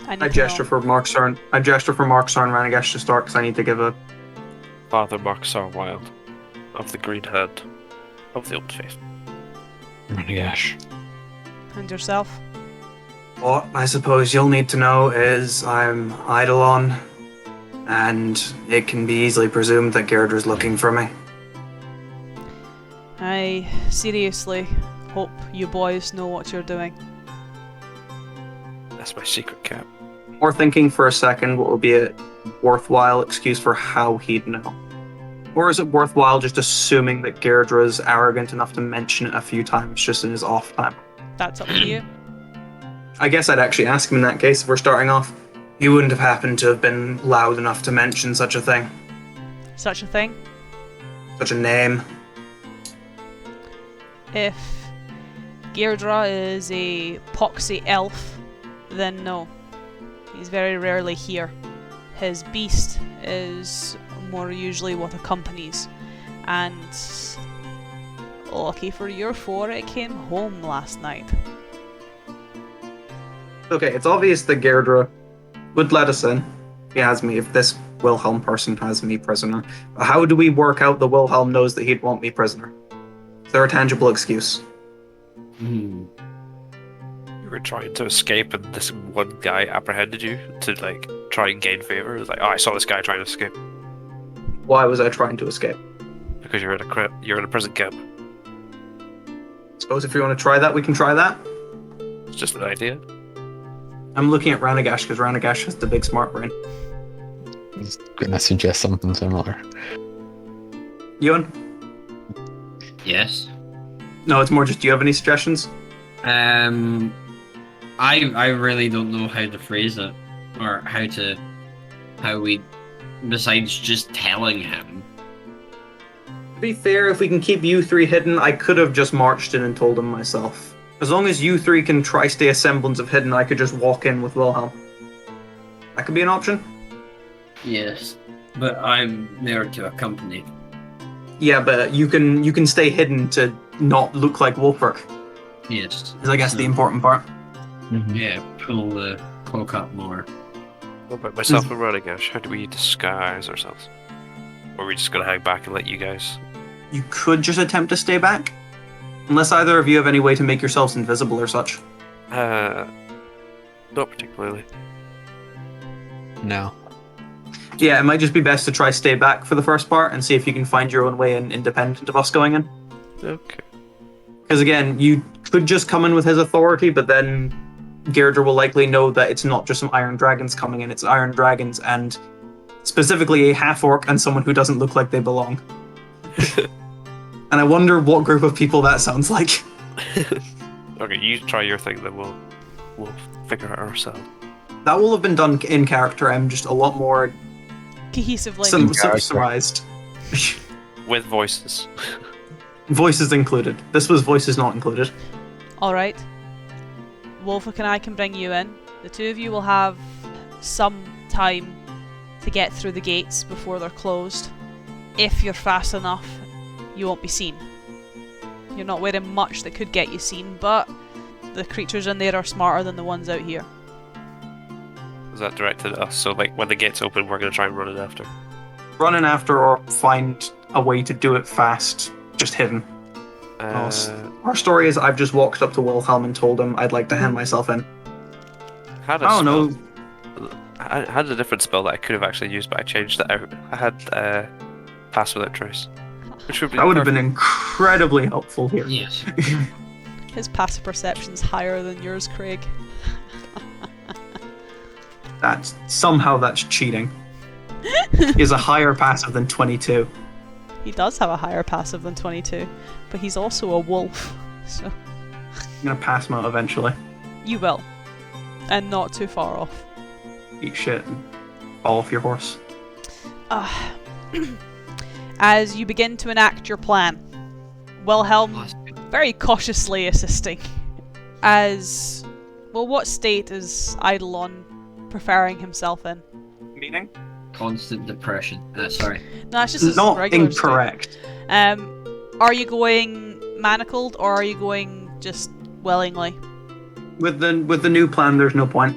I gesture for Markusar and Ranaagash to start because I need to give a... Father Markusar Wild, of the Green Hand, of the Old Faith. Ranaagash. And yourself? What I suppose you'll need to know is I'm Eidolon, and it can be easily presumed that Gaerdrah's looking for me. I seriously hope you boys know what you're doing. That's my secret cap. Or thinking for a second what would be a worthwhile excuse for how he'd know. Or is it worthwhile just assuming that Gaerdrah's arrogant enough to mention it a few times just in his off time? That's up to you. I guess I'd actually ask him in that case if we're starting off. He wouldn't have happened to have been loud enough to mention such a thing. Such a thing? Such a name. If Gaerdrah is a poxy elf, then no. He's very rarely here. His beast is more usually what accompanies. And lucky for your four, it came home last night. Okay, it's obvious that Gaerdrah would let us in. He has me, if this Wilhelm person has me prisoner. But how do we work out that Wilhelm knows that he'd want me prisoner? Is there a tangible excuse? You were trying to escape and this one guy apprehended you to like try and gain favor. It was like, oh, I saw this guy trying to escape. Why was I trying to escape? Because you're in a prison camp. Suppose if you want to try that, we can try that. It's just an idea. I'm looking at Ranaagash because Ranaagash has the big smart brain. I was gonna suggest something similar. Ewan? Yes. No, it's more just, do you have any suggestions? I really don't know how to phrase it, or how we, besides just telling him. To be fair, if we can keep you three hidden, I could have just marched in and told him myself. As long as you three can try stay a semblance of hidden, I could just walk in with Wilhelm. That could be an option. Yes, but I'm there to accompany. Yeah, but you can stay hidden to not look like Wulfric. Yes. Is I guess the important part. Yeah, pull the cloak up more. What about myself and Ranaagash? How do we disguise ourselves? Or are we just gonna hang back and let you guys? You could just attempt to stay back. Unless either of you have any way to make yourselves invisible or such. Not particularly. No. Yeah, it might just be best to try stay back for the first part and see if you can find your own way in independent of us going in. Okay. Because again, you could just come in with his authority, but then Gaerdrah will likely know that it's not just some Iron Dragons coming in, it's Iron Dragons and specifically a half-orc and someone who doesn't look like they belong. And I wonder what group of people that sounds like. Okay, you try your thing, then we'll figure it out ourselves. That will have been done in character. I'm just a lot more Cohesively. surprised. With voices. Voices included. This was voices not included. Alright. Wulfric and I can bring you in. The two of you will have some time to get through the gates before they're closed. If you're fast enough, you won't be seen. You're not wearing much that could get you seen, but the creatures in there are smarter than the ones out here. Is that directed at us? So like when the gates open, we're gonna try and run it after. Run in after or find a way to do it fast, just hidden. Our story is I've just walked up to Wilhelm and told him I'd like to hand myself in. I don't know. I had a different spell that I could have actually used, but I changed it out. I had Pass Without Trace. That would have been incredibly helpful here. Yes. His passive perception's higher than yours, Craig. That's cheating. He has a higher passive than 22. He does have a higher passive than 22, but he's also a wolf, so... I'm gonna pass him out eventually. You will. And not too far off. Eat shit and fall off your horse. As you begin to enact your plan, Wilhelm very cautiously assisting. As... Well, what state is Eidolon preferring himself in? Meaning? Constant depression. Sorry. No, it's just his Not regular incorrect. state. Are you going manacled, or are you going just willingly? With the new plan, there's no point.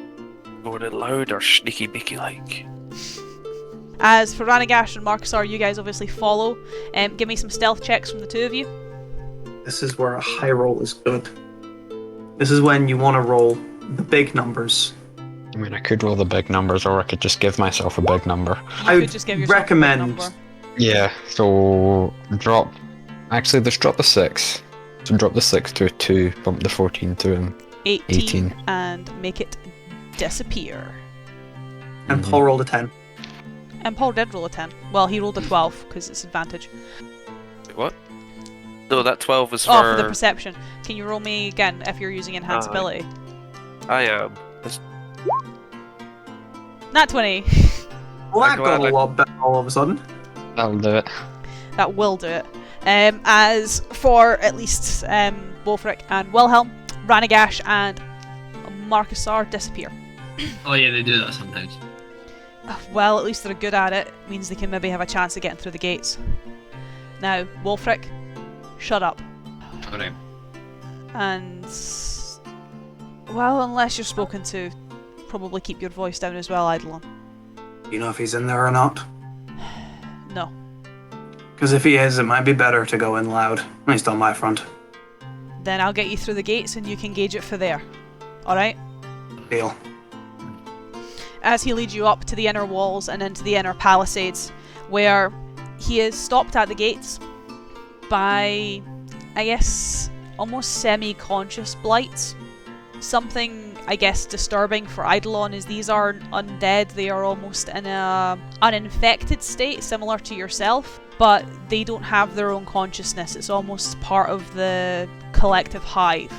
Going it loud or sneaky beaky like. As for Ranaagash and Markusar, you guys obviously follow. Give me some stealth checks from the two of you. This is where a high roll is good. This is when you want to roll the big numbers. I mean, I could roll the big numbers, or I could just give myself a big number. I could would just give yourself a big recommend. number. Yeah, so drop... Actually, just drop the 6. So drop the 6 to a 2, bump the 14 to an 18. And make it disappear. And Paul rolled a 10. And Paul did roll a 10. Well, he rolled a 12, because it's advantage. Wait, what? No, that 12 was for... Oh, for the perception. Can you roll me again if you're using enhance ability? I am. That's... Nat 20. Well, that got a lot better all of a sudden. That'll do it. That will do it. As for at least Wulfric and Wilhelm, Ranaagash and Markusar disappear. Oh yeah, they do that sometimes. Well, at least they're good at it. Means they can maybe have a chance of getting through the gates. Now, Wulfric, shut up. Alright. And... Well, unless you're spoken to, probably keep your voice down as well, Eidolon. You know if he's in there or not? No. Because if he is, it might be better to go in loud. At least on my front. Then I'll get you through the gates and you can gauge it for there. Alright? Deal. As he leads you up to the inner walls and into the inner palisades, where he is stopped at the gates by, I guess, almost semi-conscious blights. Something, I guess, disturbing for Eidolon is these are undead. They are almost in a uninfected state, similar to yourself, but they don't have their own consciousness. It's almost part of the collective hive.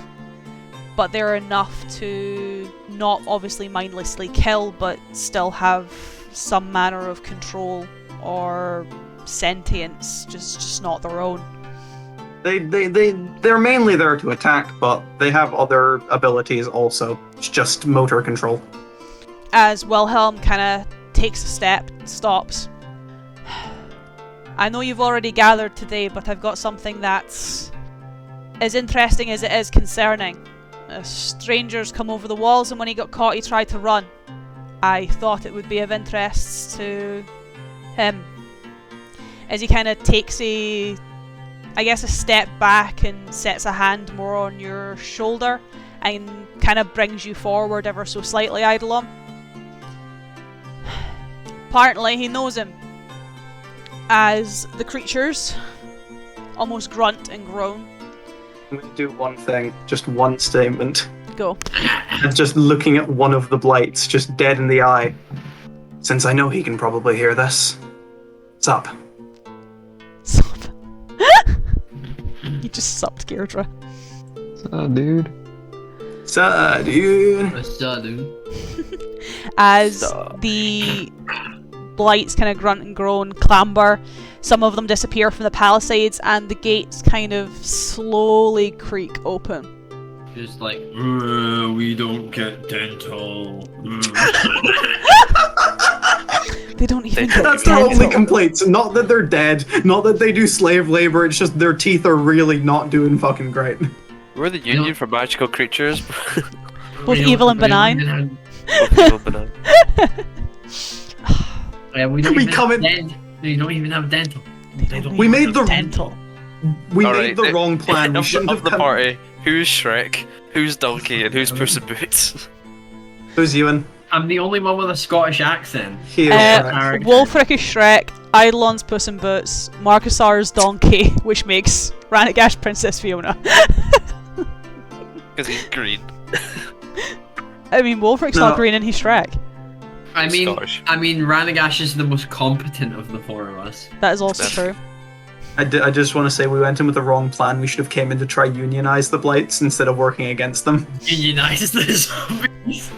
But they're enough to not obviously mindlessly kill, but still have some manner of control or sentience, just not their own. They're mainly there to attack, but they have other abilities also. It's just motor control. As Wilhelm kind of takes a step, stops. I know you've already gathered today, but I've got something that's as interesting as it is concerning. Strangers come over the walls, and when he got caught he tried to run. I thought it would be of interest to him. As he kind of takes a step back and sets a hand more on your shoulder and kind of brings you forward ever so slightly, Eidolon. Apparently he knows him. As the creatures almost grunt and groan. I'm going to do one thing, just one statement. Go. And just looking at one of the blights, just dead in the eye. Since I know he can probably hear this. Sup? Sup. You just supped Gaerdrah. Oh, dude. Sup, dude? What's up, dude? As the blights kind of grunt and groan, clamber, some of them disappear from the palisades, and the gates kind of slowly creak open. Just like, we don't get dental. They don't even get That's their only dental. complaints. Not that they're dead, not that they do slave labor, it's just their teeth are really not doing fucking great. We're the union for magical creatures. Both evil and benign. Both evil and benign. We don't We even come have in- They don't even have dental. We made the dental. We Alright, made the wrong plan. We shouldn't of have the come. party, who's Shrek, who's Donkey, and who's Puss in Boots? Who's Ewan? I'm the only one with a Scottish accent. He is Shrek. Wulfric is Shrek, Eidolon's Puss in Boots, Markusar's Donkey, which makes Ranaagash Princess Fiona. Because he's green. I mean, Wulfric's No. not green and he's Shrek. I mean, Scottish. Ranaagash is the most competent of the four of us. That is also That's- true. I just want to say we went in with the wrong plan. We should have came in to try unionize the blights instead of working against them. Unionize the zombies.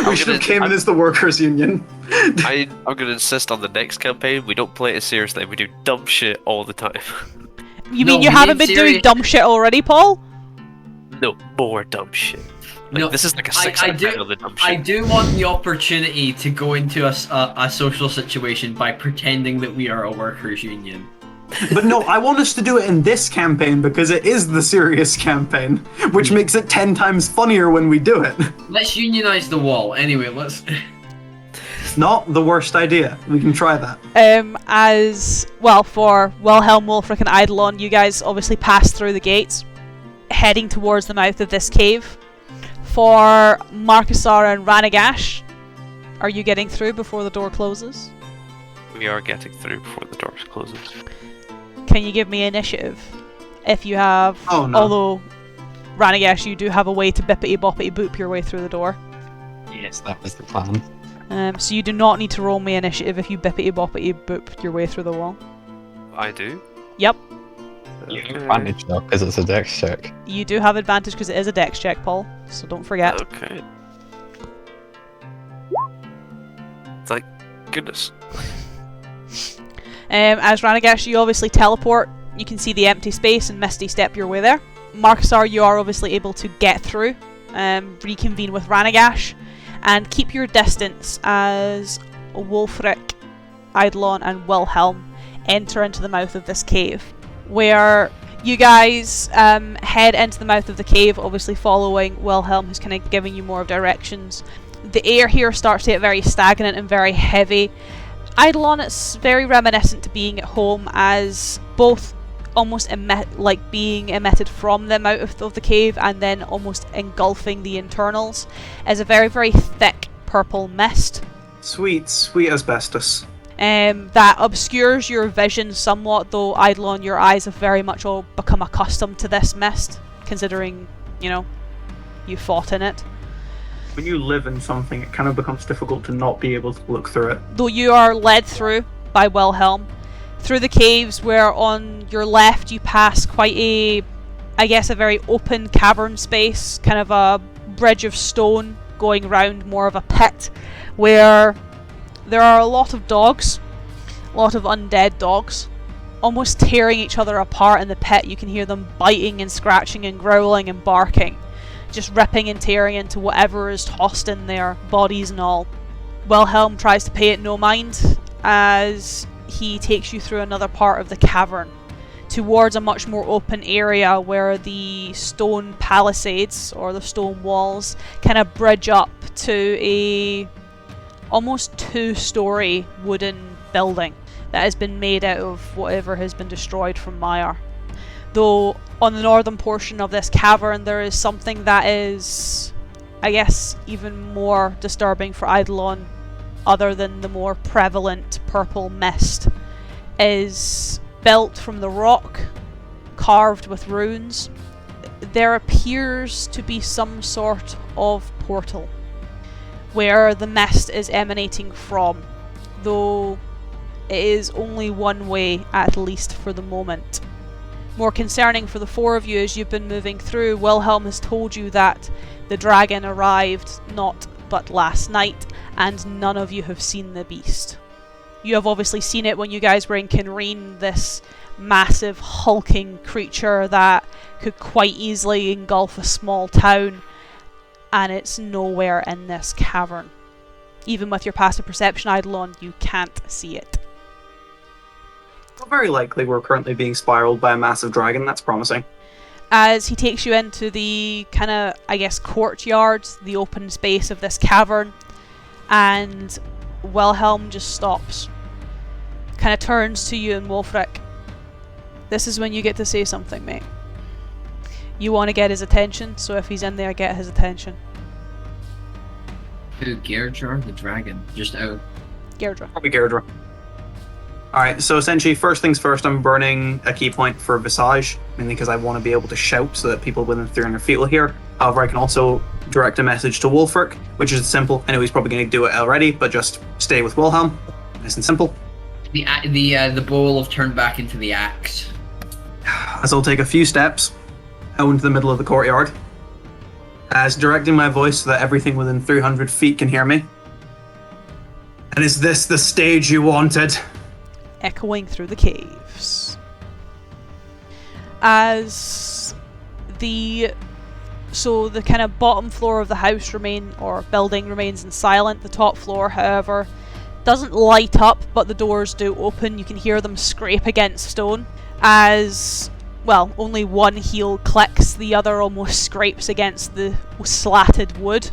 We should have came in as the workers' union. I'm gonna insist on the next campaign. We don't play it seriously. We do dumb shit all the time. You No, mean you we haven't need been doing serious- dumb shit already, Paul? No, more dumb shit. Like, No, this is like a I 6 out of 10 do- of the dumb I shit. do want the opportunity to go into a social situation by pretending that we are a workers' union. But no, I want us to do it in this campaign because it is the serious campaign, which makes it 10 times funnier when we do it. Let's unionize the wall. Anyway, let's. Not the worst idea. We can try that. As well, for Wilhelm, Wulfric, and Eidolon, you guys obviously pass through the gates, heading towards the mouth of this cave. For Markusar and Ranaagash, are you getting through before the door closes? We are getting through before the door closes. Can you give me initiative? If you have... Oh, no. Although, Ranaagash, you do have a way to bippity-boppity-boop your way through the door. Yes, that was the plan. So you do not need to roll me initiative if you bippity-boppity-boop your way through the wall. I do. Yep. You have Okay. advantage though, because it's a dex check. You do have advantage because it is a dex check, Paul. So don't forget. Okay. Thank goodness. As Ranaagash, you obviously teleport. You can see the empty space and Misty Step your way there. Markusar, you are obviously able to get through, reconvene with Ranaagash, and keep your distance as Wulfric, Eidolon, and Wilhelm enter into the mouth of this cave, where you guys head into the mouth of the cave, obviously following Wilhelm, who's kind of giving you more directions. The air here starts to get very stagnant and very heavy. Eidolon, it's very reminiscent to being at home, as both almost being emitted from the mouth of the cave and then almost engulfing the internals is a very, very thick purple mist. Sweet, sweet asbestos. That obscures your vision somewhat, though Eidolon, your eyes have very much all become accustomed to this mist, considering, you know, you fought in it. When you live in something, it kind of becomes difficult to not be able to look through it. Though you are led through by Wilhelm, through the caves where on your left you pass quite a very open cavern space, kind of a bridge of stone going round more of a pit, where there are a lot of dogs, a lot of undead dogs, almost tearing each other apart in the pit. You can hear them biting and scratching and growling and barking, just ripping and tearing into whatever is tossed in their bodies and all. Wilhelm tries to pay it no mind as he takes you through another part of the cavern towards a much more open area where the stone palisades or the stone walls kind of bridge up to a almost 2-story wooden building that has been made out of whatever has been destroyed from Mire. Though on the northern portion of this cavern there is something that is, I guess, even more disturbing for Eidolon, other than the more prevalent purple mist, is built from the rock, carved with runes. There appears to be some sort of portal where the mist is emanating from, though it is only one way, at least for the moment. More concerning for the four of you as you've been moving through, Wilhelm has told you that the dragon arrived not but last night, and none of you have seen the beast. You have obviously seen it when you guys were in Kinreen, this massive hulking creature that could quite easily engulf a small town, and it's nowhere in this cavern. Even with your passive perception, Eidolon, you can't see it. Well, very likely we're currently being spiraled by a massive dragon. That's promising. As he takes you into the kind of, I guess, courtyard, the open space of this cavern, and Wilhelm just stops. Kind of turns to you and Wulfric. This is when you get to say something, mate. You want to get his attention, so if he's in there, get his attention. Who, Gaerdrah, the dragon? Just out. Gaerdrah. Probably Gaerdrah. Alright, so essentially, first things first, I'm burning a key point for Visage, mainly because I want to be able to shout so that people within 300 feet will hear. However, I can also direct a message to Wulfric, which is simple. I know he's probably going to do it already, but just stay with Wilhelm. Nice and simple. The bow will have turned back into the axe. As I'll take a few steps out into the middle of the courtyard, as directing my voice so that everything within 300 feet can hear me. And is this the stage you wanted? Echoing through the caves. As the kind of bottom floor of the house building remains in silent. The top floor, however, doesn't light up, but the doors do open. You can hear them scrape against stone as, well, only one heel clicks, the other almost scrapes against the slatted wood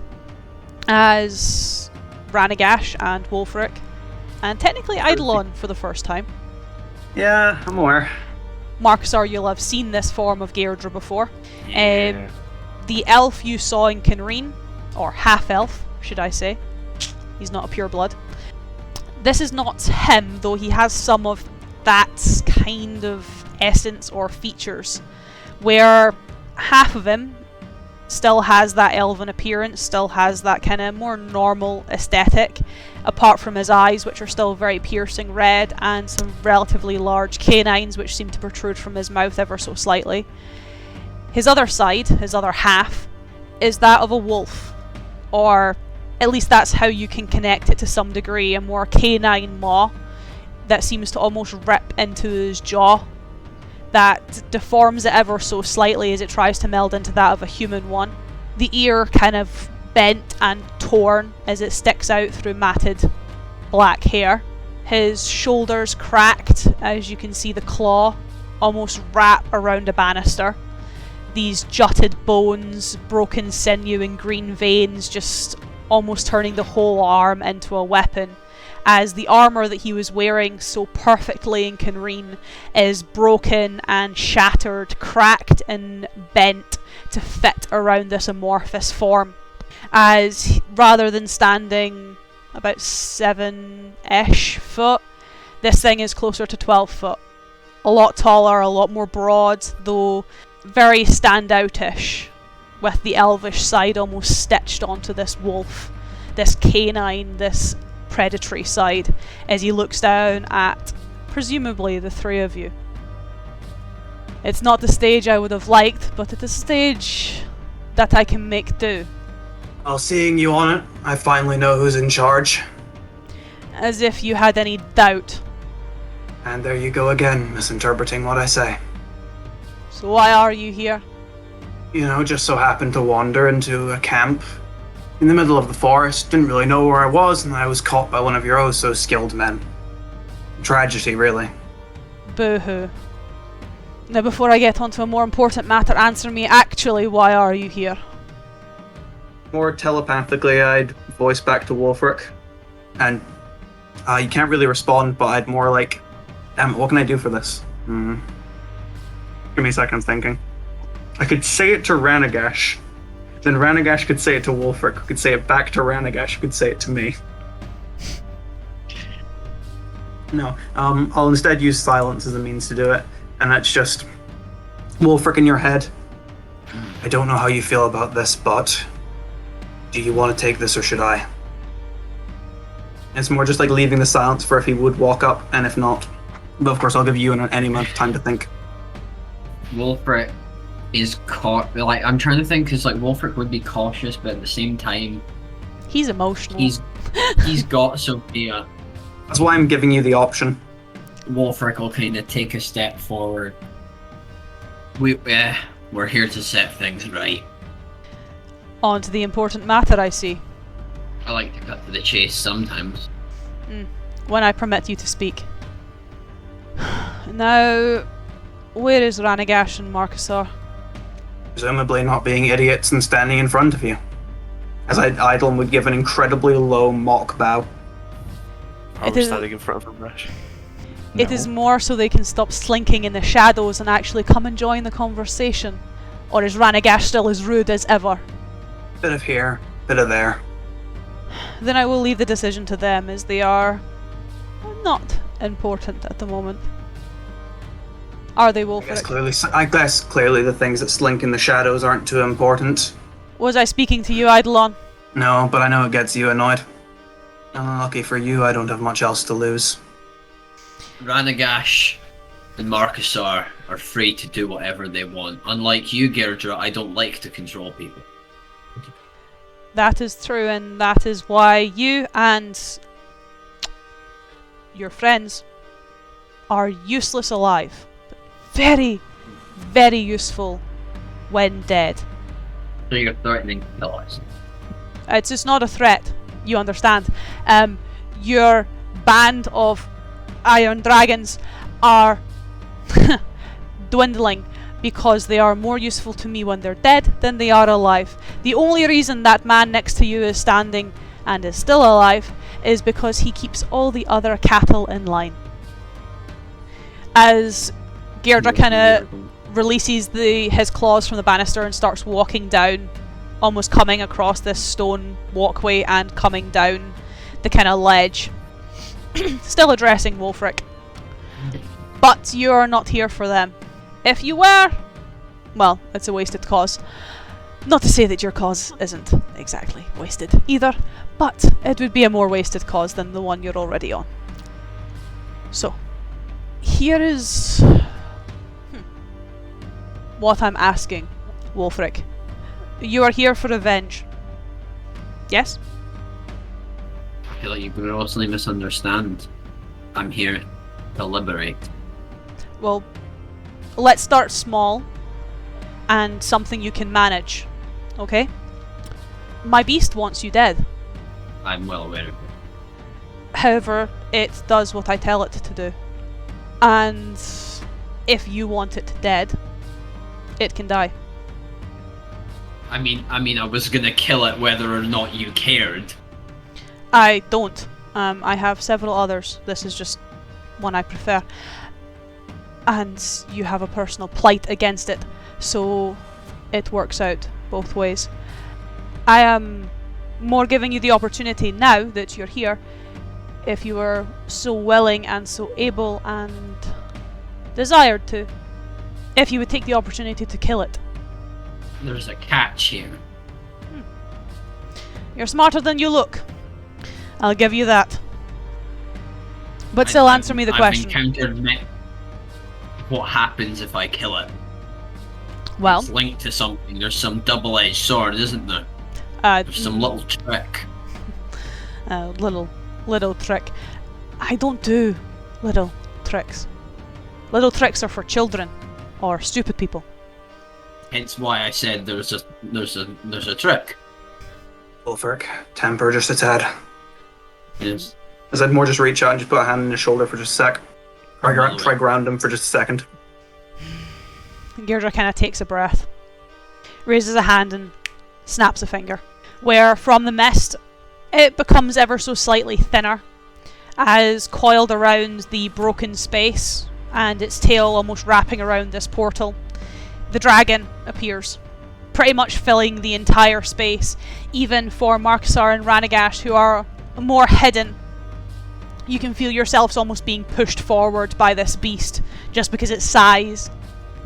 as Ranaagash and Wulfric, and technically Eidolon for the first time. Yeah, I'm aware. Markusar, you'll have seen this form of Gaerdrah before. Yeah. The elf you saw in Kenreen, or half-elf, should I say. He's not a pure-blood. This is not him, though he has some of that kind of essence or features, where half of him still has that elven appearance, still has that kind of more normal aesthetic, apart from his eyes, which are still very piercing red, and some relatively large canines which seem to protrude from his mouth ever so slightly. His other side, his other half, is that of a wolf, or at least that's how you can connect it to some degree, a more canine maw that seems to almost rip into his jaw, that deforms it ever so slightly as it tries to meld into that of a human one. The ear kind of bent and torn as it sticks out through matted black hair. His shoulders cracked as you can see the claw almost wrap around a banister. These jutted bones, broken sinew and green veins just almost turning the whole arm into a weapon, as the armour that he was wearing so perfectly in Kenreen is broken and shattered, cracked and bent to fit around this amorphous form. As rather than standing about 7-ish foot, this thing is closer to 12 foot. A lot taller, a lot more broad, though very standoutish, with the elvish side almost stitched onto this wolf, this canine, this predatory side, as he looks down at presumably the three of you. It's not the stage I would have liked, but it is a stage that I can make do. Well, seeing you on it, I finally know who's in charge. As if you had any doubt. And there you go again, misinterpreting what I say. So why are you here? You know, just so happened to wander into a camp in the middle of the forest, didn't really know where I was, and I was caught by one of your oh so skilled men. Tragedy, really. Boo-hoo. Now before I get on to a more important matter, answer me actually, why are you here? More telepathically, I'd voice back to Wulfric, and you can't really respond, but I'd more like, damn it, what can I do for this? Give me a second, I'm thinking. I could say it to Ranaagash, then Ranaagash could say it to Wulfric, who could say it back to Ranaagash, who could say it to me. No, I'll instead use silence as a means to do it, and that's just, Wulfric in your head. I don't know how you feel about this, but do you want to take this or should I? It's more just like leaving the silence for if he would walk up, and if not. But of course I'll give you any amount of time to think. Wulfric is caught. Like, I'm trying to think, because like Wulfric would be cautious, but at the same time, he's emotional. He's got Sofia. That's why I'm giving you the option. Wulfric will kind of take a step forward. We're here to set things right. On to the important matter, I see. I like to cut to the chase sometimes. When I permit you to speak. Now, where is Ranaagash and Markusar? Presumably not being idiots and standing in front of you. As Eidolon would give an incredibly low mock bow. Are we standing in front of him, Rash? It is more so they can stop slinking in the shadows and actually come and join the conversation. Or is Ranaagash still as rude as ever? Bit of here, bit of there. Then I will leave the decision to them, as they are not important at the moment. Are they, Wulfric? I guess clearly the things that slink in the shadows aren't too important. Was I speaking to you, Eidolon? No, but I know it gets you annoyed. Lucky for you, I don't have much else to lose. Ranaagash and Markusar are free to do whatever they want. Unlike you, Gaerdrah, I don't like to control people. That is true, and that is why you and your friends are useless alive, but very, very useful when dead. So you're threatening to kill us. It's just not a threat, you understand. Your band of iron dragons are dwindling because they are more useful to me when they're dead than they are alive. The only reason that man next to you is standing and is still alive is because he keeps all the other cattle in line. As Gaerdrah kind of releases his claws from the banister and starts walking down, almost coming across this stone walkway and coming down the kind of ledge, still addressing Wulfric. But you are not here for them. If you were, well, it's a wasted cause. Not to say that your cause isn't exactly wasted either, but it would be a more wasted cause than the one you're already on. So, here is what I'm asking, Wulfric. You are here for revenge. Yes? I feel like you grossly misunderstand. I'm here to liberate. Well, let's start small and something you can manage, okay? My beast wants you dead. I'm well aware of it. However, it does what I tell it to do. And if you want it dead, it can die. I mean, I was gonna kill it whether or not you cared. I don't. I have several others. This is just one I prefer. And you have a personal plight against it, so it works out both ways. I am more giving you the opportunity now that you're here, if you were so willing and so able and desired to, if you would take the opportunity to kill it. There's a catch here. You're smarter than you look. I'll give you that. But still answer me the question. I've encountered what happens if I kill it. Well, it's linked to something. There's some double-edged sword, isn't there? There's some little trick. Little trick. I don't do little tricks. Little tricks are for children or stupid people. Hence why I said there's a trick. Wulfric, temper just a tad. Yes. As I'd more just reach out and just put a hand on his shoulder for just a sec. Try ground him for just a second. Gaerdrah kind of takes a breath, raises a hand and snaps a finger, where from the mist it becomes ever so slightly thinner, as coiled around the broken space and its tail almost wrapping around this portal, the dragon appears, pretty much filling the entire space, even for Markusar and Ranaagash, who are more hidden. You can feel yourselves almost being pushed forward by this beast, just because its size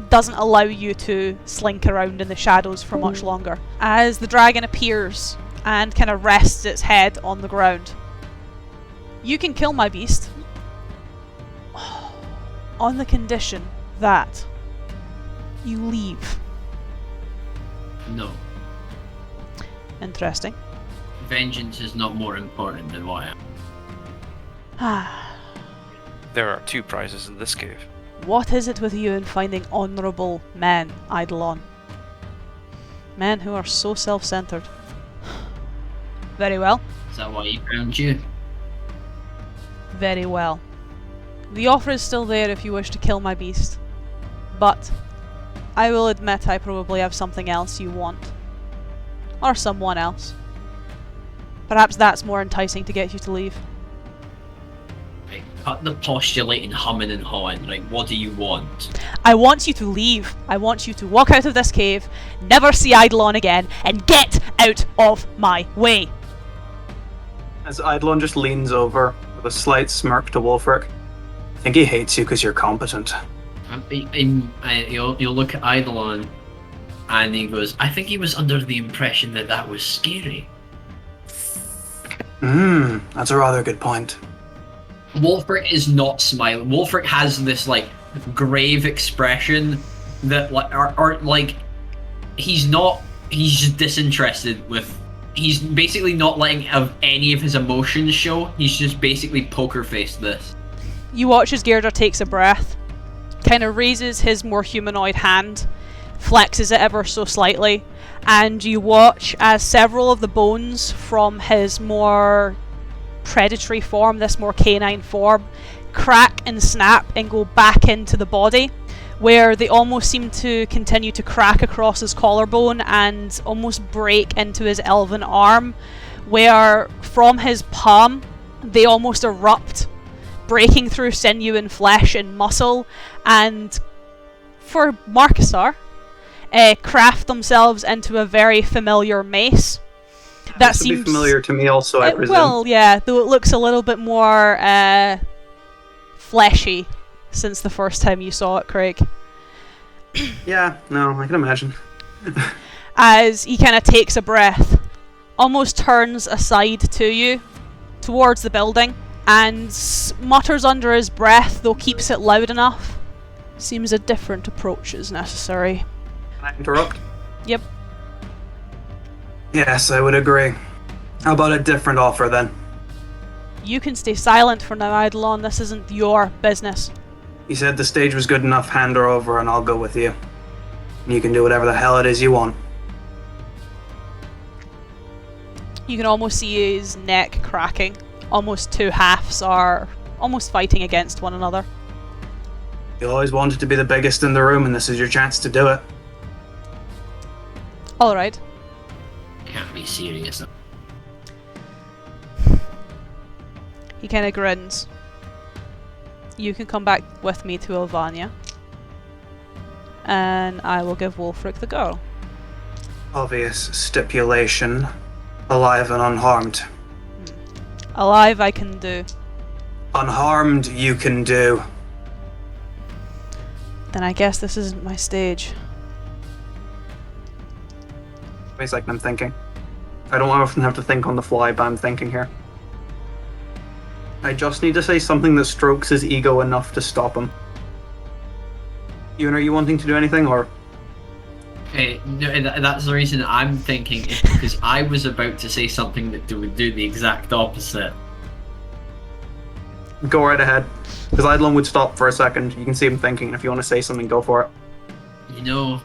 doesn't allow you to slink around in the shadows for much longer. As the dragon appears and kind of rests its head on the ground. You can kill my beast on the condition that you leave. No. Interesting. Vengeance is not more important than what I am. There are 2 prizes in this cave. What is it with you in finding honourable men, Eidolon? Men who are so self-centred. Very well. Is that why he found you? Very well. The offer is still there if you wish to kill my beast. But I will admit I probably have something else you want. Or someone else. Perhaps that's more enticing to get you to leave. Right, cut the postulating, humming and hawing. Right, what do you want? I want you to leave. I want you to walk out of this cave, never see Eidolon again, and get out of my way. As Eidolon just leans over with a slight smirk to Wulfric. I think he hates you because you're competent. You'll look at Eidolon And he goes, I think he was under the impression that that was scary. That's a rather good point. Wulfric is not smiling. Wulfric has this, like, grave expression that, like, or like, he's just disinterested with, he's basically not letting any of his emotions show. He's just basically poker-faced this. You watch as Gaerdrah takes a breath, kind of raises his more humanoid hand, flexes it ever so slightly, and you watch as several of the bones from his more predatory form, this more canine form, crack and snap and go back into the body, where they almost seem to continue to crack across his collarbone and almost break into his elven arm, where from his palm they almost erupt, breaking through sinew and flesh and muscle, and for Markusar, craft themselves into a very familiar mace. That this would seems be familiar to me also, I presume. Well, yeah, though it looks a little bit more fleshy since the first time you saw it, Craig. Yeah, no, I can imagine. As he kind of takes a breath, almost turns aside to you, towards the building, and mutters under his breath, though keeps it loud enough. Seems a different approach is necessary. Can I interrupt? Yep. Yes, I would agree. How about a different offer then? You can stay silent for now, Eidolon. This isn't your business. You said the stage was good enough, hand her over and I'll go with you. You can do whatever the hell it is you want. You can almost see his neck cracking. Almost two halves are almost fighting against one another. You always wanted to be the biggest in the room and this is your chance to do it. Alright. Can't be serious. He kind of grins. You can come back with me to Ilvania. And I will give Wulfric the girl. Obvious stipulation. Alive and unharmed. Alive I can do. Unharmed you can do. Then I guess this isn't my stage. Wait a second, I'm thinking. I don't often have to think on the fly, but I'm thinking here. I just need to say something that strokes his ego enough to stop him. Ewan, are you wanting to do anything, or...? No, that's the reason I'm thinking, is because I was about to say something that would do the exact opposite. Go right ahead. Because Eidolon would stop for a second. You can see him thinking, and if you want to say something, go for it. You know,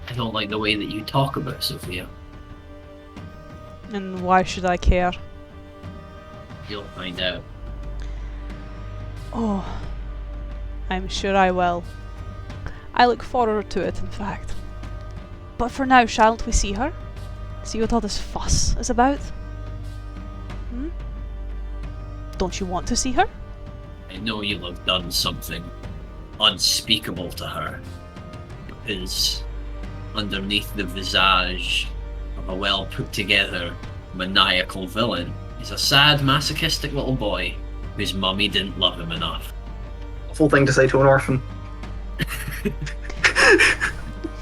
I don't like the way that you talk about Sofia. And why should I care? You'll find out. Oh, I'm sure I will. I look forward to it, in fact. But for now, shan't we see her? See what all this fuss is about? Hmm? Don't you want to see her? I know you'll have done something unspeakable to her, because underneath the visage of a well put together maniacal villain is a sad masochistic little boy whose mummy didn't love him enough. Awful thing to say to an orphan.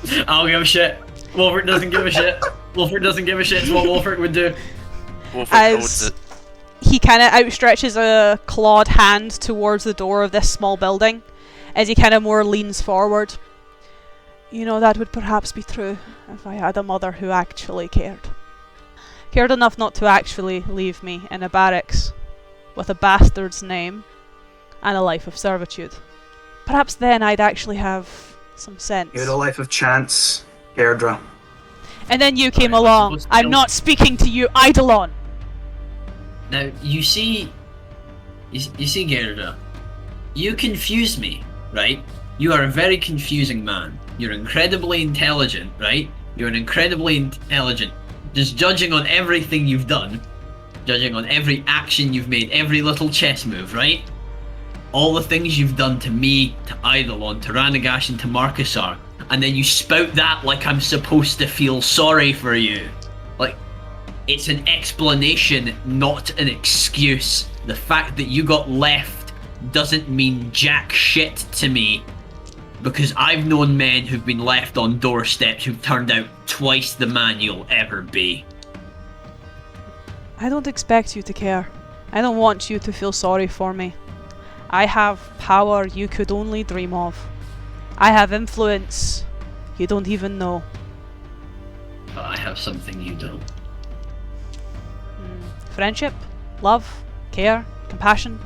I don't give a shit. Wulfric doesn't give a shit. Wulfric doesn't give a shit. It's what Wulfric would do. Wulfric owns As it. he kind of outstretches a clawed hand towards the door of this small building, as he kind of more leans forward. You know, that would perhaps be true if I had a mother who actually cared. Cared enough not to actually leave me in a barracks with a bastard's name and a life of servitude. Perhaps then I'd actually have some sense. You had a life of chance, Gaerdrah. And then you came Sorry, along. supposed to I'm kill- not speaking to you, Eidolon! Now, you see, Gaerdrah, you confuse me, right? You are a very confusing man. You're incredibly intelligent, right? You're an incredibly intelligent. Just judging on everything you've done, judging on every action you've made, every little chess move, right? All the things you've done to me, to Eidolon, to Ranaagash, and to Markusar, and then you spout that like I'm supposed to feel sorry for you. Like, it's an explanation, not an excuse. The fact that you got left doesn't mean jack shit to me. Because I've known men who've been left on doorsteps who've turned out twice the man you'll ever be. I don't expect you to care. I don't want you to feel sorry for me. I have power you could only dream of. I have influence you don't even know. But I have something you don't. Friendship, love, care, compassion,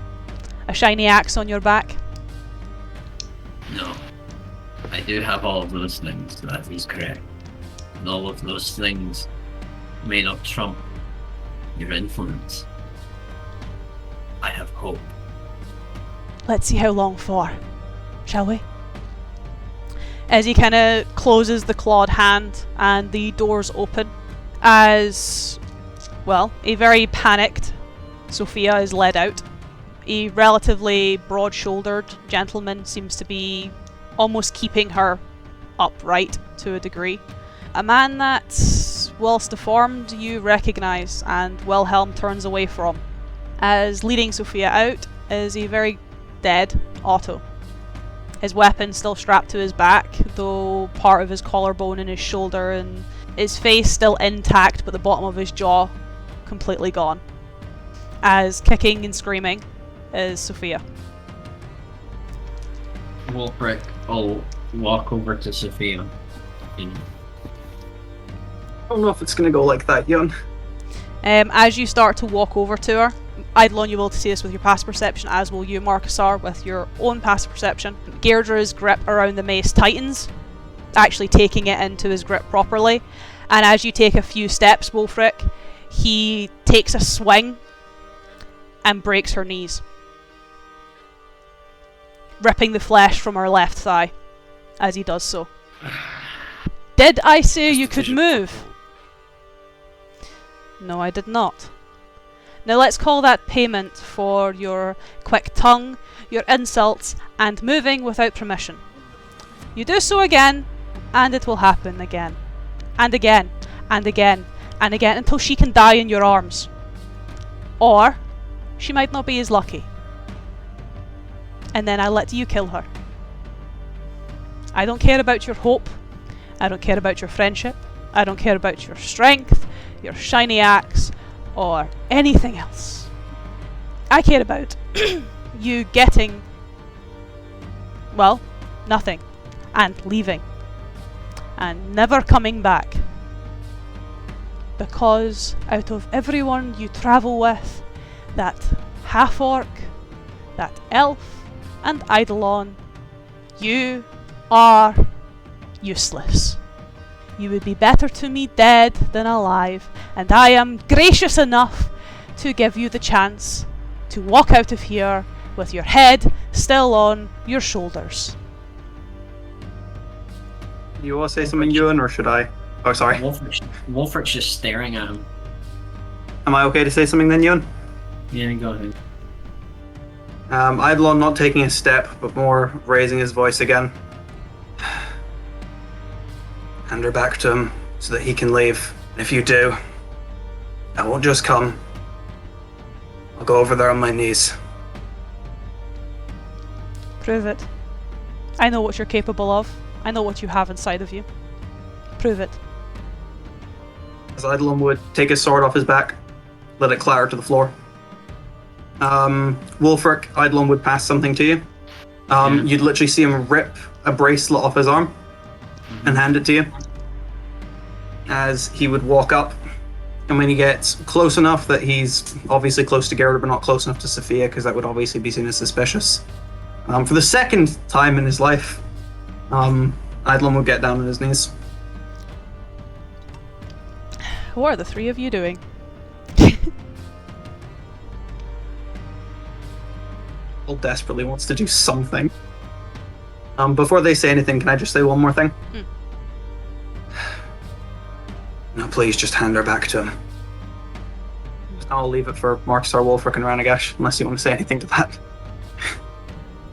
a shiny axe on your back. No. I do have all of those things, that is correct. And all of those things may not trump your influence. I have hope. Let's see how long for, shall we? As he kind of closes the clawed hand and the doors open, as, well, a very panicked Sofia is led out. A relatively broad-shouldered gentleman seems to be almost keeping her upright to a degree. A man that, whilst deformed, you recognise and Wilhelm turns away from. As leading Sofia out is a very dead Otto. His weapon still strapped to his back, though part of his collarbone and his shoulder, and his face still intact but the bottom of his jaw completely gone. As kicking and screaming is Sofia. Wulfric will walk over to Sofia. I don't know if it's going to go like that, Jon. As you start to walk over to her, Eidolon, you will see this with your passive perception, as will you, Markusar, with your own passive perception. Gaerdrah's grip around the mace tightens, actually taking it into his grip properly. And as you take a few steps, Wulfric, he takes a swing and breaks her knees, ripping the flesh from her left thigh as he does so. Did I say you could move? No, I did not. Now let's call that payment for your quick tongue, your insults, and moving without permission. You do so again, and it will happen again. And again, and again, and again, until she can die in your arms. Or, she might not be as lucky. And then I'll let you kill her. I don't care about your hope. I don't care about your friendship. I don't care about your strength, your shiny axe, or anything else. I care about you getting, well, nothing, and leaving, and never coming back. Because out of everyone you travel with, that half-orc, that elf, and Eidolon, you are useless. You would be better to me dead than alive, and I am gracious enough to give you the chance to walk out of here with your head still on your shoulders. You want to say something, Ewan, or should I? Oh, sorry. Wulfric's just staring at him. Am I okay to say something then, Ewan? Yeah, go ahead. Eidolon not taking a step, but more raising his voice again. Hand her back to him so that he can leave. And if you do, I won't just come. I'll go over there on my knees. Prove it. I know what you're capable of. I know what you have inside of you. Prove it. As Eidolon would take his sword off his back, let it clatter to the floor. Wulfric, Eidolon would pass something to you. You'd literally see him rip a bracelet off his arm and hand it to you. As he would walk up, and when he gets close enough that he's obviously close to Gaerdrah but not close enough to Sofia, because that would obviously be seen as suspicious. For the second time in his life, Eidolon would get down on his knees. What are the three of you doing? Paul desperately wants to do something. Before they say anything, can I just say one more thing? No, please, just hand her back to him. I'll leave it for Markusar, Wulfric, and Ranaagash, unless you want to say anything to that.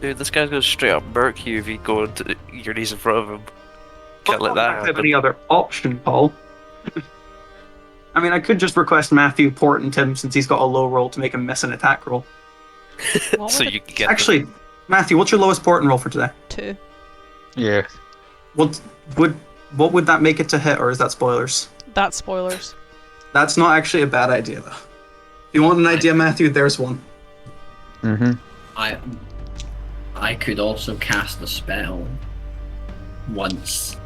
Dude, this guy's gonna straight up murk you if you go into your knees in front of him. Can't let that have happen. any other option, Paul. I mean, I could just request Matthew portent him since he's got a low roll to make him miss an attack roll. So you can get Actually, Matthew, what's your lowest portent roll for today? 2. Yeah. What would that make it to hit, or is that spoilers? That's spoilers. That's not actually a bad idea, though. If you want an idea, Matthew, there's one. Mm-hmm. I could also cast a spell once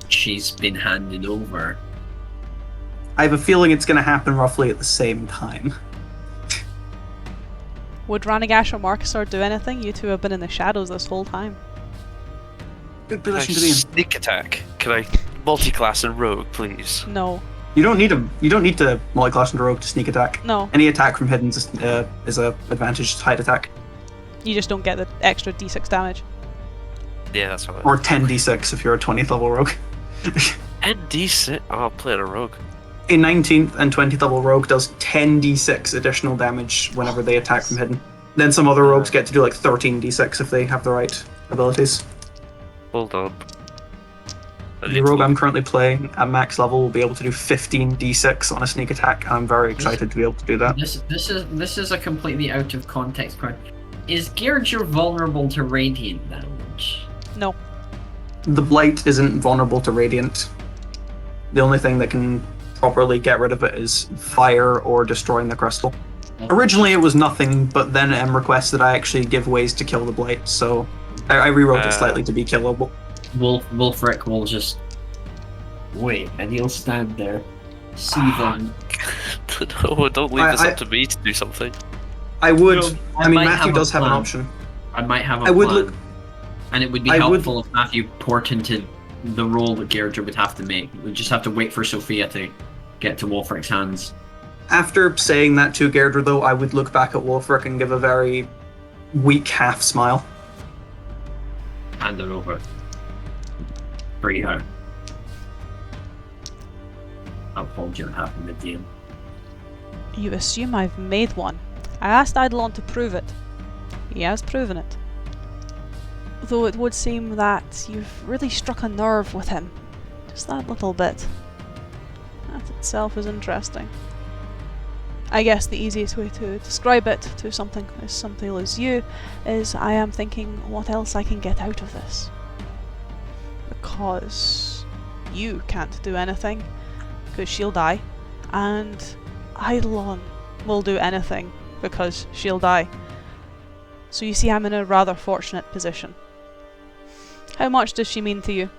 she's been handed over. I have a feeling it's going to happen roughly at the same time. Would Ranaagash or Markusar do anything? You two have been in the shadows this whole time. Good Can I position to be in. sneak attack? Can I multi-class and rogue, please? No. You don't need to multi-class into rogue to sneak attack. No. Any attack from hidden is a advantage hide attack, You just don't get the extra d6 damage. Yeah, that's what. or 10d6 if you're a 20th level rogue. And D6. Oh, I'll play a rogue. A 19th and 20th level rogue does 10d6 additional damage whenever they attack from hidden. Then some other rogues get to do like 13d6 if they have the right abilities. Hold on. The rogue I'm currently playing at max level will be able to do 15d6 on a sneak attack, and I'm very excited to be able to do that. This is a completely out of context question. Is Gaerdrah vulnerable to radiant damage? No. The blight isn't vulnerable to radiant. The only thing that can properly get rid of it is fire or destroying the crystal. Originally it was nothing, but then M requested I actually give ways to kill the blight, so I rewrote it slightly to be killable. Wulfric will just wait, and he'll stand there, seething. No, don't leave this up to me to do something. I would. No, I mean, might Matthew have a does have an plan. option. I might have a I would plan, look. and it would be I would- helpful if Matthew portented the role that Gaerdrah would have to make. We'd just have to wait for Sofia to get to Wulfric's hands. After saying that to Gaerdrah, though, I would look back at Wulfric and give a very weak half smile. Hand her over. Free her. I'll hold your half in the deal. You assume I've made one. I asked Eidolon to prove it. He has proven it. Though it would seem that you've really struck a nerve with him. Just that little bit. That itself is interesting. I guess the easiest way to describe it to something as you is I am thinking what else I can get out of this. Because you can't do anything, because she'll die, and Eidolon will do anything because she'll die. So you see, I'm in a rather fortunate position. How much does she mean to you?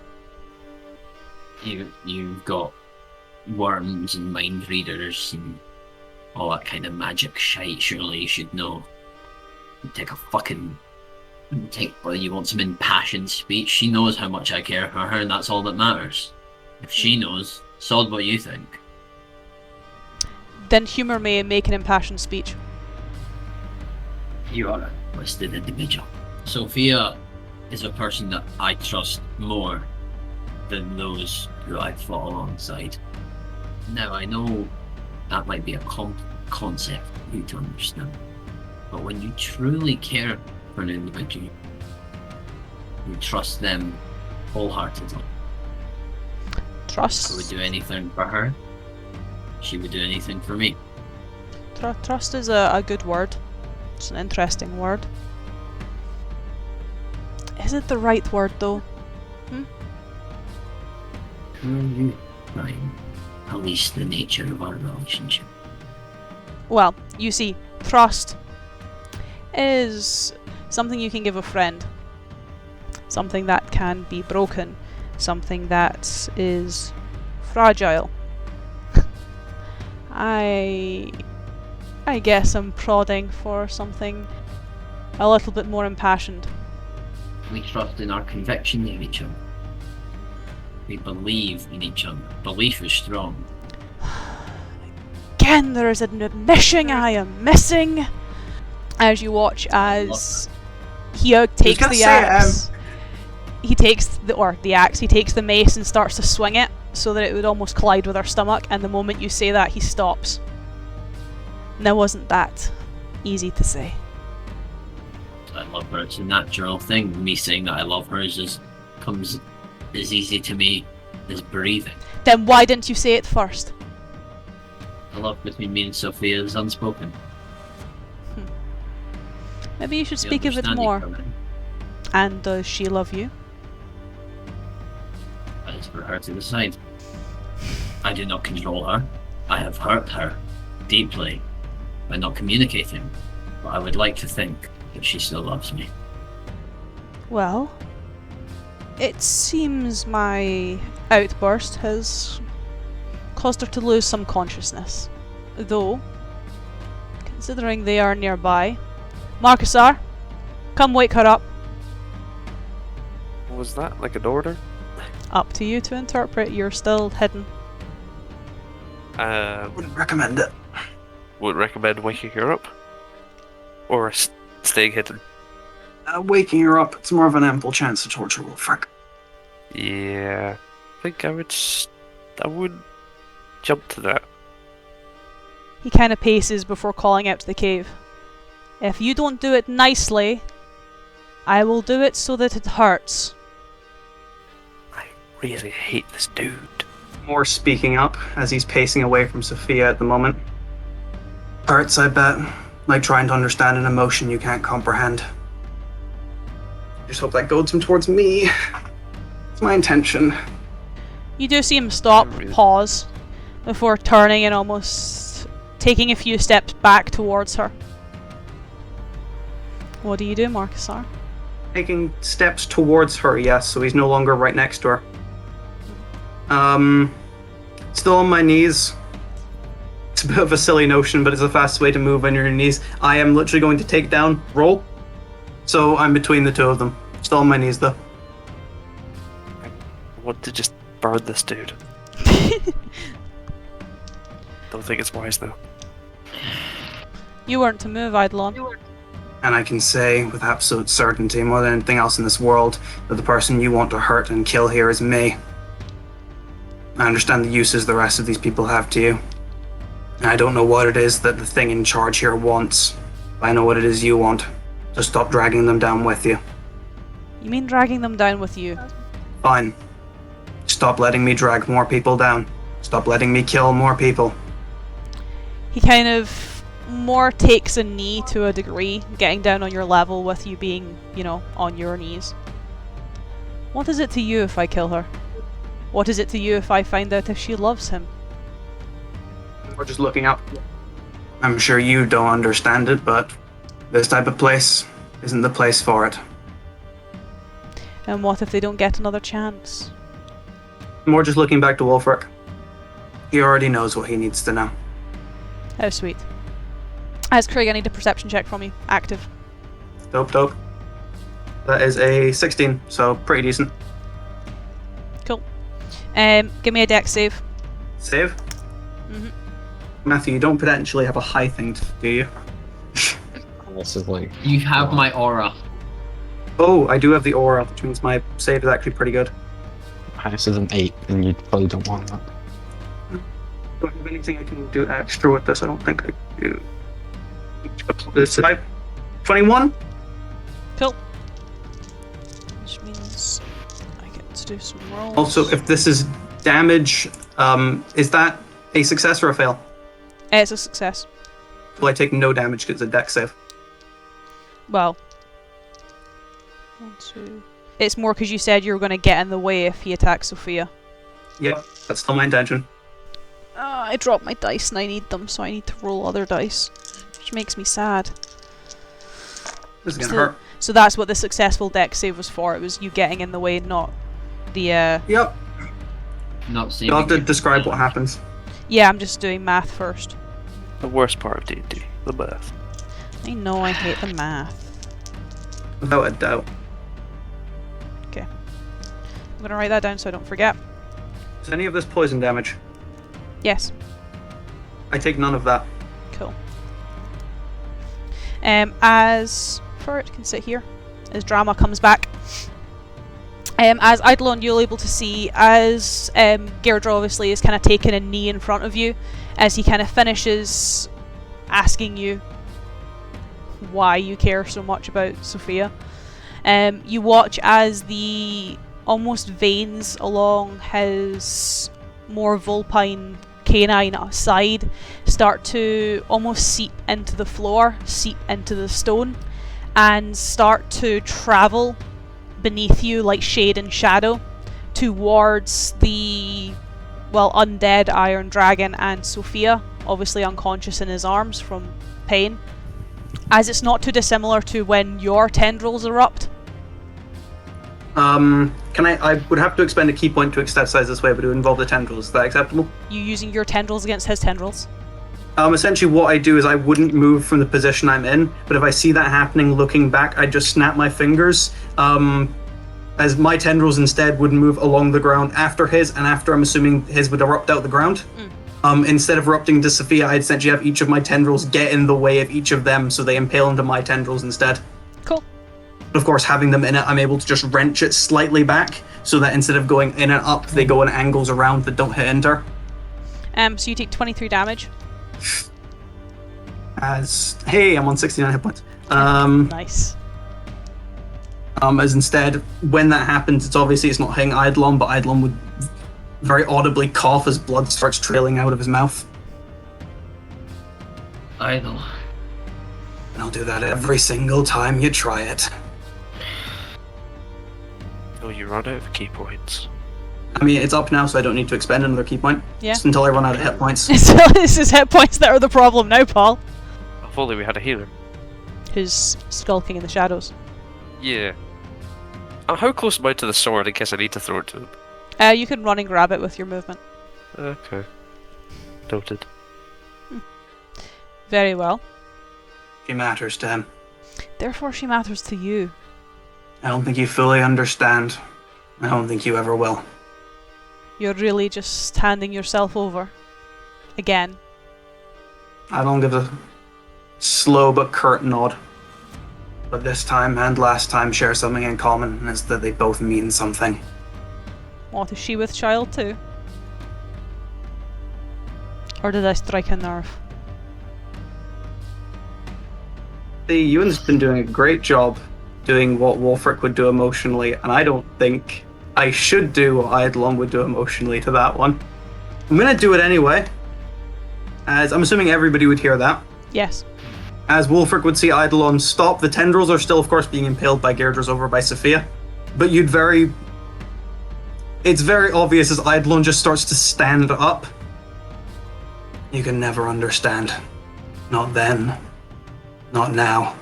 You've got worms and mind readers and all that kind of magic shite. Surely you should know. Well, you want some impassioned speech. She knows how much I care for her, and that's all that matters. If she knows, sod what you think. Then humour me and make an impassioned speech. You are a twisted individual. Sophia is a person that I trust more than those who I've fought alongside. Now, I know that might be a concept for you to understand, but when you truly care for an individual, you trust them wholeheartedly. Trust? I would do anything for her. She would do anything for me. Trust is a good word. It's an interesting word. Is it the right word, though? How are you trying to police the nature of our relationship? Well, you see, trust is something you can give a friend. Something that can be broken. Something that is fragile. I guess I'm prodding for something a little bit more impassioned. We trust in our conviction in each other. We believe in each other. Belief is strong. Again, there is an admission I am missing. As you watch as he takes gonna the say, axe. He takes the axe. He takes the mace and starts to swing it so that it would almost collide with her stomach. And the moment you say that, he stops. Now, wasn't that easy to say? I love her. It's a natural thing. Me saying that I love her comes as easy to me as breathing. Then why didn't you say it first? The love between me and Sophia is unspoken. Maybe you should The speak of it understanding more. from it. And does she love you? is for her to decide. I do not control her. I have hurt her deeply by not communicating, but I would like to think that she still loves me. Well, it seems my outburst has caused her to lose some consciousness. Though, considering they are nearby, Markusar, come wake her up. Was that like an order? Up to you to interpret, you're still hidden. Wouldn't recommend it. Would recommend waking her up, or staying hidden. Waking her up, it's more of an ample chance to torture Wulfric. Yeah, I think I would jump to that. He kind of paces before calling out to the cave. If you don't do it nicely, I will do it so that it hurts. I really hate this dude. More speaking up as he's pacing away from Sofia at the moment. Hurts, I bet. Like trying to understand an emotion you can't comprehend. Just hope that goads him towards me. It's my intention. You do see him stop, Really? pause, before turning and almost taking a few steps back towards her. What do you do, Markusar? Taking steps towards her, yes, so he's no longer right next to her. Still on my knees. It's a bit of a silly notion, but it's the fastest way to move on your knees. I am literally going to take down, roll. So I'm between the two of them. Still on my knees, though. I want to just burn this dude. Don't think it's wise though. You weren't to move, Eidolon. And I can say with absolute certainty, more than anything else in this world, that the person you want to hurt and kill here is me. I understand the uses the rest of these people have to you. And I don't know what it is that the thing in charge here wants, but I know what it is you want. So stop dragging them down with you. You mean dragging them down with you? Fine. Stop letting me drag more people down. Stop letting me kill more people. He kind of more takes a knee to a degree, getting down on your level with you being, on your knees. What is it to you if I kill her? What is it to you if I find out if she loves him? We're just looking up. I'm sure you don't understand it, but this type of place isn't the place for it. And what if they don't get another chance? More just looking back to Wulfric. He already knows what he needs to know. How sweet. As Craig, I need a perception check from you. Active. Dope. That is a 16, so pretty decent. Cool. Give me a dex save. Save? Mhm. Matthew, you don't potentially have a high thing, do you? This is like. You have my aura. Oh, I do have the aura, which means my save is actually pretty good. This is an 8, and you probably don't want that. Don't have anything I can do extra with this, I don't think I do. This is 21? Cool. Which means I get to do some rolls. Also, if this is damage, is that a success or a fail? It's a success. Will I take no damage because it's a dex save? Well. 1, 2. It's more because you said you were going to get in the way if he attacks Sofia. Yep, that's still my intention. I dropped my dice and I need them, so I need to roll other dice. Which makes me sad. This is gonna So- hurt. So that's what the successful dex save was for. It was you getting in the way, not the, Yep, Not saving. you'll have to you. describe what happens. Yeah, I'm just doing math first. The worst part of D&D, the math. I know I hate the math. Without a doubt. I'm going to write that down so I don't forget. Is any of this poison damage? Yes. I take none of that. Cool. As Furt can sit here, as drama comes back. As Eidolon, you're able to see as Gaerdrah obviously is kind of taking a knee in front of you, as he kind of finishes asking you why you care so much about Sofia. You watch as the almost veins along his more vulpine canine side start to almost seep into the floor, seep into the stone, and start to travel beneath you like shade and shadow towards the, well, undead Iron Dragon and Sofia, obviously unconscious in his arms from pain, as it's not too dissimilar to when your tendrils erupt. I would have to expend a key point to extasize this way, but it would involve the tendrils. Is that acceptable? You using your tendrils against his tendrils? Essentially what I do is I wouldn't move from the position I'm in, but if I see that happening looking back, I just snap my fingers, as my tendrils instead would move along the ground after his, and after I'm assuming his would erupt out the ground. Instead of erupting to Sophia, I'd essentially have each of my tendrils get in the way of each of them, so they impale into my tendrils instead. Cool. Of course, having them in it, I'm able to just wrench it slightly back, so that instead of going in and up, they go in angles around that don't hit enter. So you take 23 damage. Hey, I'm on 69 hit points. Nice. As instead, when that happens, it's not hitting Eidolon, but Eidolon would very audibly cough as blood starts trailing out of his mouth. Idle. And I'll do that every single time you try it. Oh, you run out of key points. I mean, it's up now, so I don't need to expend another key point. Yeah. Just until I run out of hit points. So this is hit points that are the problem now, Paul. If only we had a healer. Who's skulking in the shadows. Yeah. How close am I to the sword in case I need to throw it to him? You can run and grab it with your movement. Okay. Noted. Very well. She matters to him. Therefore she matters to you. I don't think you fully understand. I don't think you ever will. You're really just handing yourself over. Again. I don't give a slow but curt nod. But this time and last time share something in common, and is that they both mean something. What, is she with child too? Or did I strike a nerve? See, Ewan's been doing a great job doing what Wulfric would do emotionally, and I don't think I should do what Eidolon would do emotionally to that one. I'm gonna do it anyway, as I'm assuming everybody would hear that. Yes. As Wulfric would see Eidolon stop, the tendrils are still, of course, being impaled by Gaerdrah's over by Sophia, but it's very obvious as Eidolon just starts to stand up. You can never understand. Not then. Not now.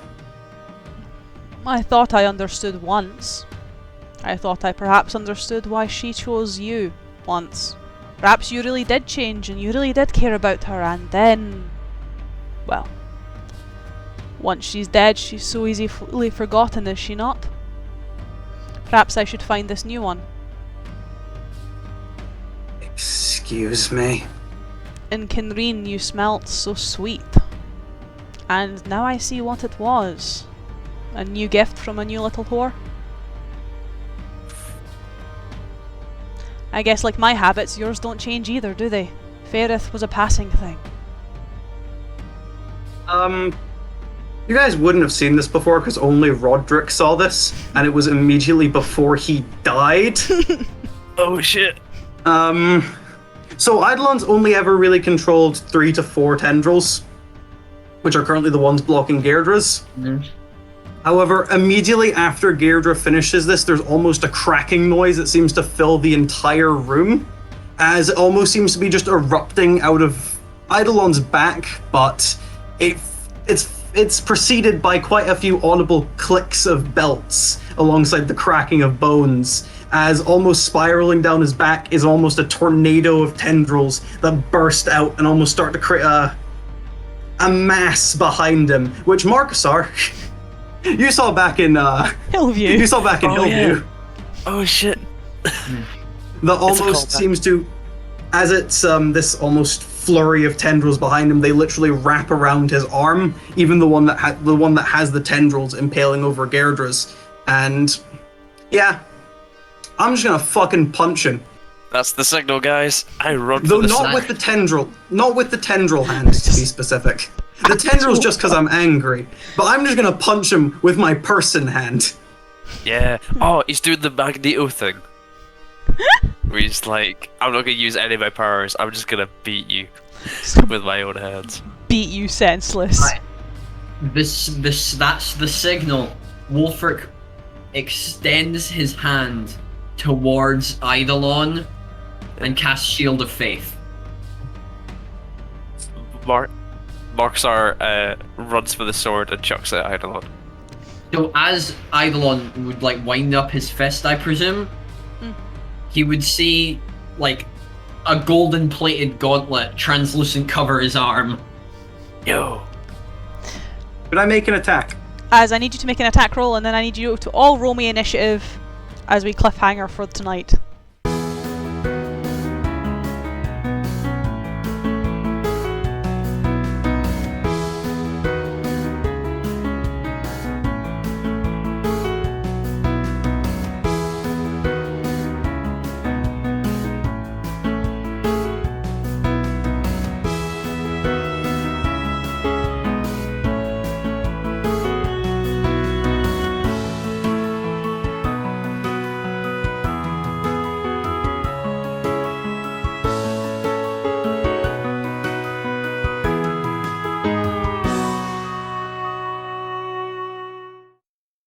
I thought I understood once. I thought I perhaps understood why she chose you once. Perhaps you really did change and you really did care about her, and then... well... once she's dead, she's so easily forgotten, is she not? Perhaps I should find this new one. Excuse me? In Kinreen you smelt so sweet. And now I see what it was. A new gift from a new little whore. I guess like my habits, yours don't change either, do they? Faerith was a passing thing. You guys wouldn't have seen this before because only Roderick saw this, and it was immediately before he died. Oh shit. So Eidolon's only ever really controlled 3 to 4 tendrils, which are currently the ones blocking Gaerdrah's. However, immediately after Gaerdrah finishes this, there's almost a cracking noise that seems to fill the entire room, as it almost seems to be just erupting out of Eidolon's back, but it's preceded by quite a few audible clicks of belts alongside the cracking of bones, as almost spiraling down his back is almost a tornado of tendrils that burst out and almost start to create a mass behind him, which Markusar, you saw back in Hillview. You saw back in Hillview. Yeah. Oh shit. That almost seems to, as it's this almost flurry of tendrils behind him, they literally wrap around his arm, even the one that has the tendrils impaling over Gaerdrah's, and yeah, I'm just gonna fucking punch him. That's the signal, guys. I run Though for the not snack. with the tendril hand, to be specific. The tendril's just because I'm angry, but I'm just gonna punch him with my person hand. Yeah. Oh, he's doing the Magneto thing. Where he's like, I'm not gonna use any of my powers, I'm just gonna beat you with my own hands. Beat you senseless. That's the signal. Wulfric extends his hand towards Eidolon and cast Shield of Faith. Markusar runs for the sword and chucks it at Eidolon. So as Eidolon would like wind up his fist, I presume, he would see like a golden plated gauntlet translucent cover his arm. Yo. Could I make an attack? As I need you to make an attack roll, and then I need you to all roll me initiative as we cliffhanger for tonight.